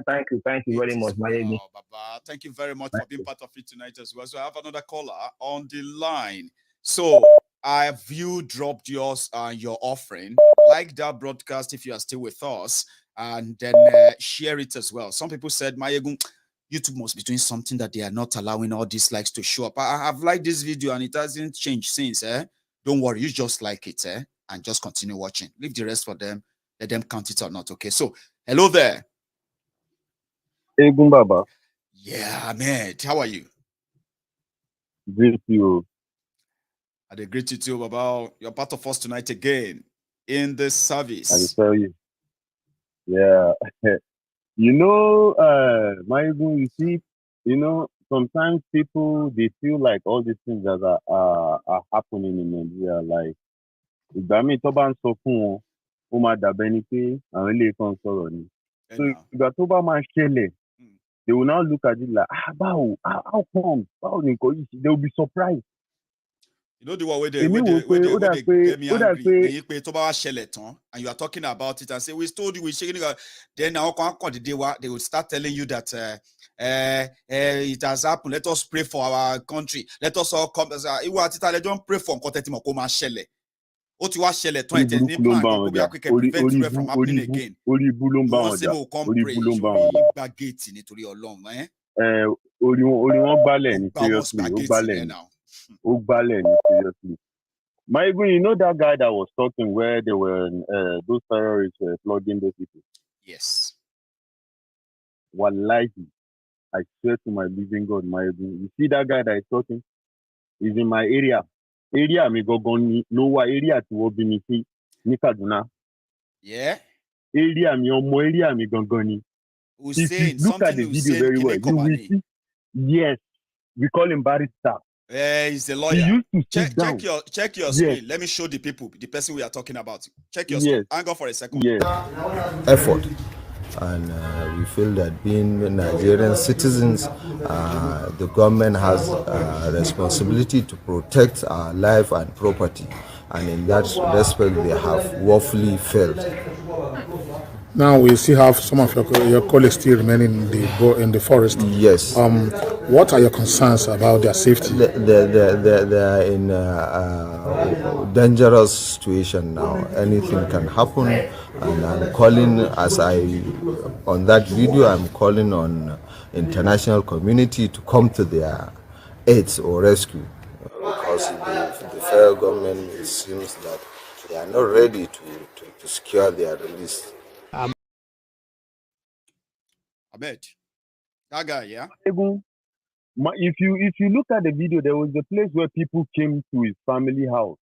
P: Thank you very much, Maiyegun.
C: Baba. Thank you very much for being part of it tonight as well. So I have another caller on the line. So have you dropped yours your offering? Like that broadcast if you are still with us, and then share it as well. Some people said, Maiyegun, YouTube must be doing something that they are not allowing all these likes to show up. I have liked this video and it hasn't changed since. Don't worry, you just like it and just continue watching. Leave the rest for them. Let them count it or not. Okay. So, hello there.
Q: Hey, Gumbaba.
C: Yeah, Ahmed. How are you?
Q: Great you.
C: I greet you too, Baba. You're part of us tonight again in this service.
Q: I tell you. Yeah. You know, Maiyegun, you see, you know, sometimes people, they feel like all these things that are happening in Nigeria, like, ìgbà míì tó bá ń sọ fún wọn, ó máa dàbẹ́ ni pé àwọn ilé kan sọ̀rọ̀ ni. So ìgbà tó bá máa ṣẹlẹ̀, they will now look at it like, báwo, how come? Báwo ni nǹkan yìí? They will be surprised.
C: You know the one where they get me angry. And you are talking about it and say, we told you we're shaking it. Then they will start telling you that it has happened. Let us pray for our country. Let us all come. They don't pray for what you are shell it prevent it from happening again.
Q: Seriously. Maiyegun, you know that guy that was talking where they were those terrorists were flogging those people?
C: Yes.
Q: Wallahi, I swear to my living God, Maiyegun, you see that guy that is talking? He's in my area. Area me go no area to Obinisi, ni Kaduna.
C: Yeah.
Q: Area me gongoni. If you look at the video very well, you will see. Yes, we call him Barrister.
C: He's a lawyer. Check your screen. Let me show the people, the person we are talking about. Check your screen. Hang on for a second.
R: Effort. And we feel that being Nigerian citizens, the government has a responsibility to protect our life and property. And in that respect, they have woefully failed.
S: Now we still have some of your colleagues still remaining in the forest.
R: Yes.
S: What are your concerns about their safety?
R: They are in a dangerous situation now. Anything can happen, and I'm calling, on that video, I'm calling on international community to come to their aid or rescue, because the federal government, it seems that they are not ready to secure their release.
C: Ahmed, that guy, yeah.
Q: If you look at the video, there was a place where people came to his family house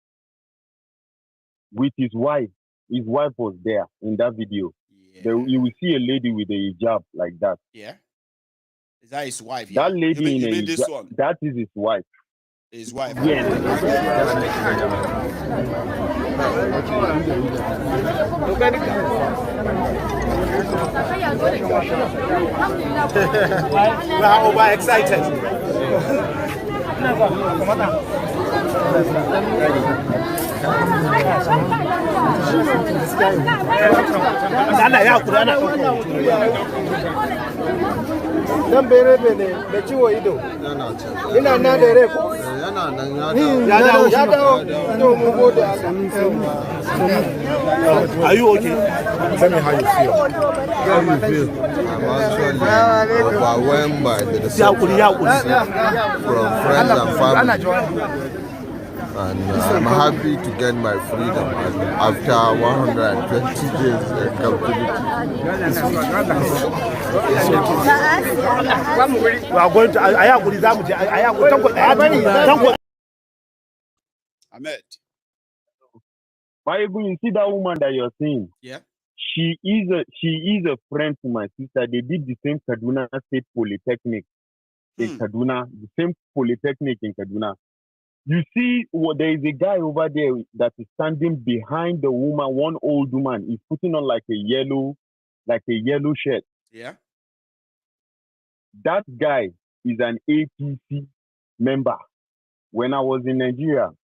Q: with his wife. His wife was there in that video. Yeah. You will see a lady with a hijab like that.
C: Yeah. Is that his wife?
Q: That
C: yeah?
Q: lady
C: you
Q: in
C: mean
Q: a
C: this
Q: hijab,
C: one?
Q: that is his wife.
C: His wife.
Q: Yes.
B: We are overexcited. Dan bere bene da ciwo ido. Ina na da rai ko? Ya dawo. No, mu gode Allah. Are you okay? Tell me how you feel.
R: I'm actually overwhelmed by the reception from friends and family. And I'm happy to get my freedom after 120 days in captivity.
B: We are going to
C: Ahmed.
Q: Maiyegun, you see that woman that you're seeing?
C: Yeah.
Q: She is a friend to my sister. They did the same Kaduna State Polytechnic in Kaduna, the same Polytechnic in Kaduna. You see, there is a guy over there that is standing behind the woman, one old woman. He's putting on like a yellow shirt.
C: Yeah.
Q: That guy is an APC member. When I was in Nigeria,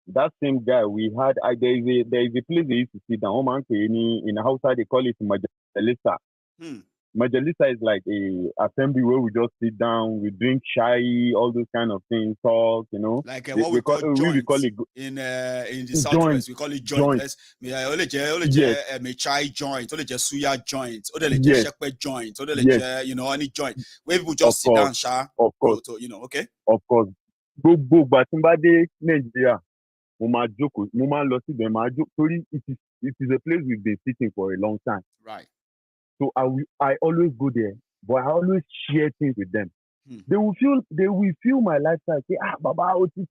Q: that same guy we had, there is a place they used to sit down. In the house, they call it Majalisa. Majalisa is like a assembly where we just sit down, we drink chai, all those kind of things, talk, you know.
C: Like what we call joint in the southwest, we call it joint. Let's only chai joint, only suya joint, only shepe joint, only you know any joint where people just sit down,
Q: of course,
C: you know, okay.
Q: Of course, gbogbo àtìmbádé Nigeria, mo máa jókòó, mo máa lọ síbẹ̀, máa jókòó torí it is a place we've been sitting for a long time.
C: Right.
Q: So I always go there, but I always share things with them. They will feel my lifestyle. Say, Baba, this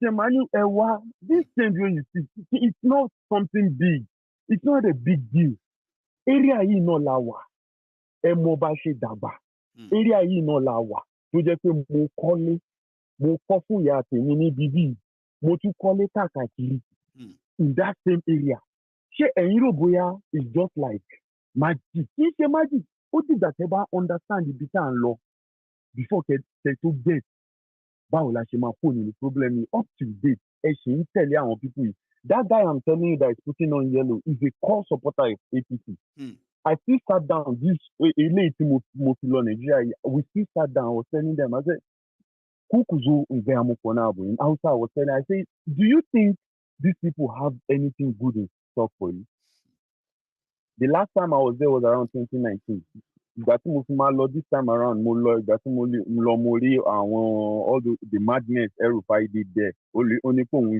Q: change when you see, it's not something big. It's not a big deal. Area yìí náà la wà. Ẹ mọ̀ bá ṣe dàgbà. Area yìí náà la wà. Tó jẹ́ pé mo kọ́lé, mo kọ́ fún ìyá tèmi ní bíbí, mo tún kọ́lé káàkiri. In that same area. Ṣé ẹ̀yin rò bóyá it's just like magic? Kì í ṣe magic. Ó dìgbà tẹ́ bá understand ibi tá à ń lọ before kẹ́ tó get báwo la ṣe máa kó nínú problem yìí up to date ẹ ṣì ń tẹ̀lé àwọn people yìí. That guy I'm telling you that is putting on yellow is a core supporter of APC. I still sat down this eléyìí tí mo fi lọ Nigeria, we still sat down. I was telling them, I said, Kukuzo Nveamukona in Hausa, I was telling, I said, do you think these people have anything good in store for you? The last time I was there was around 2019. Ìgbà tí mo fi máa lọ this time around, mo lọ ìgbà tí mo rí àwọn all the madness El-Rufai did there. Ó ní kó òun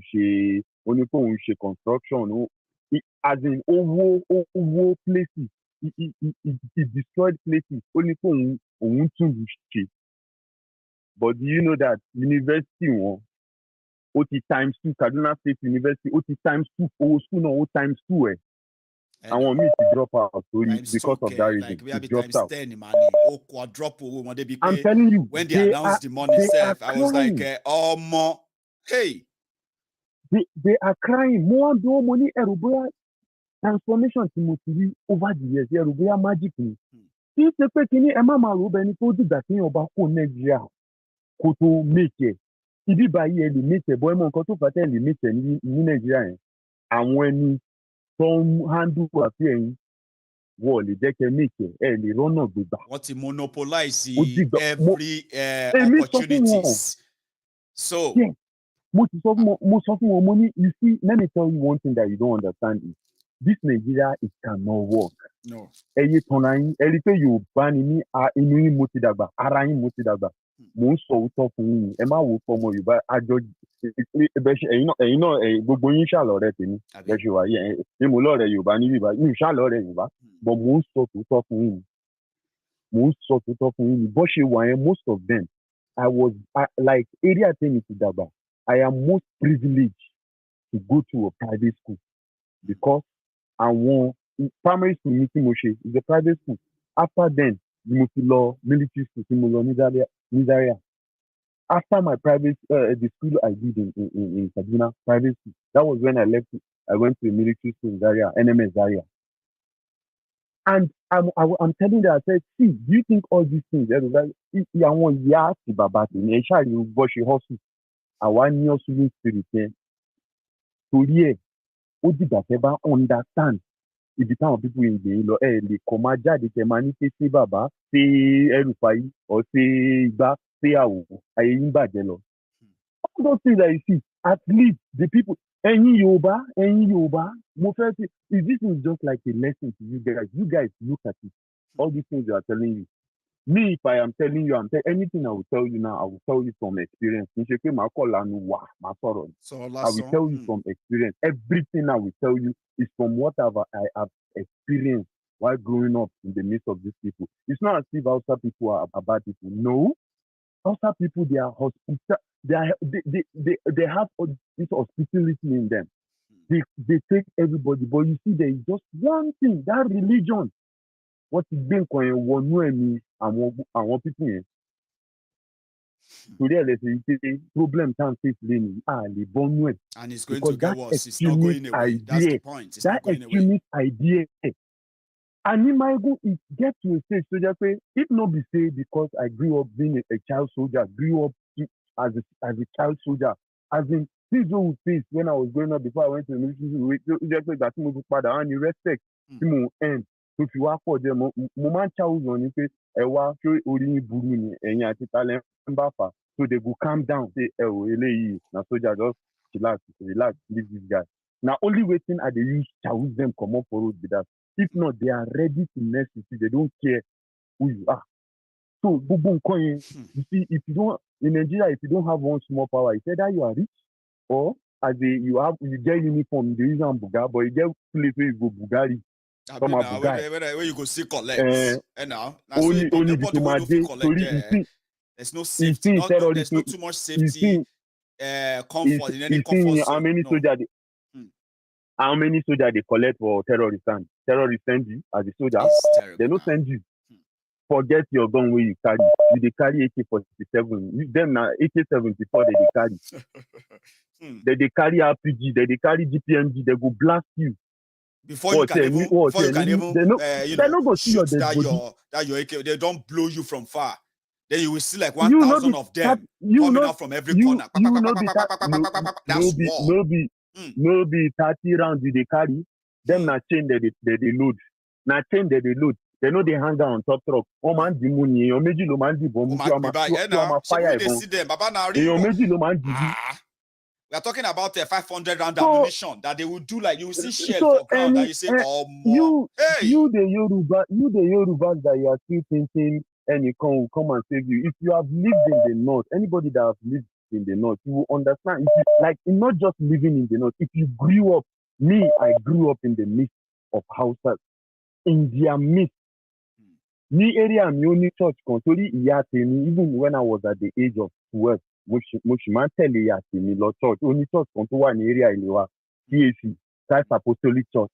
Q: ṣe construction. As in owó places. He destroyed places. Ó ní kó òun tún ṣe. But do you know that university wọn ó ti times 2 Kaduna State University ó ti times 2 owó school náà ó times 2 ẹ̀. Àwọn míì ti drop out because of that reason.
C: Like,
Q: they dropped out.
C: 10, man.
Q: I'm telling you,
C: when they announced the money itself, I was like, oh, more. Hey.
Q: They are crying. More and more money. Eruboya transformation tí mo ti rí over the years. Eruboya magic ni. Kì í ṣe pé kíní ẹ má máa rò bẹ́ẹ̀ ni tó dìgbà tí ọba kó Nàìjíríà kó tó make ẹ̀. Ibi báyìí ẹ lè make ẹ̀ bọ́ ẹ mọ nǹkan tó fà tẹ́ ẹ lè make ẹ̀ ní Nàìjíríà yẹn. Àwọn ẹni tó handle àfi ẹ̀yin wọ́n lè jẹ́ kẹ́ make ẹ̀ lè rọ́nà gbégbá.
C: Wọ́n ti monopolize every opportunities. So.
Q: Yeah. Mo sọ fún wọn mo ní, you see, let me tell you one thing that you don't understand is this Nigeria, it cannot work.
C: No.
Q: Ẹyẹ tọ́ra yín, ẹ rí i pé Yorùbá ni ní inú yín mo ti dàgbà, ara yín mo ti dàgbà. Mo ń sọ òótọ́ fún yín, ẹ má wò ó fọmọ Yorùbá àjọ ẹ̀yin náà gbogbo yín ṣàlọ́rẹ́ tèmi. Ẹ ṣe wà yìí, ẹ mo lọ́ọ̀rẹ́ Yorùbá ní bíbá, mi ò ṣàlọ́rẹ́ Yorùbá, but mo ń sọ òótọ́ fún yín. Bó ṣe wà yẹn, most of them, like area tèmi ti dàgbà. I am most privileged to go to a private school because àwọn primary school mi tí mo ṣe is a private school. After then, mo ti lọ military school tí mo lọ ní Zaria. After my private the school I did in Kaduna, private school. That was when I left. I went to a military school in Zaria, NMS Zaria. And I'm telling them, I said, see, do you think all these things, àwọn ìyá àti bàbá tèmi ẹ ṣáà rí bó ṣe hustle. Àwa ní hustling spirit yẹn. Torí ẹ̀, ó dìgbà tẹ́ bá understand ibi táwọn people ń gbé lọ, ẹ lè kọ́ máa jáde kẹ́ máa ní ṣé bàbá, ṣé El-Rufai, or ṣé igbá, ṣé àwò, ayé yín bàjẹ́ lọ. All those things that you see, at least the people, ẹ̀yin Yorùbá, mo fẹ́ say, this is just like a lesson to you guys. You guys look at it. All these things they are telling you. Me, if I am telling you, anything I will tell you now, I will tell you from experience. I will tell you from experience. Everything I will tell you is from whatever I have experienced while growing up in the midst of these people. It's not as if Hausa people are bad people. No. Hausa people, they are they have this hospitality in them. They take everybody. But you see, there is just one thing, that religion. What is being wọnú ẹ̀mí àwọn people yẹn. Today let's say problem can face lẹ́nu lè bọ́nú ẹ̀.
C: And it's going to get worse. It's not going away. That's the point. It's not going away. That extremist idea. And Maiyegun, it gets to a stage so that if not be say because I grew up being a child soldier, grew up as a child soldier, as in this is what we faced when I was growing up before I went to the military. Just like that, respect.
Q: tó fi wá pọ̀ jẹ́ mo máa ń challenge wọn ni pé ẹ wá ṣé orí yín burú ni ẹ̀yin àti talẹ̀ ń bá fà so they go calm down say ẹ wò eléyìí na soldier just relax leave this guy na only wetin I dey use challenge them comot for road be that if not they are ready to mess with you they don't care who you are so gbogbo nǹkan yẹn you see if you don't in Nigeria if you don't have one small power it's either you are rich or as you get uniform you dey use am buga but you get place where you go bugari
C: come a bugari where you go see collect now
Q: only the tomade tori
C: there's no safety there's not too much safety comfort in any comfort zone.
Q: How many soldiers they collect for terrorists and terrorists send you as a soldier they no send you forget your gun where you carry AK-47 them na AK-74 they carry they carry RPG they carry GPMG they go blast you
C: before you can even they no go see that your AK they don't blow you from far then you will see like 1,000 of them coming out from every corner.
Q: No be 30 rounds they carry them na chain they load na chain they load they know they hang down on top truck o man di money o meji lo man di bomb so am fire
C: we are talking about 500 round ammunition that they will do like you will see shell for ground that you say oh more.
Q: You the Yorubas that you are still thinking anyone will come and save you. If you have lived in the north, anybody that have lived in the north, you will understand. If you, like not just living in the north, if you grew up, I grew up in the midst of houses, in their midst. Me area I'm only church controlling even when I was at the age of 12. Moshman tell me Lord church only church control one area in the CAC Christ Apostolic Church.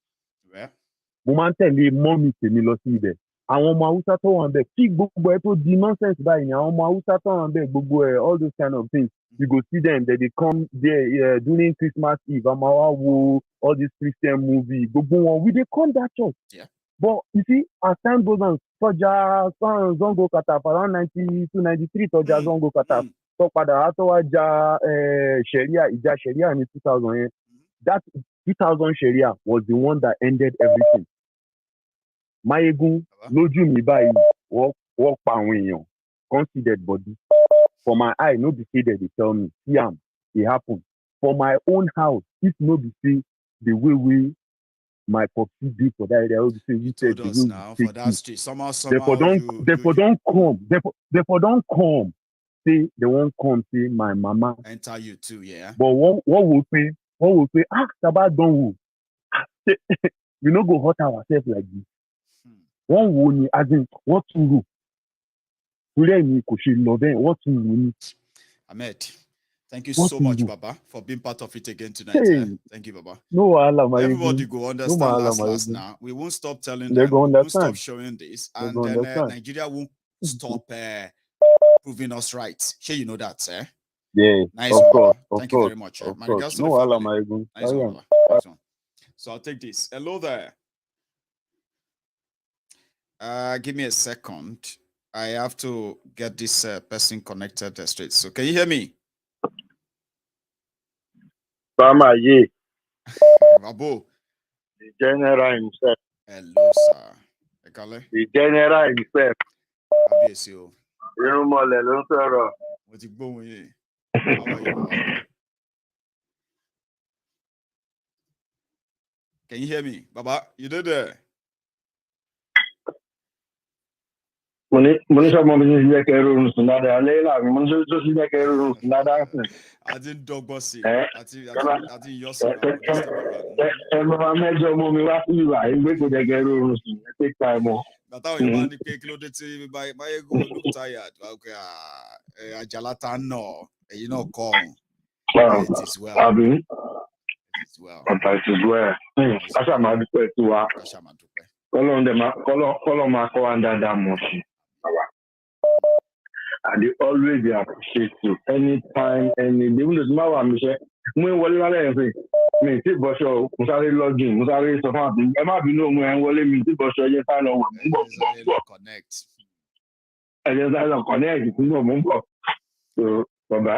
Q: Moman tell me mommy me lo si ibẹ̀. Àwọn ọmọ Hausa tó wà ńbẹ̀ kí gbogbo ẹ tó di nonsense báyìí ni àwọn ọmọ Hausa tó wà ńbẹ̀ gbogbo ẹ all those kind of things you go see them they come there during Christmas Eve amawa wo all these Christian movie gbogbo wọn we dey come that church. But you see as time goes on Soja Zongo Kataf around 92-93 Soja Zongo Kataf tó padà àtọwájà Sharia ìjà Sharia in 2000 that 2000 Sharia was the one that ended everything. Maiyegun lójú mi báyìí wọ́n pa àwọn èèyàn considered body for my eye no be say they tell me see am e happen for my own house if no be say the way my popsi dey for that area wey be say you said the way we take you therefore don come say they wan come say my mama
C: enter you too
Q: but wọ́n wò pé taba don wò we no go hurt ourselves like this. Wọ́n wo ni as in wọ́n tún rò torí ẹ̀yin kò ṣe lọ bẹ́ẹ̀ wọ́n tún rò ni.
C: Ahmed, thank you so much Baba for being part of it again tonight. Thank you Baba.
Q: No wahala my
C: everybody go understand last now. We won't stop telling them, we won't stop showing this and then Nigeria won't stop proving us right. Sure you know that, sir.
Q: Yeah,
C: nice
Q: of course.
C: Thank you very much.
Q: No wahala my good.
C: Nice one. So I'll take this. Hello there. Give me a second. I have to get this person connected straight. So can you hear me?
T: Bama ye.
C: Babu.
T: The general himself.
C: Hello, sir. Ekale.
T: The general himself.
C: Kábíyèsí o.
T: Irúnmọlẹ̀ ló ń sọ̀rọ̀.
C: Mo ti gbóhùn yín. How are you, Baba? Can you hear me? Baba, you did there?
T: Mo ní sọ́mọ mi ní ilé kẹrù rùn sùn dáadáa léèlà mi mo ní sọ́mọ sí ilé kẹrù rùn sùn dáadáa sùn.
C: A ti ń dọ́gbọ́n sí i, àti yọ sí
T: ẹ máa mẹ́jọ mọ́ mi wá sí ìwà ìgbé kò jẹ́ kẹrù rùn sùn ẹ take time o.
C: Bàtà òyìnbó máa ń ní pé kí ló dé tí Maiyegun look tired. Àjàlá ta ń nà èyí náà kọ́ ọ̀hún. It is well.
T: Àbí?
C: It is well.
T: It is well. Káṣà máa dúpẹ́ sí wa.
C: Káṣà máa dúpẹ́.
T: Kọ́lọ́ máa kọ́ wa dáadáa mọ̀ sí. I dey always dey appreciate you anytime any day even though tomorrow I'm sure mo wọlé lálẹ́ ẹ̀sìn mi ti bọ́ṣọ mo sáré login mo sáré sọ fún àbí ẹ má bínú òun ẹ̀ ń wọlé mi ti bọ́ṣọ ẹyẹ sáré lọ wọ̀ ń bọ̀ ẹ̀jẹ̀ sáré lọ connect ń bọ̀ mo ń bọ̀ so bàbá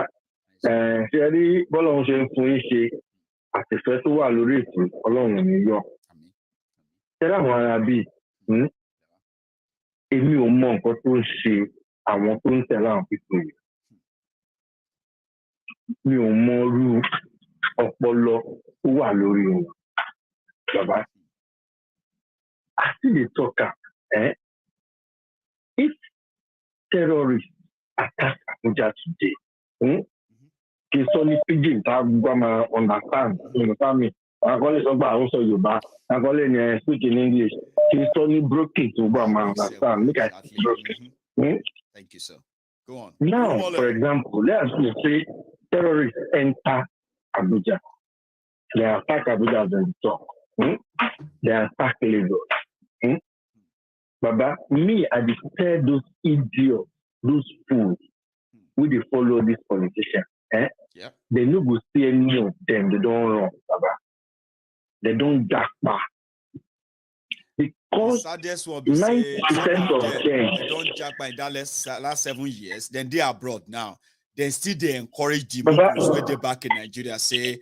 T: ṣe rí bọ́lá òun ṣe ń fún yín ṣe àtìfẹ́ tó wà lórí ètò ọlọ́run ní yọ ṣẹ́rẹ́ àwọn ará bíi Èmi ò mọ nǹkan tó ń ṣe àwọn tó ń tẹ̀lé àwọn pípọ̀ yìí. Mi ò mọ irú ọpọlọ tó wà lórí wọn. Bàbá, I still dey talk am. If terrorists attack Abuja today, kì í sọ ní pidgin tá a gbọ́ máa understand me. Àkọlé sọ pé àwọn sọ Yorùbá, àkọlé ni speak in English. Kì í sọ ní broken tó gbọ́ máa understand. Make I speak broken.
C: Thank you, sir. Go on.
T: Now, for example, let's say terrorists enter Abuja. They attack Abuja as they talk. They attack Lagos. Baba, me, I declare those idiots, those fools, who they follow this politician. They no go see any of them. They don't run, Baba. They don't jack back. Because 90% of them,
C: they don't jack by that last 7 years. Then they are abroad now. Then still they encourage the Muslims when they back in Nigeria say,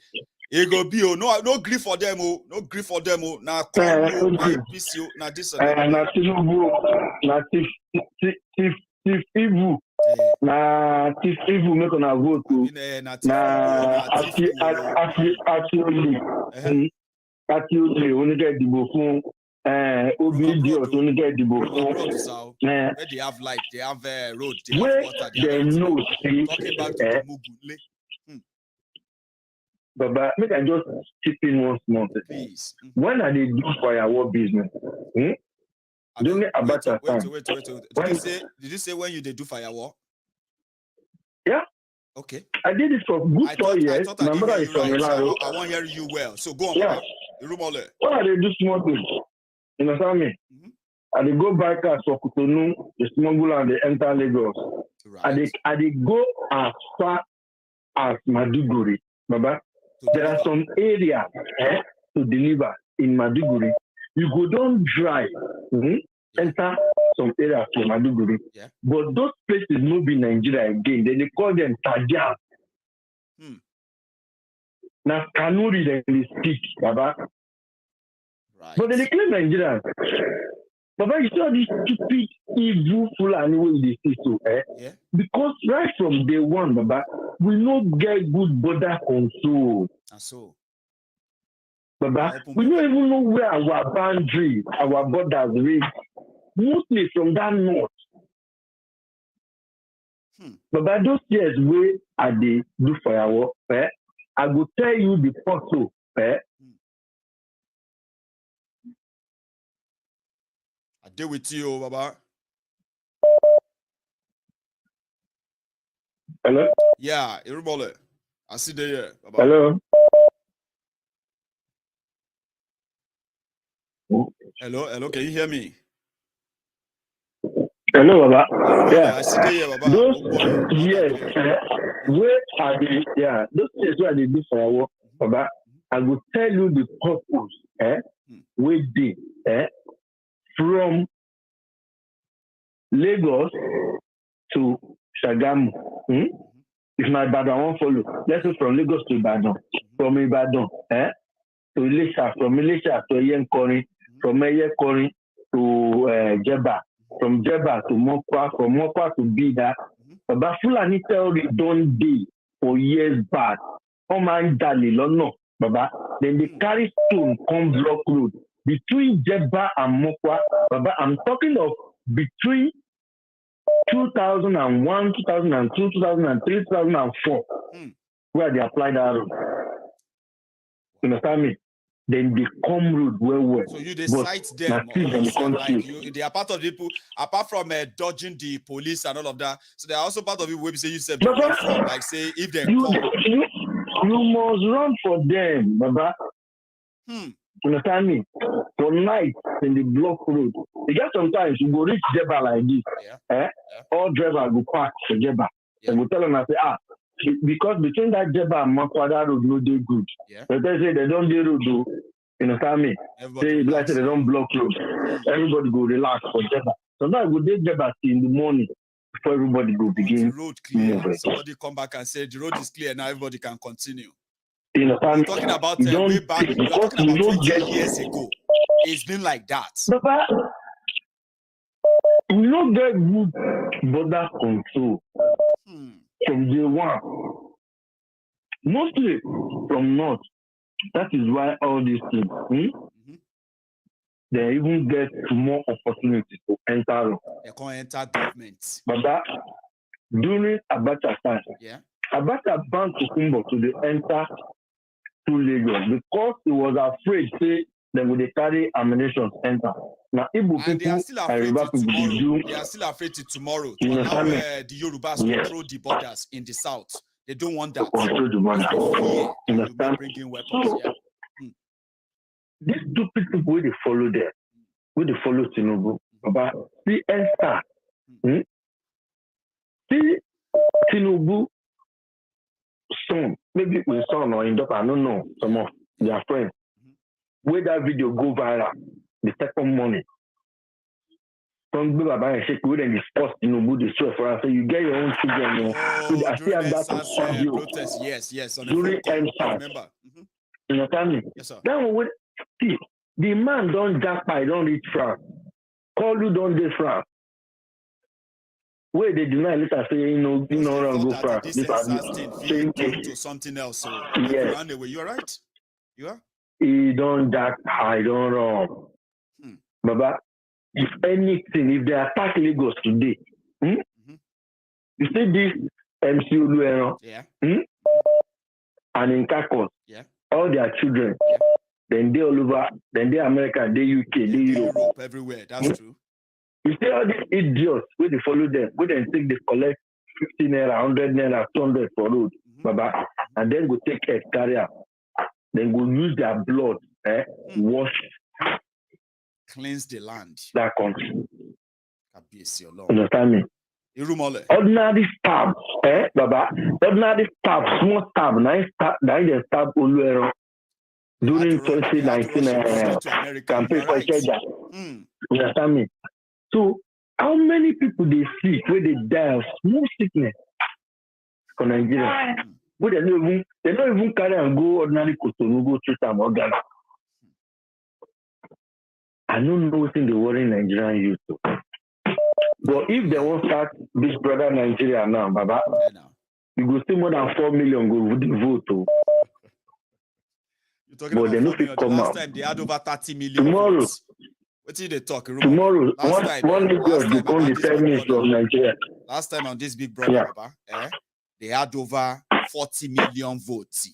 C: "It go be no grief for them, no grief for them, now peace now this
T: na Tiff evil make una vote actually only get the phone obedience only get the
C: where they have light, they have road, they
T: have
C: water,
T: they know
C: talking back to Mugunle.
T: But make I just chip in once more.
C: Please.
T: When are they do firework business? Don't get about that time.
C: Wait. Did you say when you do firework?
T: Yeah.
C: Okay.
T: I did it for good 4 years.
C: I won't hear you well. So go on.
T: Yeah.
C: What
T: are they do small things? You understand me? And they go back as for Cotonou, they smuggle and they enter Lagos. Right. And they go as far as Maiduguri, Baba. There are some areas to deliver in Maiduguri. You go down drive, enter some areas to Maiduguri. Yeah. But those places no be Nigeria again. Then they call them Tajam. Now Kanuri they speak, Baba. Right. But then they claim Nigerians. Baba, you saw this stupid, evil, Fulani way they say so, Yeah. Because right from day one, Baba, we no get good border control.
C: And so,
T: Baba, we don't even know where our boundaries, our borders reach. Mostly from that north. Baba, those years where I do firework, I will tell you the photo,
C: I deal with you, Baba.
T: Hello?
C: Yeah, everybody. I see there, Baba.
T: Hello?
C: Hello, can you hear me?
T: Hello, Baba.
C: Yeah, I see there, Baba.
T: Those years, where are they? Yeah, those years where they do firework, Baba, I will tell you the purpose, where they, from Lagos to Shagamu. If my Ibadan won't follow, let's say from Lagos to Ibadan, from Ibadan, to Ilesha, from Ilesha to Eyenkori, from Eyenkori to Jeba, from Jeba to Mokwa, from Mokwa to Bida. But Fulani theory don't do for years back. Oh man, Dali, no, Baba. Then they carry stone come block road between Jeba and Mokwa. Baba, I'm talking of between 2001, 2002, 2003, 2004, where they applied that road. You understand me? Then they come road well.
C: So you decide them, like they are part of the people, apart from dodging the police and all of that. So they are also part of it where you say you said, like say if they come.
T: You must run for them, Baba. You understand me? For night in the block road. You get sometimes you go reach Jeba like this. All drivers go park for Jeba. And we tell them, I say, because between that Jeba and Makwa, that road no dey good. But they say they don't do road though. You understand me? Say like they don't block road. Everybody go relax for Jeba. Sometimes we dey Jeba in the morning before everybody go begin.
C: The road clear. Somebody come back and say the road is clear now. Everybody can continue.
T: You know,
C: we're talking about way back. We're talking about 20 years ago. It's been like that.
T: Baba, will not get good border control from day one. Mostly from north. That is why all these things, they even get more opportunities to enter.
C: They can't enter government.
T: But that during Abacha time, Abacha banned Kukumbo to the enter to Lagos because he was afraid, say, they would carry ammunition to enter. Now, Igbo people,
C: they are still afraid to tomorrow. They are still afraid to tomorrow to allow the Yorubas control the borders in the south. They don't want that.
T: Control the border.
C: You may bring in weapons.
T: These stupid people, they follow them. They follow Tinubu. But see Esther. See Tinubu son, maybe my son or in daughter, I don't know, some of their friends. Where that video go viral, the second morning. Some people are buying shake with and discuss Tinubu the show for us. So you get your own children. I see that video.
C: Protest. Yes.
T: During NSAS.
C: Remember.
T: You understand me?
C: Yes, sir.
T: Then when see the man don't jackpot, don't reach France. Call you don't get France. Where they deny later say you know go France.
C: This thing to something else. So run away. You're right. You are.
T: He don't jackpot, don't run. Baba, if anything, if they attack Lagos today, you see this MC Oluero, and in Kakos, all their children, then they all over, then they America, they UK, they Europe,
C: everywhere. That's true.
T: You see all these idiots where they follow them, where they think they collect 50 naira, 100 naira, 200 for road, Baba, and then go take a carrier, then go use their blood, wash,
C: cleanse the land.
T: That country.
C: You
T: understand me? Ordinary stab, Baba. Ordinary stab, small stab, nice stab Oluero during 2019 campaign for Kenya. You understand me? So, how many people they see where they die of small sickness for Nigeria? But they don't even carry and go ordinary Cotonou, go treat them organ. I don't know what's in the world in Nigerian youth. But if they won't start Big Brother Nigeria now, Baba, you go see more than 4 million go vote.
C: But
T: they don't come out.
C: Last time they had over 30 million
T: tomorrow.
C: Votes. What did they talk?
T: Tomorrow, one idiot become the Prime Minister of Nigeria.
C: Last time on this Big Brother, Baba, they had over 40 million votes.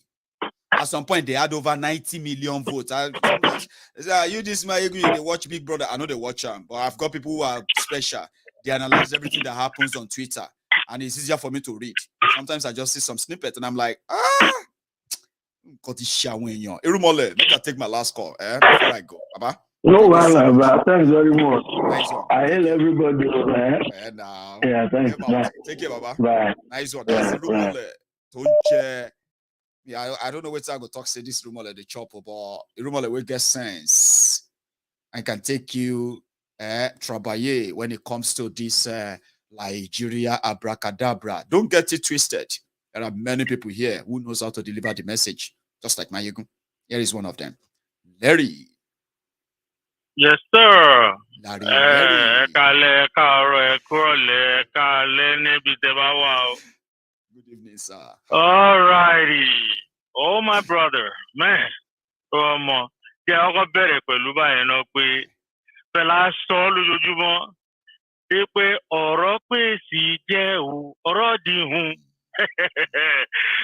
C: At some point, they had over 90 million votes. You this Maiyegun, they watch Big Brother. I know they watch them, but I've got people who are special. They analyze everything that happens on Twitter, and it's easier for me to read. Sometimes I just see some snippets, and I'm like, got this shawin. Irumole, let me take my last call before I go, Baba.
T: No, thanks very much. I hail everybody. Yeah, thanks.
C: Take care, Baba.
T: Bye.
C: Nice one. That's Irumole. Don't yeah, I don't know where I go talk say this Irumole the chopper, but Irumole will get sense. I can take you travailler when it comes to this Nigeria abracadabra. Don't get it twisted. There are many people here who knows how to deliver the message, just like Maiyegun. Here is one of them. Larry.
U: Yes, sir.
C: Larry. Good evening, sir.
U: All righty. Oh, my brother. Man. Yeah, I'll go better for Luba and Ope. The last solo you pé ọ̀rọ̀ pé sí jẹ́ o ọ̀rọ̀ di hun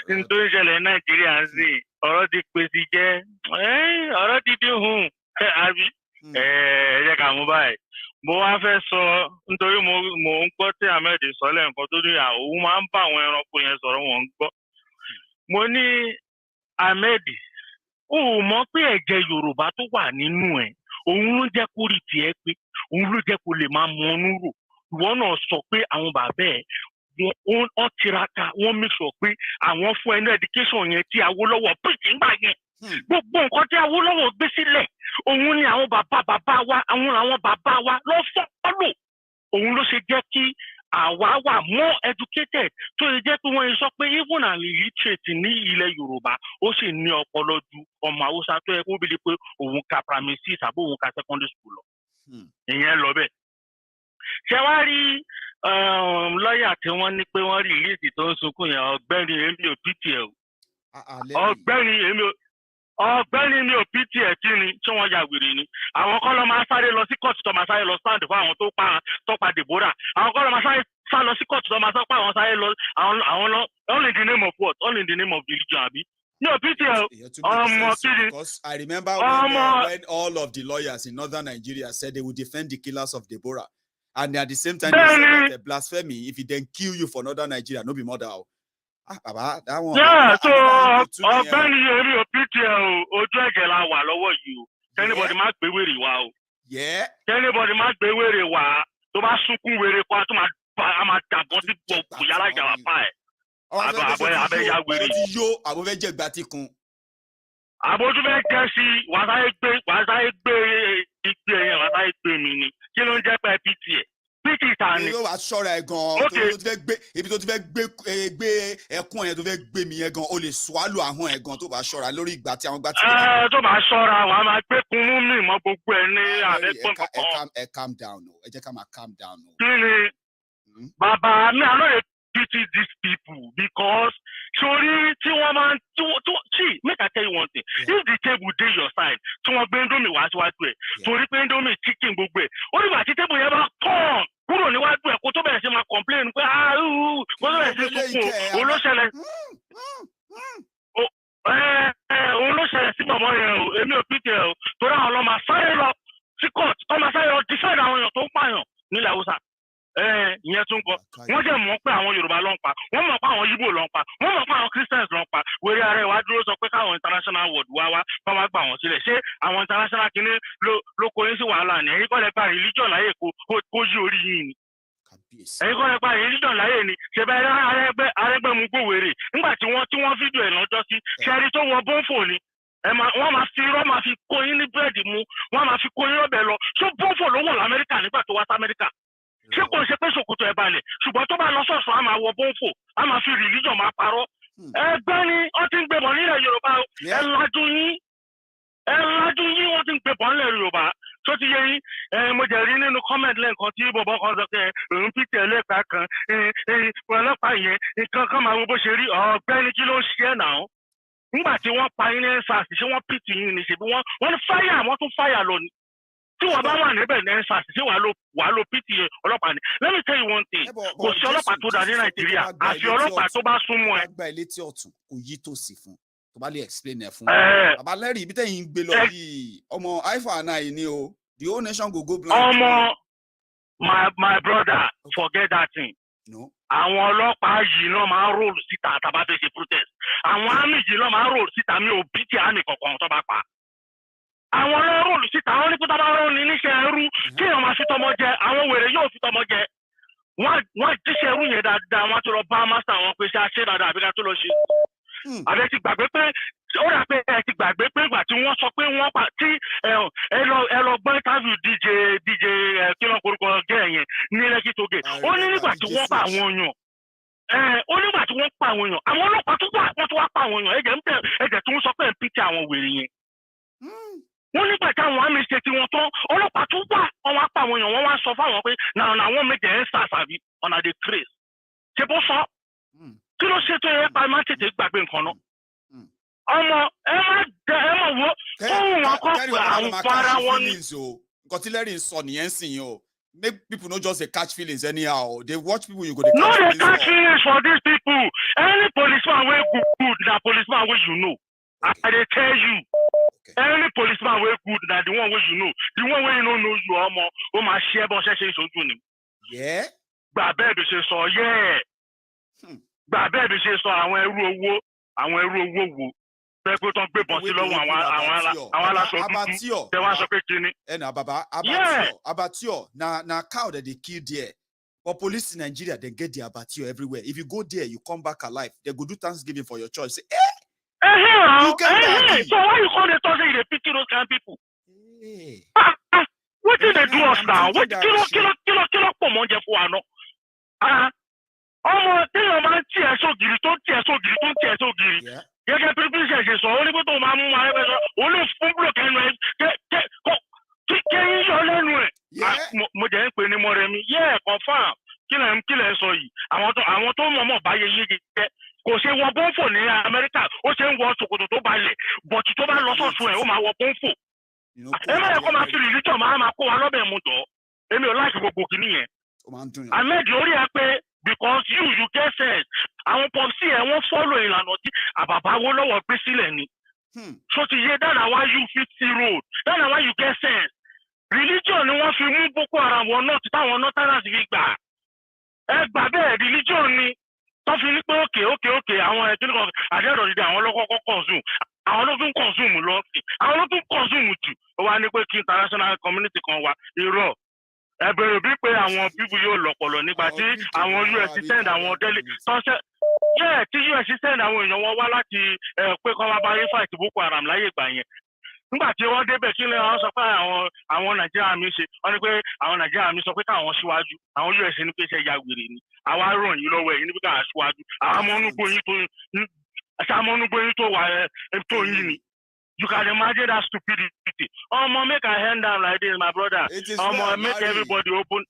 U: nítorí ìṣẹ̀lẹ̀ Nàìjíríà ń sìn ọ̀rọ̀ di pé sí jẹ́ ọ̀rọ̀ di hun àbí jẹ́ ká mú báyìí mo wá fẹ́ sọ nítorí mo ń gbọ́ tí Ahmed sọ lẹ́ǹkan tó ní òun máa ń bá àwọn ẹranko yẹn sọ̀rọ̀ wọn ń gbọ́ mo ní Ahmed ó mọ̀ pé ẹ̀jẹ̀ Yorùbá tó wà nínú ẹ̀ òun ló jẹ́ kó rí tiẹ̀ pé òun ló jẹ́ kó lè máa mọ ọ́nú rò ìwọ náà sọ pé àwọn bàbá ẹ̀ wọ́n tiraka wọ́n make sure pé àwọn fún ẹnu education yẹn tí Awólọ́wọ̀ pèsè ńgbà yẹn gbogbo nǹkan tí Awólọ́wọ̀ gbé sílẹ̀ òun ni àwọn bàbá wa àwọn bàbá wa lọ fọ́lò òun ló ṣe jẹ́ kí àwa wà more educated tó lè jẹ́ pé wọ́n sọ pé even an illiterate ní ilẹ̀ Yorùbá ó sì ní ọpọlọ ju ọmọ Haúsá tó yẹ kó bí pé òun ka primary six àbó òun ka secondary school lọ ìyẹn lọ bẹ́ẹ̀ Shawari lawyer tí wọ́n ní pé wọ́n release tó ń sunkún yẹn ọ̀gbẹ́ni èmi ò pity ẹ̀ o. Ọ̀gbẹ́ni mi ò pity ẹ̀ kí ni tí wọ́n ya wèrè ni. Àwọn kọ́ lọ máa sáré lọ sí kóòtù tó máa sáré lọ stand fún àwọn tó pa Deborah. Àwọn kọ́ lọ máa sá lọ sí kóòtù tó máa sọ pé àwọn sáré lọ àwọn lọ all in the name of what? All in the name of religion àbí? No pity ẹ̀
C: because I remember when all of the lawyers in northern Nigeria said they would defend the killers of Deborah. And at the same time, they said that blasphemy, if he then kill you for northern Nigeria, no be murder. Baba, that one.
U: Yeah, so ọ̀gbẹ́ni èmi ò pity ẹ̀ o, ojú ẹ̀jẹ̀ la wà lọ́wọ́ yìí o. Anybody má gbé wèrè wá o. Anybody má gbé wèrè wá. Tó bá sunkún wèrè pa tó máa dàbọ̀ sí gbogbo yàrá ìjà wà pa ẹ̀. Abẹ́ ya wèrè.
C: Àbọ̀ fẹ́ jẹ́ ìgbà tí kun.
U: Àbójú fẹ́ jẹ́ sí wàsáyé gbé ìgbé yẹn wàsáyé gbé mi ni. Kí ló ń jẹ́ pé pity ẹ̀? Pity ta ni.
C: Yóò wá ṣọ́ra ẹ̀ gan-an. Ibi tó ti fẹ́ gbé ẹkún yẹn tó fẹ́ gbé mi yẹn gan-an, o lè swallow ahọ́n ẹ̀ gan-an tó bá ṣọ́ra lórí ìgbà tí àwọn gbà tí.
U: Tó bá ṣọ́ra wàá máa gbé kun mú mi mọ́ gbogbo ẹ̀ ní àdégbọ́n kankan.
C: Ẹ calm down o, ẹ jẹ́ ká máa calm down o.
U: Kí ni bàbá mi àná lè pity these people because sorry tí wọ́n máa see make I tell you one thing, if the table dey your side tí wọ́n gbé Indomie wá síwájú ẹ̀ torí pé Indomie chicken gbogbo ẹ̀ ó nígbà tí table yẹn bá kàn kúrò níwájú ẹ̀ kó tó bẹ̀rẹ̀ sí máa complain pé kó tó bẹ̀rẹ̀ sí sunkún olóṣèlè olóṣèlè sí bàbá yẹn o èmi ò pity ẹ̀ o torí àwọn ọlọ́mọ sáré lọ sí court ọmọ sáré lọ defend àwọn èèyàn tó ń pààyàn nílẹ̀ Haúsá. Ìyẹn tún kọ wọ́n jẹ́ mọ̀ pé àwọn Yorùbá ló ń pa wọ́n mọ̀ pé àwọn Yíbò ló ń pa wọ́n mọ̀ pé àwọn Christians ló ń pa wèrè ààrẹ wa dúró sọ pé káwọn international world wá kọ́ wá gbà wọ́n sílẹ̀ ṣé àwọn international kìíní ló kó yín sí wàhálà ni ẹ̀yin kọ́ lẹ pa religion láyè kó yí orí yín ni ẹ̀yin kọ́ lẹ pa religion láyè ni ṣẹ̀bẹ̀ Arẹ́gbẹ́ mú gbòwèrè nígbà tí wọ́n fídíò ẹ̀ lọ́jọ́ sí ṣẹ́rí tó wọ bọ́ǹfò ni wọ́n máa fi irọ́ máa fi kó yín ní búrẹ́dì mu wọ́n máa fi kó yín ọbẹ̀ lọ ṣó bọ́ǹfò ló wọ̀ l'Amẹ́ríkà nígbà tó wá sí Amẹ́ríkà ṣé kò ṣe pé ṣòkòtò ẹ̀ balẹ̀ ṣùgbọ́n tó bá lọ sọ̀sọ̀ á máa wọ bọ́ǹfò á máa fi religion máa parọ́ ẹgbẹ́ ni wọ́n ti ń gbébọn nílẹ̀ Yorùbá ẹ lajú yín wọ́n ti ń gbébọn nílẹ̀ Yorùbá tó ti yẹ yín mo jẹ̀ rí nínú comment lẹ́ẹ̀kan tí bọ̀bọ̀ kan sọ pé òun pìtì ẹlẹ́pàá kan ọlọ́pàá yẹn nǹkan kan máa wo bó ṣe rí ọ̀gbẹ́ni kí ló ń ṣe ẹ̀ náà nígbà tí wọ́n pa yín ní ensas ṣé wọ́n pìtì yín ní ṣèbí wọ́n fáyà wọ́n tún fáyà lọ ni tí wọ́n bá wà níbẹ̀ ní ensas ṣé wàá lo pìtì ọlọ́pàá ni let me tell you one thing kò sí ọlọ́pàá tó dá ní Nàìjíríà àfi ọlọ́pàá tó bá súnmọ́ ẹ.
C: gba ilé tí ọ̀tún kò yí tòsí fún tó bá lè explain ẹ fún bàbá lẹ́rìí ibi tẹ́yìn ń gbé lọ yìí ọmọ iphone àná yìí ni o the whole nation go blind.
U: ọmọ my brother forget that thing. Àwọn ọlọ́pàá yìí náà máa ń rólù síta tàbá fẹ́ ṣe protest. Àwọn àmì yìí náà máa ń rólù síta mi ò bí tí àmì kankan tó bá pa. Àwọn ọlọ́rọ̀ rólù síta àwọn onípútà bá rọ́ ní níṣẹ́ ẹrú kí èèyàn máa fi tọmọ jẹ àwọn wèrè yóò fi tọmọ jẹ. Wọ́n jíṣẹ́ ẹrú yẹn dáadáa wọ́n á tó lọ bá mástà wọn pé ṣe àṣẹ dáadáa àbí ká tó lọ ṣe. Àbẹ ti gbàgbé pé ó rà pé ẹ ti gbàgbé pé ìgbà tí wọ́n sọ pé wọ́n pa tí ẹ lọ gbọ́ interview DJ kí ló ń korúkọ gẹ́ yẹn ní Lẹ́kì tó gé ó ní nígbà tí wọ́n pa àwọn èèyàn ó nígbà tí wọ́n pa àwọn èèyàn àwọn ọlọ́pàá tó wà wọ́n tó wá pa àwọn èèyàn ẹ̀jẹ̀ tó ń sọ pé ń pìtì àwọn wèrè yẹn wọ́n nígbà tí àwọn àmì ṣe tí wọ́n tán ọlọ́pàá tó wà wọ́n wá pa àwọn èèyàn wọ́n wá sọ fáwọn pé àwọn méjì ẹ̀ ń sàṣàbí ọ̀nà the trace ṣe bó sọ kí ló ṣe tó yẹ pa máa tètè gbàgbé nǹkan náà ọmọ ẹ má wo ohun wọn kọ pé àwọn fara wọn ní.
C: nǹkan tí lẹ́rìí sọ nìyẹn sìn yín o make people no just dey catch feelings anyhow they watch people you go dey
U: catch feelings. No dey catch feelings for these people any policeman wey good na policeman wey you know I dey tell you any policeman wey good na the one wey you know the one wey you no know you ọmọ ó máa ṣe é bọ́ ṣẹ́ṣẹ́ ìṣojú ni. gbà bẹ́ẹ̀ bí ṣe sọ gbà bẹ́ẹ̀ bí ṣe sọ àwọn ẹrú owó wo pẹ́ẹ́pẹ́ tó ń gbé bọ́n sí lọ́wọ́ àwọn aláṣọ dúdú tẹ wá sọ pé kíni.
C: ẹnna baba abattoir na cow that they kill there but police in Nigeria dem get the abattoir everywhere if you go there you come back alive they go do Thanksgiving for your church say
U: you get daddy. So why you call the talk say you dey pity those kind people. Wetin dey do us now kí ló pọ̀ mọ́ jẹ fún wa náà. ọmọ téèyàn máa ń tiẹ̀ sógiri tó ń tiẹ̀ sógiri gẹ́gẹ́ bí bí ṣe sọ ó ní kó tó máa mú arẹ́gbẹ́ sọ ó lè fún búlọ̀ kẹ́nu ẹ̀ kẹ́yìn yọ lẹ́nu ẹ̀ mo jẹ́ ń pè ní Mọ́rẹ́mí confam kí lẹ̀ ń sọ yìí àwọn tó mọ̀ọ́mọ̀ báyé yé jẹ́ kò ṣe wọ bọ́ǹfò ní Amẹ́ríkà ó ṣe ń wọ ṣòkòtò tó balẹ̀ bọ̀tì tó bá lọ sọ̀tún ẹ̀ ó máa wọ bọ́ǹfò ẹ má yẹ kó máa fi religion máa kó wa lọ́bẹ̀ mu jọ èmi ò láìsí gbogbo kìíní yẹn Ahmed orí ẹ pé because you get sense àwọn pọ̀sí ẹ̀ wọ́n follow ìlànà tí àbàbà wo lọ́wọ́ gbé sílẹ̀ ni so ti yé that's why you fit see road that's why you get sense religion ni wọ́n fi mú Boko Haram wọn náà tí táwọn northerners fi gbà ẹ gbà bẹ́ẹ̀ religion ni tó fi ní pé òkè àwọn ẹ̀dín kan àdéhùn dídá àwọn lọ́kọ́kọ́ consume àwọn ló tún consume lọ sí àwọn ló tún consume jù ó wá ní pé kí international community kan wá irọ́ ẹ bẹ̀rẹ̀ bí pé àwọn people yóò lọ́pọ̀lọ́ nígbà tí àwọn US send àwọn délé tọ́sẹ̀ tí US send àwọn èèyàn wọn wá láti pé kọ́ wá bá yé fight Boko Haram láyé ìgbà yẹn nígbà tí wọ́n débẹ̀ kí wọ́n sọ pé àwọn Nàìjíríà mi ṣe wọ́n ní pé àwọn Nàìjíríà mi sọ pé káwọn síwájú àwọn US ní pé ṣe ya wèrè ni àwa ràn yín lọ́wọ́ ẹ̀yìn níbi káwọn síwájú àwọn ọmọnúgbò yín tó wà tó yín ni you can imagine that stupidity make I hand down like this my brother make everybody open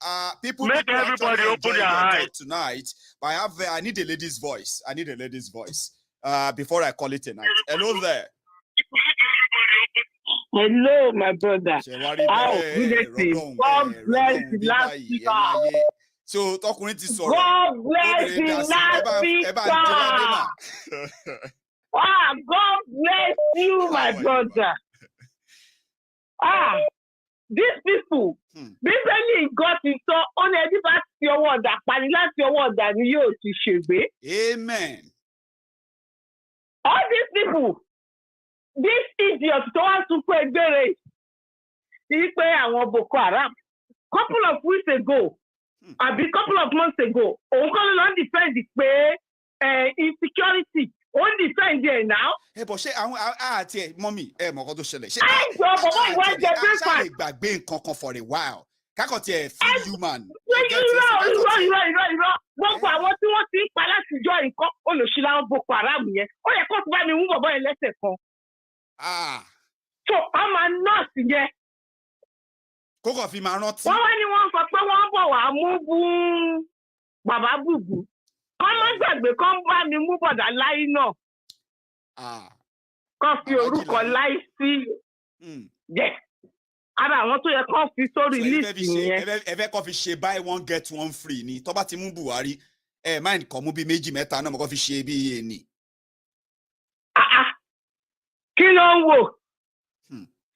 U: open their eyes
C: tonight but I need a lady's voice before I call it a night. Hello there.
E: Hello, my brother. How good evening. God bless the last speaker.
C: So, talking to sorrow.
E: God bless the last speaker. God bless you, my brother. These people, Bíbélì God ti sọ ó ní ẹbí bá ti ọwọ́ ọ̀dà pani láti ọwọ́ ọ̀dà ni yóò ti ṣègbé.
C: Amen.
E: All these people. This idiot tó wá tún pé gbére sí pé àwọn Boko Haram couple of weeks ago àbí couple of months ago òun kọ́ ló lọ ń defend pé insecurity ó ń defend ẹ̀ now.
C: Ẹ bọ̀ ṣé àwọn àti ẹ̀ mọ́mì ẹ̀ mọ̀ ọkọ tó ṣẹlẹ̀.
E: Ẹ jọ bọ̀bọ̀ ìwà jẹ breakfast.
C: Ṣé àlè gbàgbé nǹkan kan for a while kákọ̀ tí ẹ̀ feel human.
E: Irọ́ gbogbo àwọn tí wọ́n ti ń pa látijọ́ nǹkan olùsílẹ̀ àwọn Boko Haram yẹn ó yẹ kó ti bá mi mú bọ̀bọ̀ yẹn lẹ́sẹ̀ kan. So I'm a nurse yẹn.
C: Kókò fi máa rántí.
E: Wọ́n wá ní wọ́n sọ pé wọ́n bọ̀ wá mú bàbá bùbù. Kọ́ má gbàgbé kọ́ bá mi mú bọ̀dà láì náà. Kọ́ fi orúkọ láì sí. Jẹ́. Ara àwọn tó yẹ kọ́ fi sórí líìsì yẹn.
C: Ẹ fẹ́ kọ́ fi ṣe buy one get one free ni. Tó bá ti mú Buhari, mind kọ́ mú bí méjì mẹ́ta náà mo kọ́ fi ṣe bí èèní.
E: Kí ló ń wò?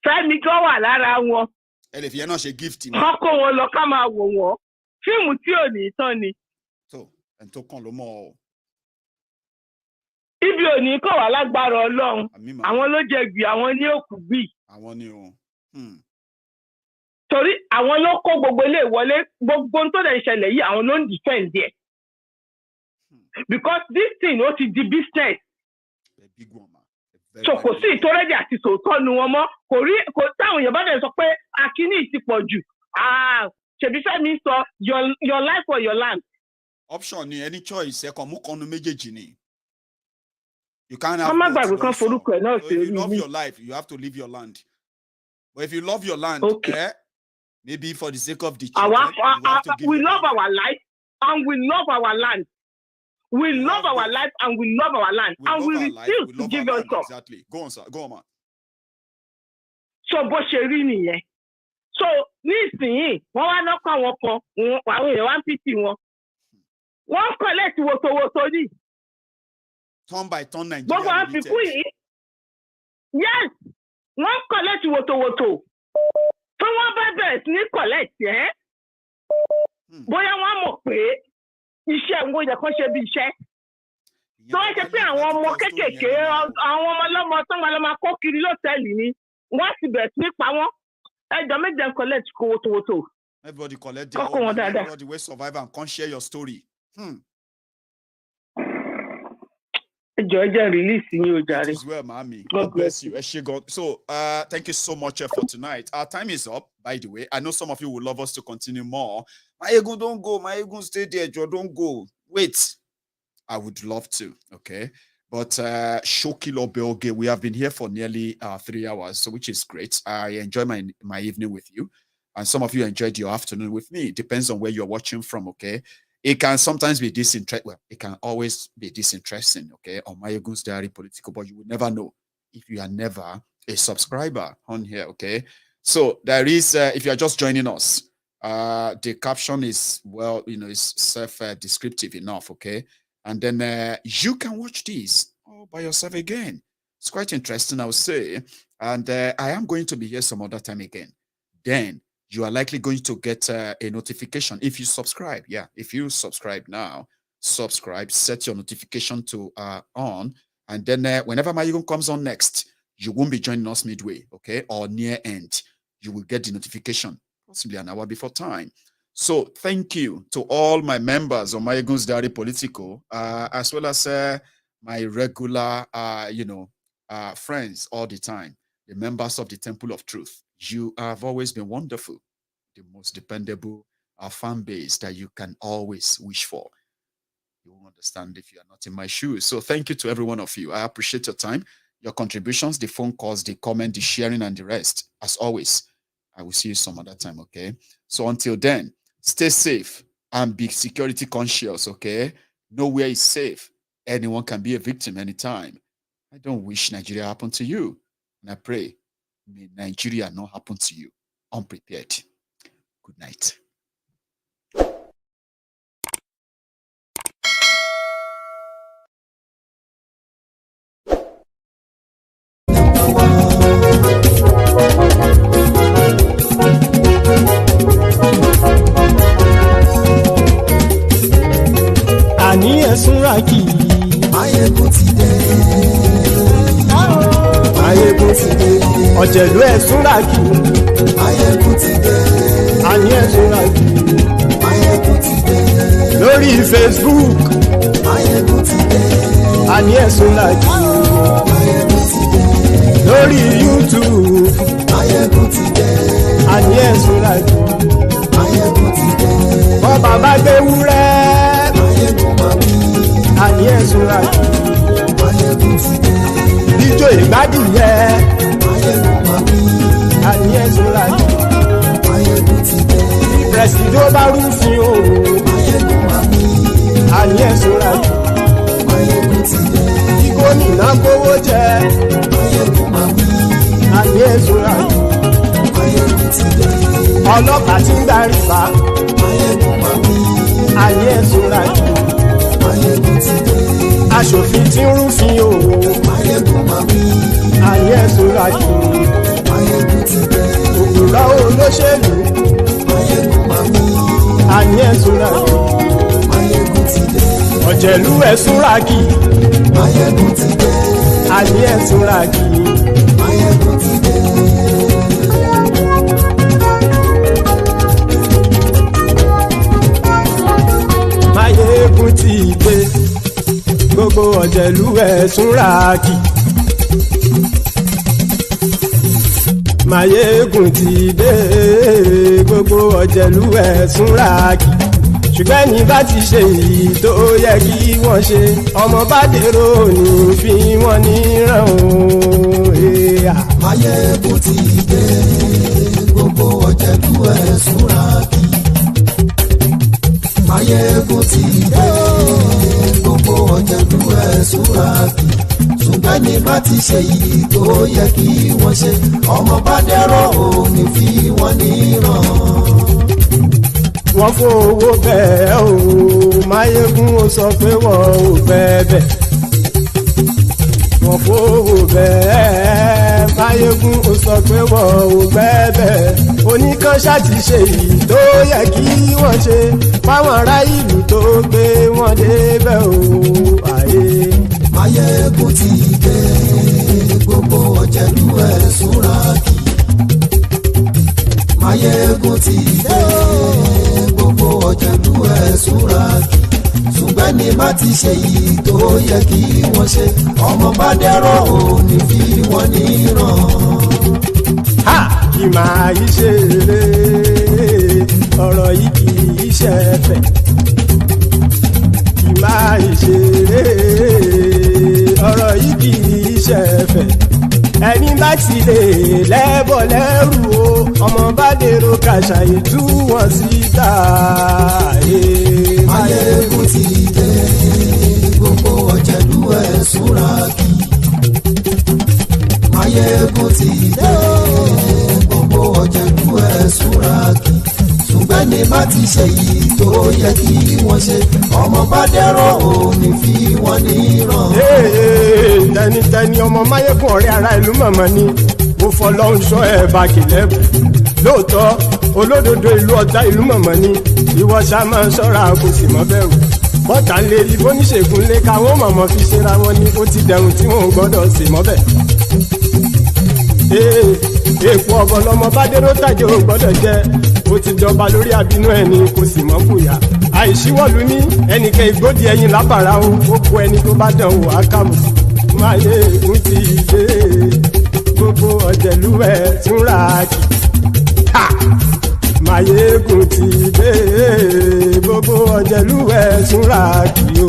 E: Fẹ́mi tó wà lára wọn.
C: Ẹ lè fi yẹn náà ṣe gift mi.
E: Kọ́kọ́ wọn lọ ká máa wò wọ́n. Fíìmù tí ò ní tán ni.
C: Tó ẹni tó kàn ló mọ̀ ọ́.
E: Ibi ò ní kọ̀ wá lágbára Ọlọ́run. Àwọn ló jẹ gbì, àwọn ní òkú gbì.
C: Àwọn ni o.
E: Torí àwọn ló kó gbogbo ilé ìwọlé, gbogbo tó dẹ̀ ṣẹlẹ̀ yìí àwọn ló ń defend ẹ̀. Because this thing ó ti di business. So kò sí ìtọ́rẹ́dì àti sòótọ́ nu wọn mọ́ kò táwọn èèyàn bá dẹ̀ sọ pé akíní ti pọ̀ jù ṣèbí Fẹ́mi sọ your life or your land.
C: Option ni any choice ẹ kàn mú kanu méjèèjì ni. You can't have.
E: Wọ́n má gbàgbé kan forúkọ ẹ̀ náà
C: sí. If you love your life, you have to live your land. But if you love your land, maybe for the sake of the children,
E: we love our life and we love our land. We love our life and we love our land and we refuse to give us up.
C: Exactly. Go on, sir. Go on, man.
E: So bó ṣe rí nìyẹn. So nísìnyí wọ́n wá lọ́kọ̀ àwọn kan àwọn èèyàn wá ń pìtì wọn. Wọ́n collect wotowoto ní.
C: Turn by turn Nigeria.
E: Gbogbo àfikún yìí. Yes, wọ́n collect wotowoto. Tí wọ́n bá bẹ̀rẹ̀ sí ní collect bóyá wọ́n mọ̀ pé iṣẹ́ wo yẹ kó ṣe bí iṣẹ́. Tó ń ṣe pé àwọn ọmọ kéékèèké àwọn ọmọ ọlọ́mọ tó ń wá lọ́mọ kó kiri lọ́tẹ̀lì ni wọ́n ti bẹ̀rẹ̀ sí ní pa wọ́n. Ẹjọ́ méje collect kó wotowoto.
C: Everybody collect their own. Everybody will survive and come share your story.
E: Ẹjọ́ ẹjẹ́ release yín o jàre.
C: It is well, Mami. God bless you. So, thank you so much for tonight. Our time is up, by the way. I know some of you would love us to continue more. Maiyegun, don't go. Maiyegun, stay there. Joe, don't go. Wait. I would love to, okay? But Shokilo Belge, we have been here for nearly 3 hours, so which is great. I enjoy my evening with you. and some of you enjoyed your afternoon with me. It depends on where you're watching from, okay? It can sometimes be disinteresting. Well, it can always be disinteresting, okay, on Maiyegun's Diary Politico, but you will never know if you are never a subscriber on here, okay? So there is, if you are just joining us, the caption is, well, is self-descriptive enough, okay? And then you can watch this all by yourself again. It's quite interesting, I would say. And I am going to be here some other time again. Then you are likely going to get a notification if you subscribe. Yeah, if you subscribe now, set your notification to on. And then whenever Maiyegun comes on next, you won't be joining us midway, okay, or near end. You will get the notification possibly an hour before time. So thank you to all my members on Maiyegun's Diary Politico, as well as my regular, friends all the time, the members of the Temple of Truth. You have always been wonderful, the most dependable fan base that you can always wish for. You won't understand if you are not in my shoes. So thank you to every one of you. I appreciate your time, your contributions, the phone calls, the comment, the sharing, and the rest. As always, I will see you some other time, okay? So until then, stay safe and be security conscious, okay? Nowhere is safe. Anyone can be a victim anytime. I don't wish Nigeria happen to you. And I pray, may Nigeria not happen to you unprepared. Good night.
B: Àní ẹ̀sùn ràkì. Maiyegun ti dé. Maiyegun ti dé. Ọ̀jẹ̀lú ẹ̀sùn ràkì. Maiyegun ti dé. Àní ẹ̀sùn ràkì. Maiyegun ti dé. Lórí Facebook. Maiyegun ti dé. Àní ẹ̀sùn ràkì. Maiyegun ti dé. Lórí YouTube. Maiyegun ti dé. Àní ẹ̀sùn ràkì. Maiyegun ti dé. Bọ́ bàbá gbé wúrẹ́. Àní ẹ̀sùn ràkì. Maiyegun ti dé. Ijó ìgbádìyẹ. Àní ẹ̀sùn ràkì. Maiyegun ti dé. Pẹ̀sìdó bá rúfin o. Àní ẹ̀sùn ràkì. Maiyegun ti dé. Kí gómìnà kówó jẹ. Àní ẹ̀sùn ràkì. Maiyegun ti dé. Ọlọ́pàá tí ń darí bá. Àní ẹ̀sùn ràkì. Maiyegun ti dé. Aṣòfin tí ń rúfin o. Àní ẹ̀sùn ràkì. Maiyegun ti dé. Òpùrọ́ olóṣèlú. Àní ẹ̀sùn ràkì. Maiyegun ti dé. Ọ̀jẹ̀lú ẹ̀sùn ràkì. Maiyegun ti dé. Àní ẹ̀sùn ràkì. Maiyegun ti dé. Maiyegun ti dé. Gbogbo ọ̀jẹ̀lú ẹ̀sùn ràkì. Maiyegun ti dé. Gbogbo ọ̀jẹ̀lú ẹ̀sùn ràkì. Ṣùgbọ́n ní bá ti ṣe èyí tó yẹ kí wọ́n ṣe, ọmọ bá dèrò ní fi wọ́n níran o. Maiyegun ti dé. Gbogbo ọ̀jẹ̀lú ẹ̀sùn ràkì. Maiyegun ti dé. Gbogbo ọ̀jẹ̀lú ẹ̀sùn ràkì. Ṣùgbọ́n ní bá ti ṣe èyí tó yẹ kí wọ́n ṣe, ọmọ bá dèrò ní fi wọ́n níran. Wọ́n fowó bẹ́ẹ̀ o. Maiyegun ó sọ pé wọ́n ò fẹ́ bẹ́ẹ̀. Wọ́n fowó bẹ́ẹ̀. Maiyegun ó sọ pé wọ́n ò fẹ́ bẹ́ẹ̀. Oníkan ṣáàtì ṣe èyí tó yẹ kí wọ́n ṣe fáwọn ará ìlú tó gbé wọn débẹ̀ o. Maiyegun ti dé. Gbogbo ọ̀jẹ̀lú ẹ̀sùn ràkì. Maiyegun ti dé. Gbogbo ọ̀jẹ̀lú ẹ̀sùn ràkì. Ṣùgbọ́n ní bá ti ṣe yìí tó yẹ kí wọ́n ṣe, ọmọ bá dẹ́rọ̀ ò ní fi wọ́n níran. Kì máa yí ṣe eré, ọ̀rọ̀ yìí kì í ṣe ẹ̀fẹ̀. Kì máa yí ṣe eré, ọ̀rọ̀ yìí kì í ṣe ẹ̀fẹ̀. ẹni bá ti lè lẹ́bọ̀ lẹ́rù o ọmọ bá dèrò kàṣàyè tú wọn síta.
F: Maiyegun ti dé gbogbo ọ̀jẹ̀lú ẹ̀ súnra kí. Maiyegun ti dé gbogbo ọ̀jẹ̀lú ẹ̀ súnra kí. ṣùgbọ́n ní bá ti ṣe yìí tó yẹ kí wọ́n ṣe ọmọ bá dẹ́rọ̀ òní fi wọ́n níran.
B: tẹnitẹni ọmọ Maiyegun ọ̀rẹ́ ara ìlú mọ̀mọ́ ni mo fọlọ́run sọ ẹ̀ bá kìlẹ́bù lóòótọ́ olódodo ìlú ọ̀tá ìlú mọ̀mọ́ ni ìwọ ṣá máa ń ṣọ́ra kò sì mọ́ bẹ̀rù bọ́tà ń lè rí bóníṣègùn lé káwọn mọ̀mọ́ fi ṣera wọn ni ó ti dẹrùn tí wọn ò gbọ́dọ̀ sì mọ́ bẹ̀. èèpo ọ̀bọ lọmọ bá dérò tàjẹ́ ò gbọ́dọ̀ jẹ́ ó ti jọba lórí àbínú ẹni kò sì mọ́ fòyà àìsíwọ́lu ní ẹnìkan ìgbódì ẹyin lábàrá o ó kó ẹni tó bá dán wò á kàmù. Maiyegun ti dé gbogbo ọ̀jẹ̀lú ẹ̀ tún ra kì. Maiyegun ti dé gbogbo ọ̀jẹ̀lú ẹ̀ tún ra kì o.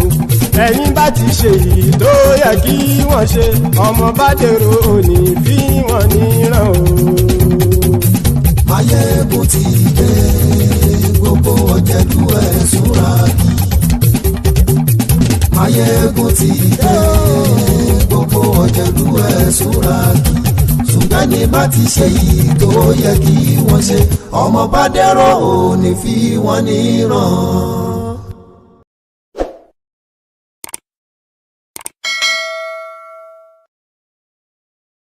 B: ẹ̀yin bá ti ṣe yìí tó yẹ kí wọ́n ṣe ọmọ bá dèrò òní fi wọ́n níran o.
F: Maiyegun ti dé gbogbo ọ̀jẹ̀lú ẹ̀ súnra kí. Maiyegun ti dé gbogbo ọ̀jẹ̀lú ẹ̀ súnra kí. ṣùgbọ́n ní bá ti ṣe yìí tó yẹ kí wọ́n ṣe ọmọ bá dẹ́rọ̀ òní fi wọ́n níran.